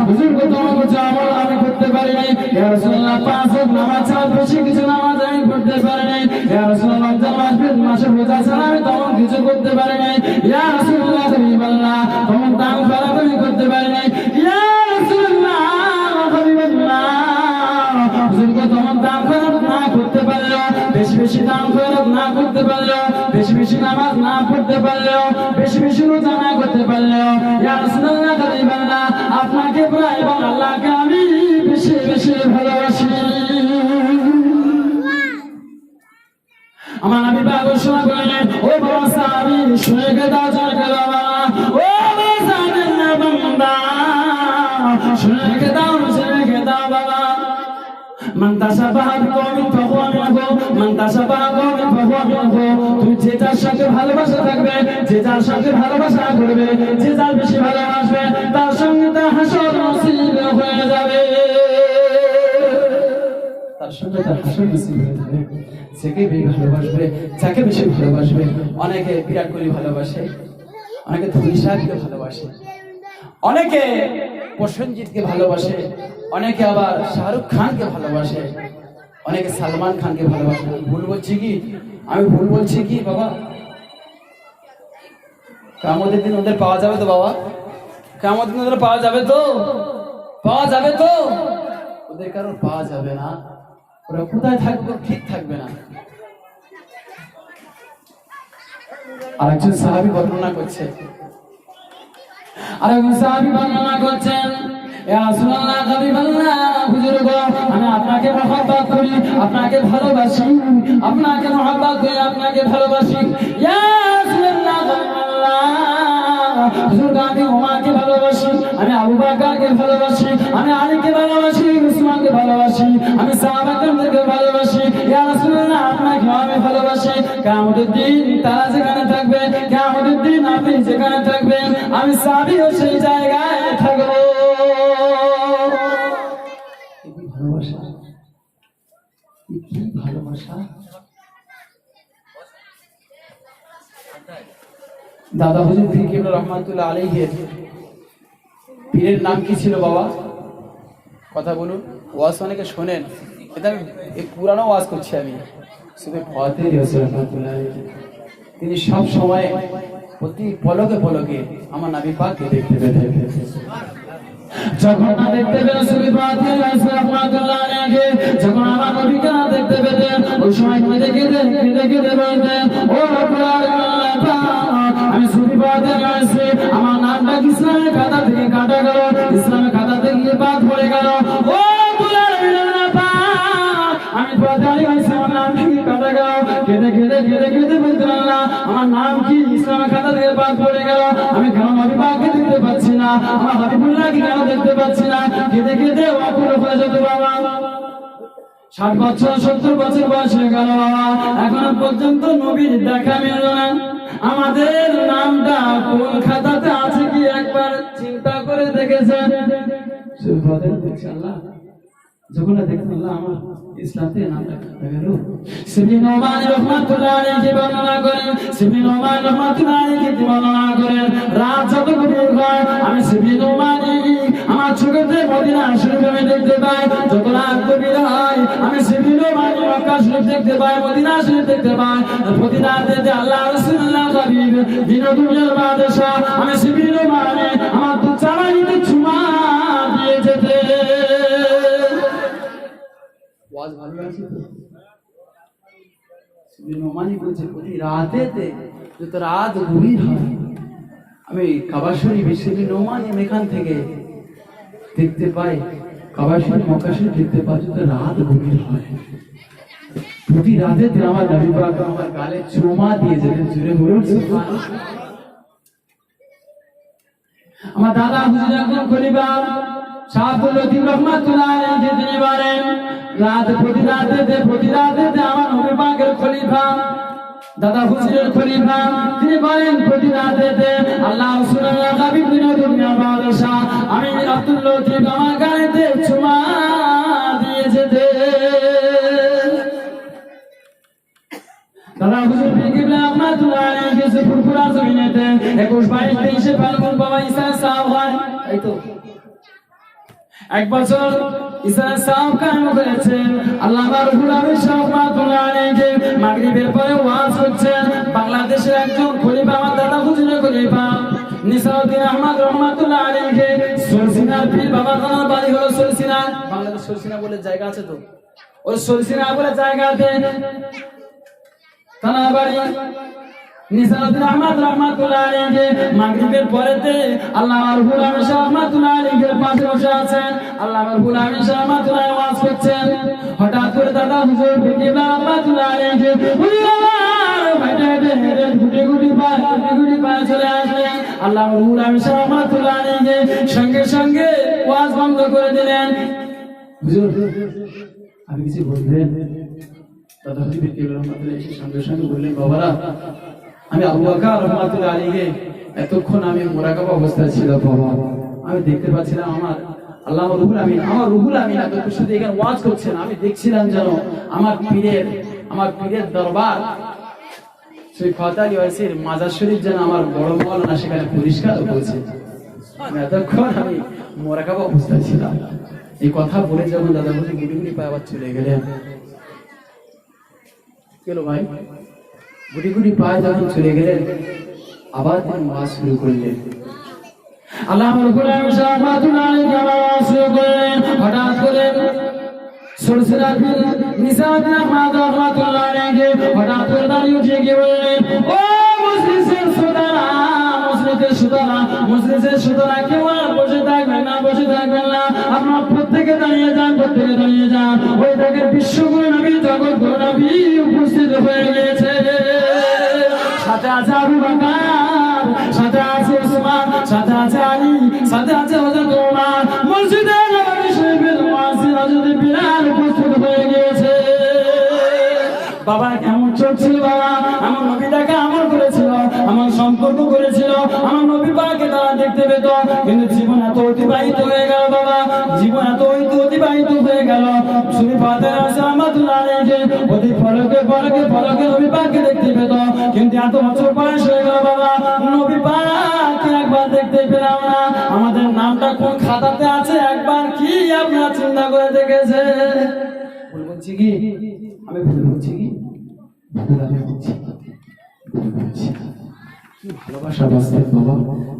হুজুর কত কিছু আমল আমি করতে পারিনি, ইয়া রাসূলুল্লাহ পাঁচ ওয়াক্ত নামাজ ছাড়া বেশি কিছু নামাজ আমি পড়তে পারিনি, ইয়া রাসূলুল্লাহ মাসে রোজা ছাড়া আমি তেমন কিছু করতে পারিনি, ইয়া রাসূলুল্লাহ হাবিবাল্লাহ তেমন দান খয়রাত আমি করতে পারিনি, ইয়া রাসূলুল্লাহ হাবিবাল্লাহ হুজুর কত তেমন দান খয়রাত না করতে পারলো বেশি বেশি দান খয়রাত না করতে পারলেও, বেশি বেশি নামাজ না পড়তে পারলেও, বেশি বেশি রোজা না করতে পারলেও, ইয়া রাসূলুল্লাহ হাবিবাল্লাহ আপনাকে এবং আল্লাহকে আমি বেশি বেশি ভালোবাসি। আমার নবী পাক ঘোষণা করলেন, ও বাবা সাহাবী শুনে দাও, জয় বাবা, ও সাহাবীর বান্দা শুনে দাও বাবা। মান তাশাবাহা বিকওমিন ফাহুয়া মিনহুম, মান তাশাবাহা বিকওমিন ফাহুয়া মিনহুম। তুমি যে যার সাথে ভালোবাসা থাকবে, যে যার সাথে ভালোবাসা করবে, যে যার বেশি ভালোবাসবে, তার সঙ্গে তার হাসর নসিব হয়ে যাবে, তার সঙ্গে তার হাসর নসিব হয়ে যাবে। যাকে বেশি ভালোবাসবে, যাকে বেশি ভালোবাসবে। অনেকে বিরাট কোহলি ভালোবাসে, অনেকে ধোনি সাহেবকে ভালোবাসে, অনেকে প্রসেনজিৎকে ভালোবাসে, অনেকে আবার শাহরুখ খানকে ভালোবাসে, অনেকে সালমান খানকে ভালোবাসে। ভুল বলছি কি? আমি ভুল বলছি কি বাবা? কিয়ামতের দিন ওদের পাওয়া যাবে তো বাবা? কিয়ামতের দিন ওদের পাওয়া যাবে তো? পাওয়া যাবে তো? ওদের কারণ পাওয়া যাবে না। ওরা কোথায় থাকবে? ঠিক থাকবে না। আরেকজন সাহাবী বর্ণনা করছে, আরেকজন সাহাবী বর্ণনা করছেন, ইয়া রাসূলুল্লাহ হাবিবাল্লাহ হুজুর গো, আমি আপনাকে মহব্বত করি, আপনাকে ভালোবাসি, আপনাকে মহব্বত করি, আপনাকে ভালোবাসি। ইয়া রাসূলুল্লাহ হাবিবাল্লাহ হুজুর গো, আমি ওমরকে ভালোবাসি, আমি আবু বকরকে ভালোবাসি, আমি আলীকে ভালোবাসি, উসমানকে ভালোবাসি, আমি সাহাবাদেরকে ভালোবাসি। ইয়া রাসূলুল্লাহ আপনাকে আমি ভালোবাসি। কিয়ামতের দিন তারা যেখানে থাকবে, কিয়ামতের দিন আপনি যেখানে থাকবেন, আমি সাহাবীও সেই জায়গায় থাকবো। ভালোবাসা কি ভালোবাসা! দাদা হুজুর পীর কেবলা রহমাতুল্লাহ আলাইহি পীরের নাম কি ছিল বাবা? কথা বলুন। ওয়াজ অনেকে শোনেন, এটা এই পুরানো ওয়াজ করছি আমি। শুধু ফতেহ হোসেন রহমাতুল্লাহ আলাইহি, তিনি সব সময় প্রতি পলকে পলকে আমার নবী পাককে দেখতে পেতেন। যখন না দেখতে পেতেন সুবি ফতেহ হোসেন রহমাতুল্লাহ আলাইহি, যখন আমার নবীকে না দেখতে পেতেন, ওই সময় কেঁদে কেঁদে বলতেন, ও রব্বুল আলামিন, আমি সুবি ফতেহ হোসেন, আমার নামটা ইসলামের খাতা থেকে কাটা গেল, ইসলামের খাতা থেকে বাদ পড়ে গেল। ও আমি পদারি হইছে, আমার নাম কি কাটা গেল, কেঁদে কেঁদে কেঁদে কেঁদে বলতে আল্লাহ আমার নাম কি ইসলামের খাতা থেকে বাদ পড়ে গেল, আমি কেন নবী পাককে দেখতে পাচ্ছি না, আমার হাবিবুল্লাহকে কেন দেখতে পাচ্ছি না, কেঁদে কেঁদে অকুল হয়ে যেত বাবা। 60 বছর 70 বছর বয়স হয়ে গেল বাবা, এখনো পর্যন্ত নবীর দেখা মিলল না। আমাদের নামটা কোন খাতাতে আছে কি একবার চিন্তা করে দেখেছেন? যখন দেখুন আল্লাহ আমার ইসলামে নামটা গেল। সিবিন ওমান রহমাতুল্লাহ আলাইহি বর্ণনা করেন, সিবিন ওমান রহমাতুল্লাহ আলাইহি বর্ণনা করেন, রাত যত গভীর হয় আমি সিবিন ওমানি আমার চোখেতে মদিনা শরীফ আমি দেখতে পাই, যত রাত গভীর হয় আমি সিবিন ওমানি মক্কা শরীফ দেখতে পাই, মদিনা শরীফ দেখতে পাই। প্রতি রাতে যে আল্লাহ রাসূলুল্লাহ হাবিব দিন দুনিয়ার বাদশা আমি সিবিন ওমানি আমার দু চালানিতে চুমা দিয়ে যেতে। ওয়াজ ভালো আছে তো? সিবিন ওমানি বলছে প্রতি রাতেতে যত রাত গভীর হয় আমি কাবা শরীফ সিবিন ওমানি এখান থেকে দেখতে পাই, কাবা শরীফ মক্কা শরীফ দেখতে পাই, যত রাত গভীর হয় প্রতি রাতেতে আমার নবী পাক আমার গালে চুমা দিয়ে যেতেন। জুড়ে বলুন সুবহানাল্লাহ। আমার দাদা হুজুর একজন খলিফা শাহুল লতিফ রহমাতুল্লাহ আলাইহি তিনি বলেন, প্রতি রাতে আমার নবী পাকের খলিফা দাদা হুজুরের খলিফা তিনি বলেন প্রতি রাতে আল্লাহ রাসূলুল্লাহ হাবিব দিন দুনিয়া বাদশা আমি আব্দুল লতিফ আমার গালেতে চুমা দিয়ে যেতে। দাদা হুজুর পীর কেবলা রহমাতুল্লাহ আলাইহি ফুরফুরা জমিনেতে 21 22 23 ফাল্গুন বাবা ঈসা সাহেব হয়, এই তো এক বছর ঈসা সাহেব কায়েম করেছেন। আল্লাহ রব্বুল আলামিন রহমাতুল্লাহ আলাইহি মাগরিবের পরে ওয়াজ করছেন। বাংলাদেশের একজন খলিফা আমার দাদা হুজুরের খলিফা নিসাউদ্দিন আহমদ রহমাতুল্লাহ আলাইহি সরসিনার পীর বাবা তার বাড়ি হলো সরসিনা। বাংলাদেশ সরসিনা বলে জায়গা আছে তো, ওই সরসিনা বলে জায়গাতে থানা বাড়ি নিসারুদ্দিন আহমদ রাহমাতুল্লাহ আলাইহি মাগরিবের পরেতে আল্লাহর রব্বুল আলামিন রাহমাতুল্লাহ আলাইহির পাশে বসে আছেন। আল্লাহর রব্বুল আলামিন রাহমাতুল্লাহ ওয়াজ করছেন। হঠাৎ করে দাদা হুজুর বিকেলা রাহমাতুল্লাহ আলাইহি গুটি পায়ে চলে আসলেন। আল্লাহর রব্বুল আলামিন রাহমাতুল্লাহ আলাইহি সঙ্গে সঙ্গে ওয়াজ বন্ধ করে দিলেন। হুজুর আপনি কিছু বলবেন? দাদা হুজুর বিকেলা রাহমাতুল্লাহ আলাইহি সঙ্গে সঙ্গে বললেন, বাবারা আমি আবু বকর রাহমাতুল্লাহ আলাইহি এতক্ষণ আমি মুরাকাবা অবস্থায় ছিল বাবা, আমি দেখতে পাচ্ছিলাম আমার আল্লাহর রুহুল আমিন আপনাদের সাথে এখানে ওয়াজ করছেন। আমি দেখছিলাম যেন আমার পীরের দরবার সেই ফাতালি ওয়াসির মাজার শরীফ যেন আমার বড় মাওলানা সেখানে পরিষ্কার করেছে। এতক্ষণ আমি মুরাকাবা অবস্থায় ছিলাম। এই কথা বলে যখন দাদা বলে গুটি পায়ে আবার চলে গেলেন। কেলো ভাই গুটি পায়ে যখন চলে গেলেন আবার তিনি ওয়াজ শুরু করলেন। আল্লাহর রব্বুল আলামিন রাহমাতুল্লাহ আলাইহি ওয়াজ শুরু করলেন। হঠাৎ করে সুলসিলাতুন নিসাউদ্দিন আহমদ রাহমাতুল্লাহ আলাইহি হঠাৎ করে দাঁড়িয়ে উঠে গিয়ে বললেন, ও মুসলিমের সুতরাং কেউ আর বসে থাকবেন না, আপনারা প্রত্যেকে দাঁড়িয়ে যান। ওই দেখেন বিশ্বগুরু নবী জগৎগুরু নবী উপস্থিত হয়ে গেছে। সাথে আছে আবু বকর, সাথে আছে উসমান, সাথে আছে আলী, সাথে আছে হযরত ওমর। মসজিদে নববী শরীফের মুয়াজ্জিন হযরত বিলাল উপস্থিত হয়ে গিয়েছে। বাবা কেমন চোখ ছিল বাবা, আমার নবী তাকে আমল করেছিল, আমার সম্পর্ক করেছিল, আমার নবী পাকে তারা দেখতে পেত। কিন্তু জীবন এত অতিবাহিত হয়ে গেল বাবা, জীবন এত অতিবাহিত হয়ে গেল। সুবি ফাতের রাহমাতুল্লাহ আলাইহি অতি ফলকে নবী পাকে দেখতে পেত। কিন্তু এত বছর বয়স হয়ে গেল বাবা, নবী পাককে একবার দেখতে পেলাম না। আমাদের নামটা কোন খাতাতে আছে একবার কি আপনারা চিন্তা করে দেখেছেন? বলছি কি আমি ভুল বলছি কি? কি ভালোবাসা বাস্তব বাবা,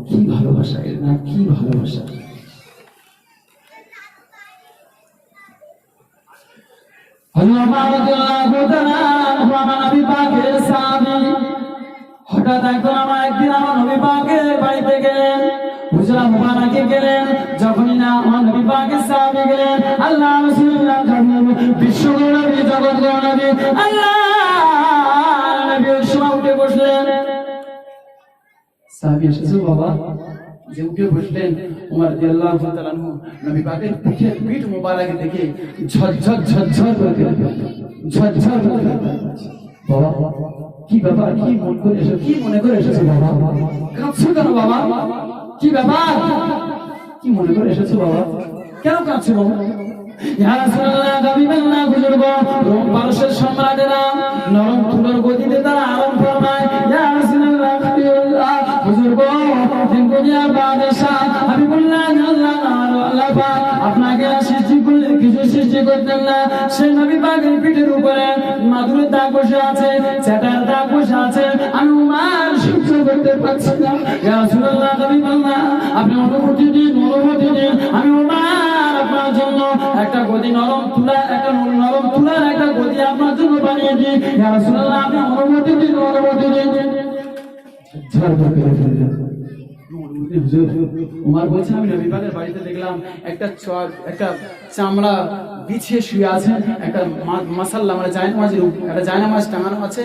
কি ভালোবাসা, এর নাম কি ভালোবাসা। হঠাৎ একদিন আমার নবী পাকের বাড়িতে গেলেন, হুজরা মুবারকে গেলেন। যখনই না আমার নবী পাকের সাহাবী গেলেন, আল্লাহ রাসূলুল্লাহ বিশ্বগুরু নবী জগৎগুরু নবী আল্লাহ নবী ওই সময় উঠে বসলেন। সাহাবী এসেছে বাবা, যে উঠে বসলেন ওমর রাদিয়াল্লাহু তাআলা আনহু নবী পাকের পিঠ মুবারক দেখে ঝরঝর করে বাবা কি ব্যাপার, কি মনে করে এসেছো বাবা? কাঁদছো কেন বাবা? কি ব্যাপার, কি মনে করে এসেছো বাবা? কেন কাঁদছো বাবা? ইয়া রাসূলুল্লাহ গাবিবেন না বুজুর্গ, রোম পারস্যের সম্রাটেরা নরম তুলোর গতিতে তারা আরাম ফরমায়। ইয়া রাসূলুল্লাহ গাবিবেল্লাহ বুজুর্গ, দিন দুনিয়া বাদশা হাবিবুল্লাহ আল্লাহ পাক আপনাকে সৃষ্টি করলে কিছু সৃষ্টি করতেন না। সেই নবী পাকের পিঠের উপরে মাদুরের দাগ বসে আছে, চেটার দাগ বসে আছে। আমি উমার সহ্য করতে পারছি না। ইয়া রাসূলুল্লাহ গাবিবেল্লাহ আপনি অনুমতি দিন। আমি উমার আপনার জন্য একটা গদি নরম তুলার একটা গদি আপনার জন্য বানিয়ে দিই। ইয়া রাসূলুল্লাহ আপনি অনুমতি দিন। উমার বলছে আমি নবী পাকের বাড়িতে দেখলাম একটা চামড়া বিছিয়ে শুয়ে আছেন, একটা মাসাল্লা মানে জায়নামাজ টাঙানো আছে,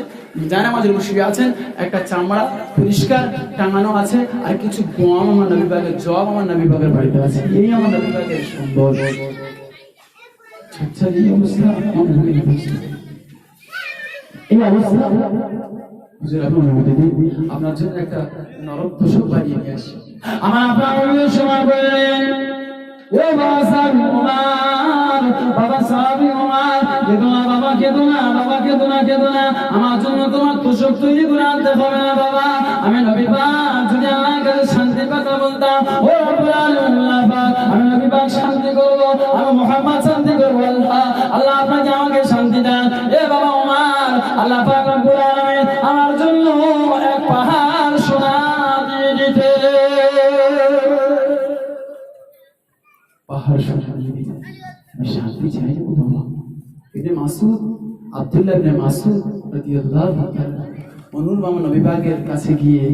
জায়নামাজের উপর শুয়ে আছেন, একটা চামড়া পরিষ্কার টাঙানো আছে, আর কিছু গম আমার নবী পাকের জব আমার নবী পাকের বাড়িতে আছে। এই আমার নবী পাকের সুন্দর। আচ্ছা এই অবস্থা আপনার জন্য একটা নরম তোষক বানিয়ে নিয়ে আসি। আমার আপনার সময় বললেন, ও বাবা সাহেব ওমর, কেঁদো না, আমার জন্য তোমার তোষক তৈরি করে আনতে হবে না বাবা। আমি নবী পাক যদি আল্লাহর কাছে শান্তির কথা বলতাম, ও রব্বুল আলামিন আমি নবী পাক শান্তি করবো, আমি মুহাম্মদ শান্তি করবো। আল্লাহ আপনাকে আমাকে শান্তি দেন। এ বাবা ওমর, আল্লাহ পাক রব্বুল আলামিন আমার জন্য এক পাহাড় সোনা দিয়ে দিতে, পাহাড় সোনা দিয়ে দিতে। আমি শান্তি চাই বাবা। ইবনে মাসউদ, আব্দুল্লাহ ইবনে মাসউদ রাদিয়াল্লাহু তাআলা অনুরূপ নবী পাকের কাছে গিয়ে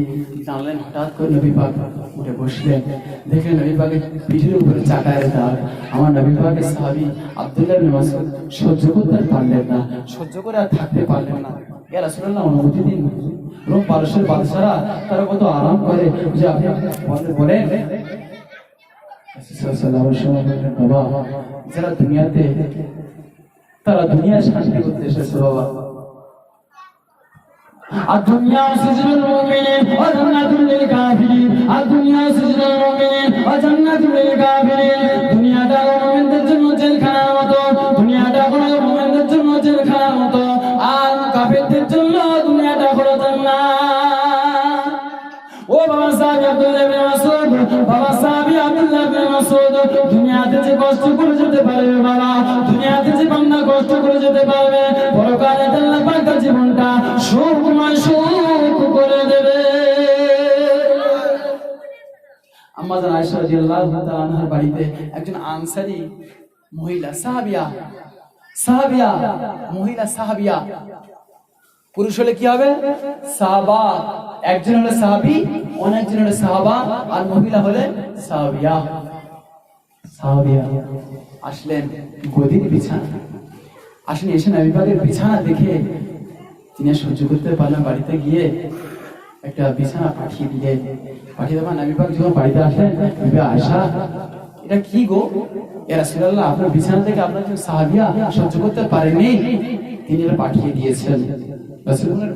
জানলেন, হঠাৎ করে নবী পাক উঠে বসলেন, দেখলেন নবী পাকের পিঠের উপরে চাটায়ের দাগ। আমার নবী পাকের সাহাবী আব্দুল্লাহ ইবনে মাসউদ সহ্য করতে পারলেন না, সহ্য করে আর থাকতে পারলেন না। ইয়া রাসূলুল্লাহ, অনুমতি দিন। রোম পারস্যের বাদশারা তারা কত আরাম করে যে আপনি বলেন। বাবা, যারা দুনিয়াতে তারা দুনিয়ার শান্তি করতে এসেছে বাবা। الدنيا سجن المؤمنين وجنة للكافرين الدنيا سجن المؤمنين وجنة للكافرين দুনিয়াটা মুমিনদের জন্য জেলখানার মতো, দুনিয়াটা হলো মুমিনদের জন্য জেলখানার মতো, আর কাফেরদের জন্য দুনিয়াটা হলো জান্নাত। ও বাবা সাহাবী আব্দুল্লাহ ইবনে মাসউদ, বাবা সাহাবী আব্দুল্লাহ ইবনে মাসউদ, দুনিয়াতে যে কষ্ট করে যেতে পারবে বাবা, দুনিয়াতে যে বান্দা কষ্ট করে যেতে পারবে, পরকালে আল্লাহ পাক তার জীবনটা সুখময় সুখ করে দেবে। আম্মা জান আয়েশা রাদিয়াল্লাহু তাআলা আনহার বাড়িতে একজন আনসারী মহিলা সাহাবিয়া মহিলা সাহাবিয়া, পুরুষ হলে কি হবে? সাহাবা। একজন হলে সাহাবী, অনেকজন হলে সাহাবা, আর মহিলা হলে সাহাবিয়া। আসলেন গদির বিছানা, আসেন এসে নবী পাকের বিছানা দেখে তিনি সহ্য করতে পারলেন, বাড়িতে গিয়ে একটা বিছানা পাঠিয়ে দিলেন। পাঠিয়ে দেওয়া নবী পাক যখন বাড়িতে আসলেন, নবী আয়েশা, এটা কি গো? ইয়া রাসূলুল্লাহ, আপনার বিছানা থেকে আপনার যে সাহাবিয়া সহ্য করতে পারেনি, তিনি এটা পাঠিয়ে দিয়েছেন। রাসূলুল্লাহ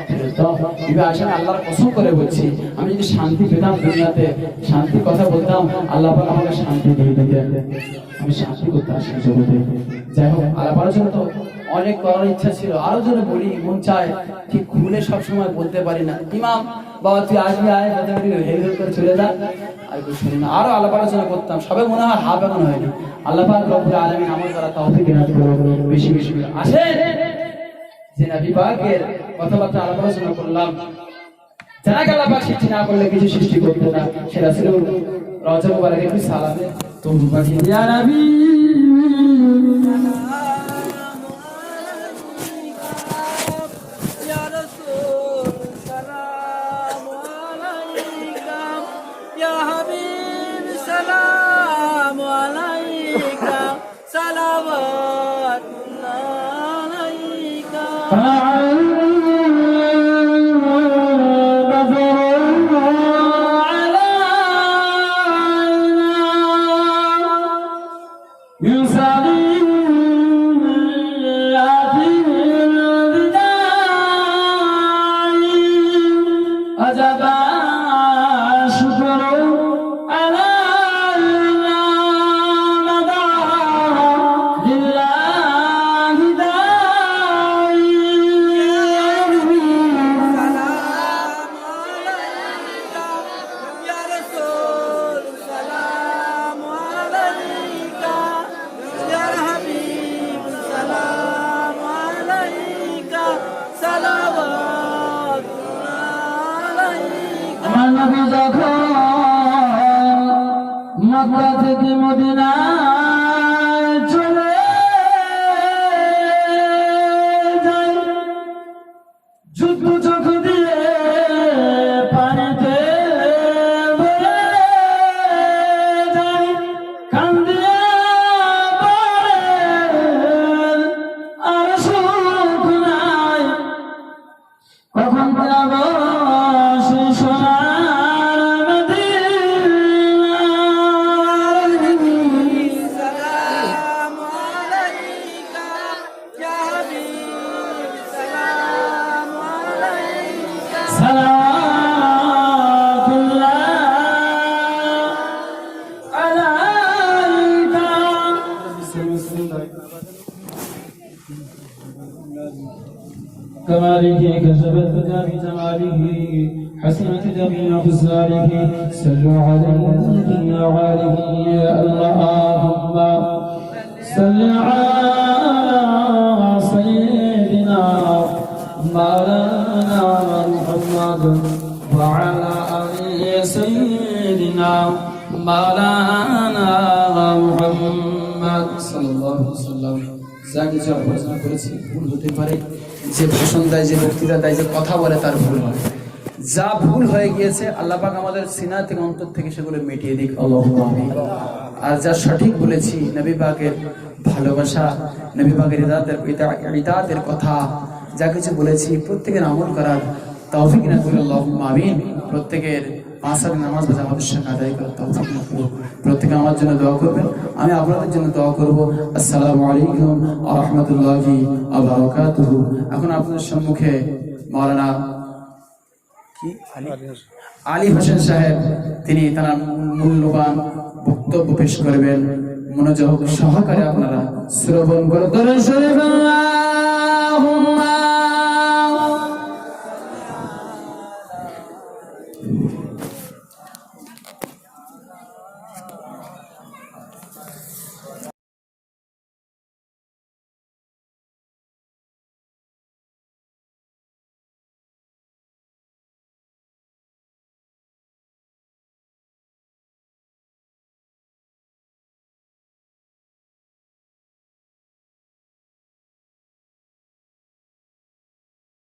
ফিরে দাও। নবী আয়েশা, আল্লাহর কসম করে বলছি, আমি যদি শান্তি পেতাম দুনিয়াতে, শান্তির কথা বলতাম, আল্লাহ পাক আমাকে শান্তি দিয়ে দিতেন। আমি শান্তি করতে আসি জগতে। যাই হোক, আলাপ আলোচনা তো অনেক করার ইচ্ছা ছিল, আরো যদি বলি মন চায়, ঠিক খুলে সবসময় বলতে পারি না। ইমাম বাবা তুই আসবি, আয় হেল করে চলে যা, আর কিছু শুনি না। আরো আলাপ আলোচনা করতাম, সবে মনে হয় হাফ এখন হয়নি। আল্লাহ পাক রব্বুল আলামিন আমল করা তৌফিক দান করুন। বেশি বেশি আসেন যে নবী পাকের কথাবার্তা আলাপ আলোচনা করলাম, যারা আল্লাহ পাক সৃষ্টি না করলে কিছু সৃষ্টি করতে না, সে রাসূল রওজা মুবারকে একটু সালামে তৌফিক পাঠিয়ে ইয়া নবী মক্কা থেকে মদিনায় চলে যায়, যুদ্ধ চোখ দিয়ে পানিতে ভরে যায়, কান্দিয়া পড়ে আর সুখ নাই, কখন যাব সেই সোনার মদিনা। সালাম আলাইকা ইয়া হাবিব, সালাম আলাইকা, সালাতুল্লাহ আলাইকা। كماله كسبت بدا بجماله حسنت جميع خساره صلوا عليه يا غالب يا اللهم صل على سيدنا مولانا محمد وعلى آل سيدنا مولانا محمد সাল্লাল্লাহু আলাইহি ওয়াসাল্লাম। যা কিছু আলোচনা করেছি ভুল হতে পারে, যে ভাষণ দেয়, যে বক্তৃতা দেয়, যে কথা বলে তার ভুল হয়। যা ভুল হয়ে গিয়েছে আল্লাহ পাক আমাদের সিনা থেকে অন্তর থেকে সেগুলো মিটিয়ে দিক, আল্লাহুম্মা আমিন। আর যা সঠিক বলেছি, নবী পাকের ভালোবাসা, নবী পাকের ইতাআতের কথা যা কিছু বলেছি প্রত্যেকের আমল করার তৌফিক না করে আল্লাহুম্মা আমিন। প্রত্যেকের 5 ওয়াক্ত নামাজ আমাদের সাথে আদায় করার তৌফিক না করুন। প্রত্যেকে আমার জন্য দোয়া করবেন, আমি আপনাদের জন্য দোয়া করব। আসসালামু আলাইকুম ওয়া রাহমাতুল্লাহি ওয়া বারাকাতুহু। এখন আপনাদের সম্মুখে মাওলানা আলী হোসেন সাহেব তিনি তার মূল্যবান বক্তব্য পেশ করবেন। মনোযোগ সহকারে আপনারা শ্রবণ করুন।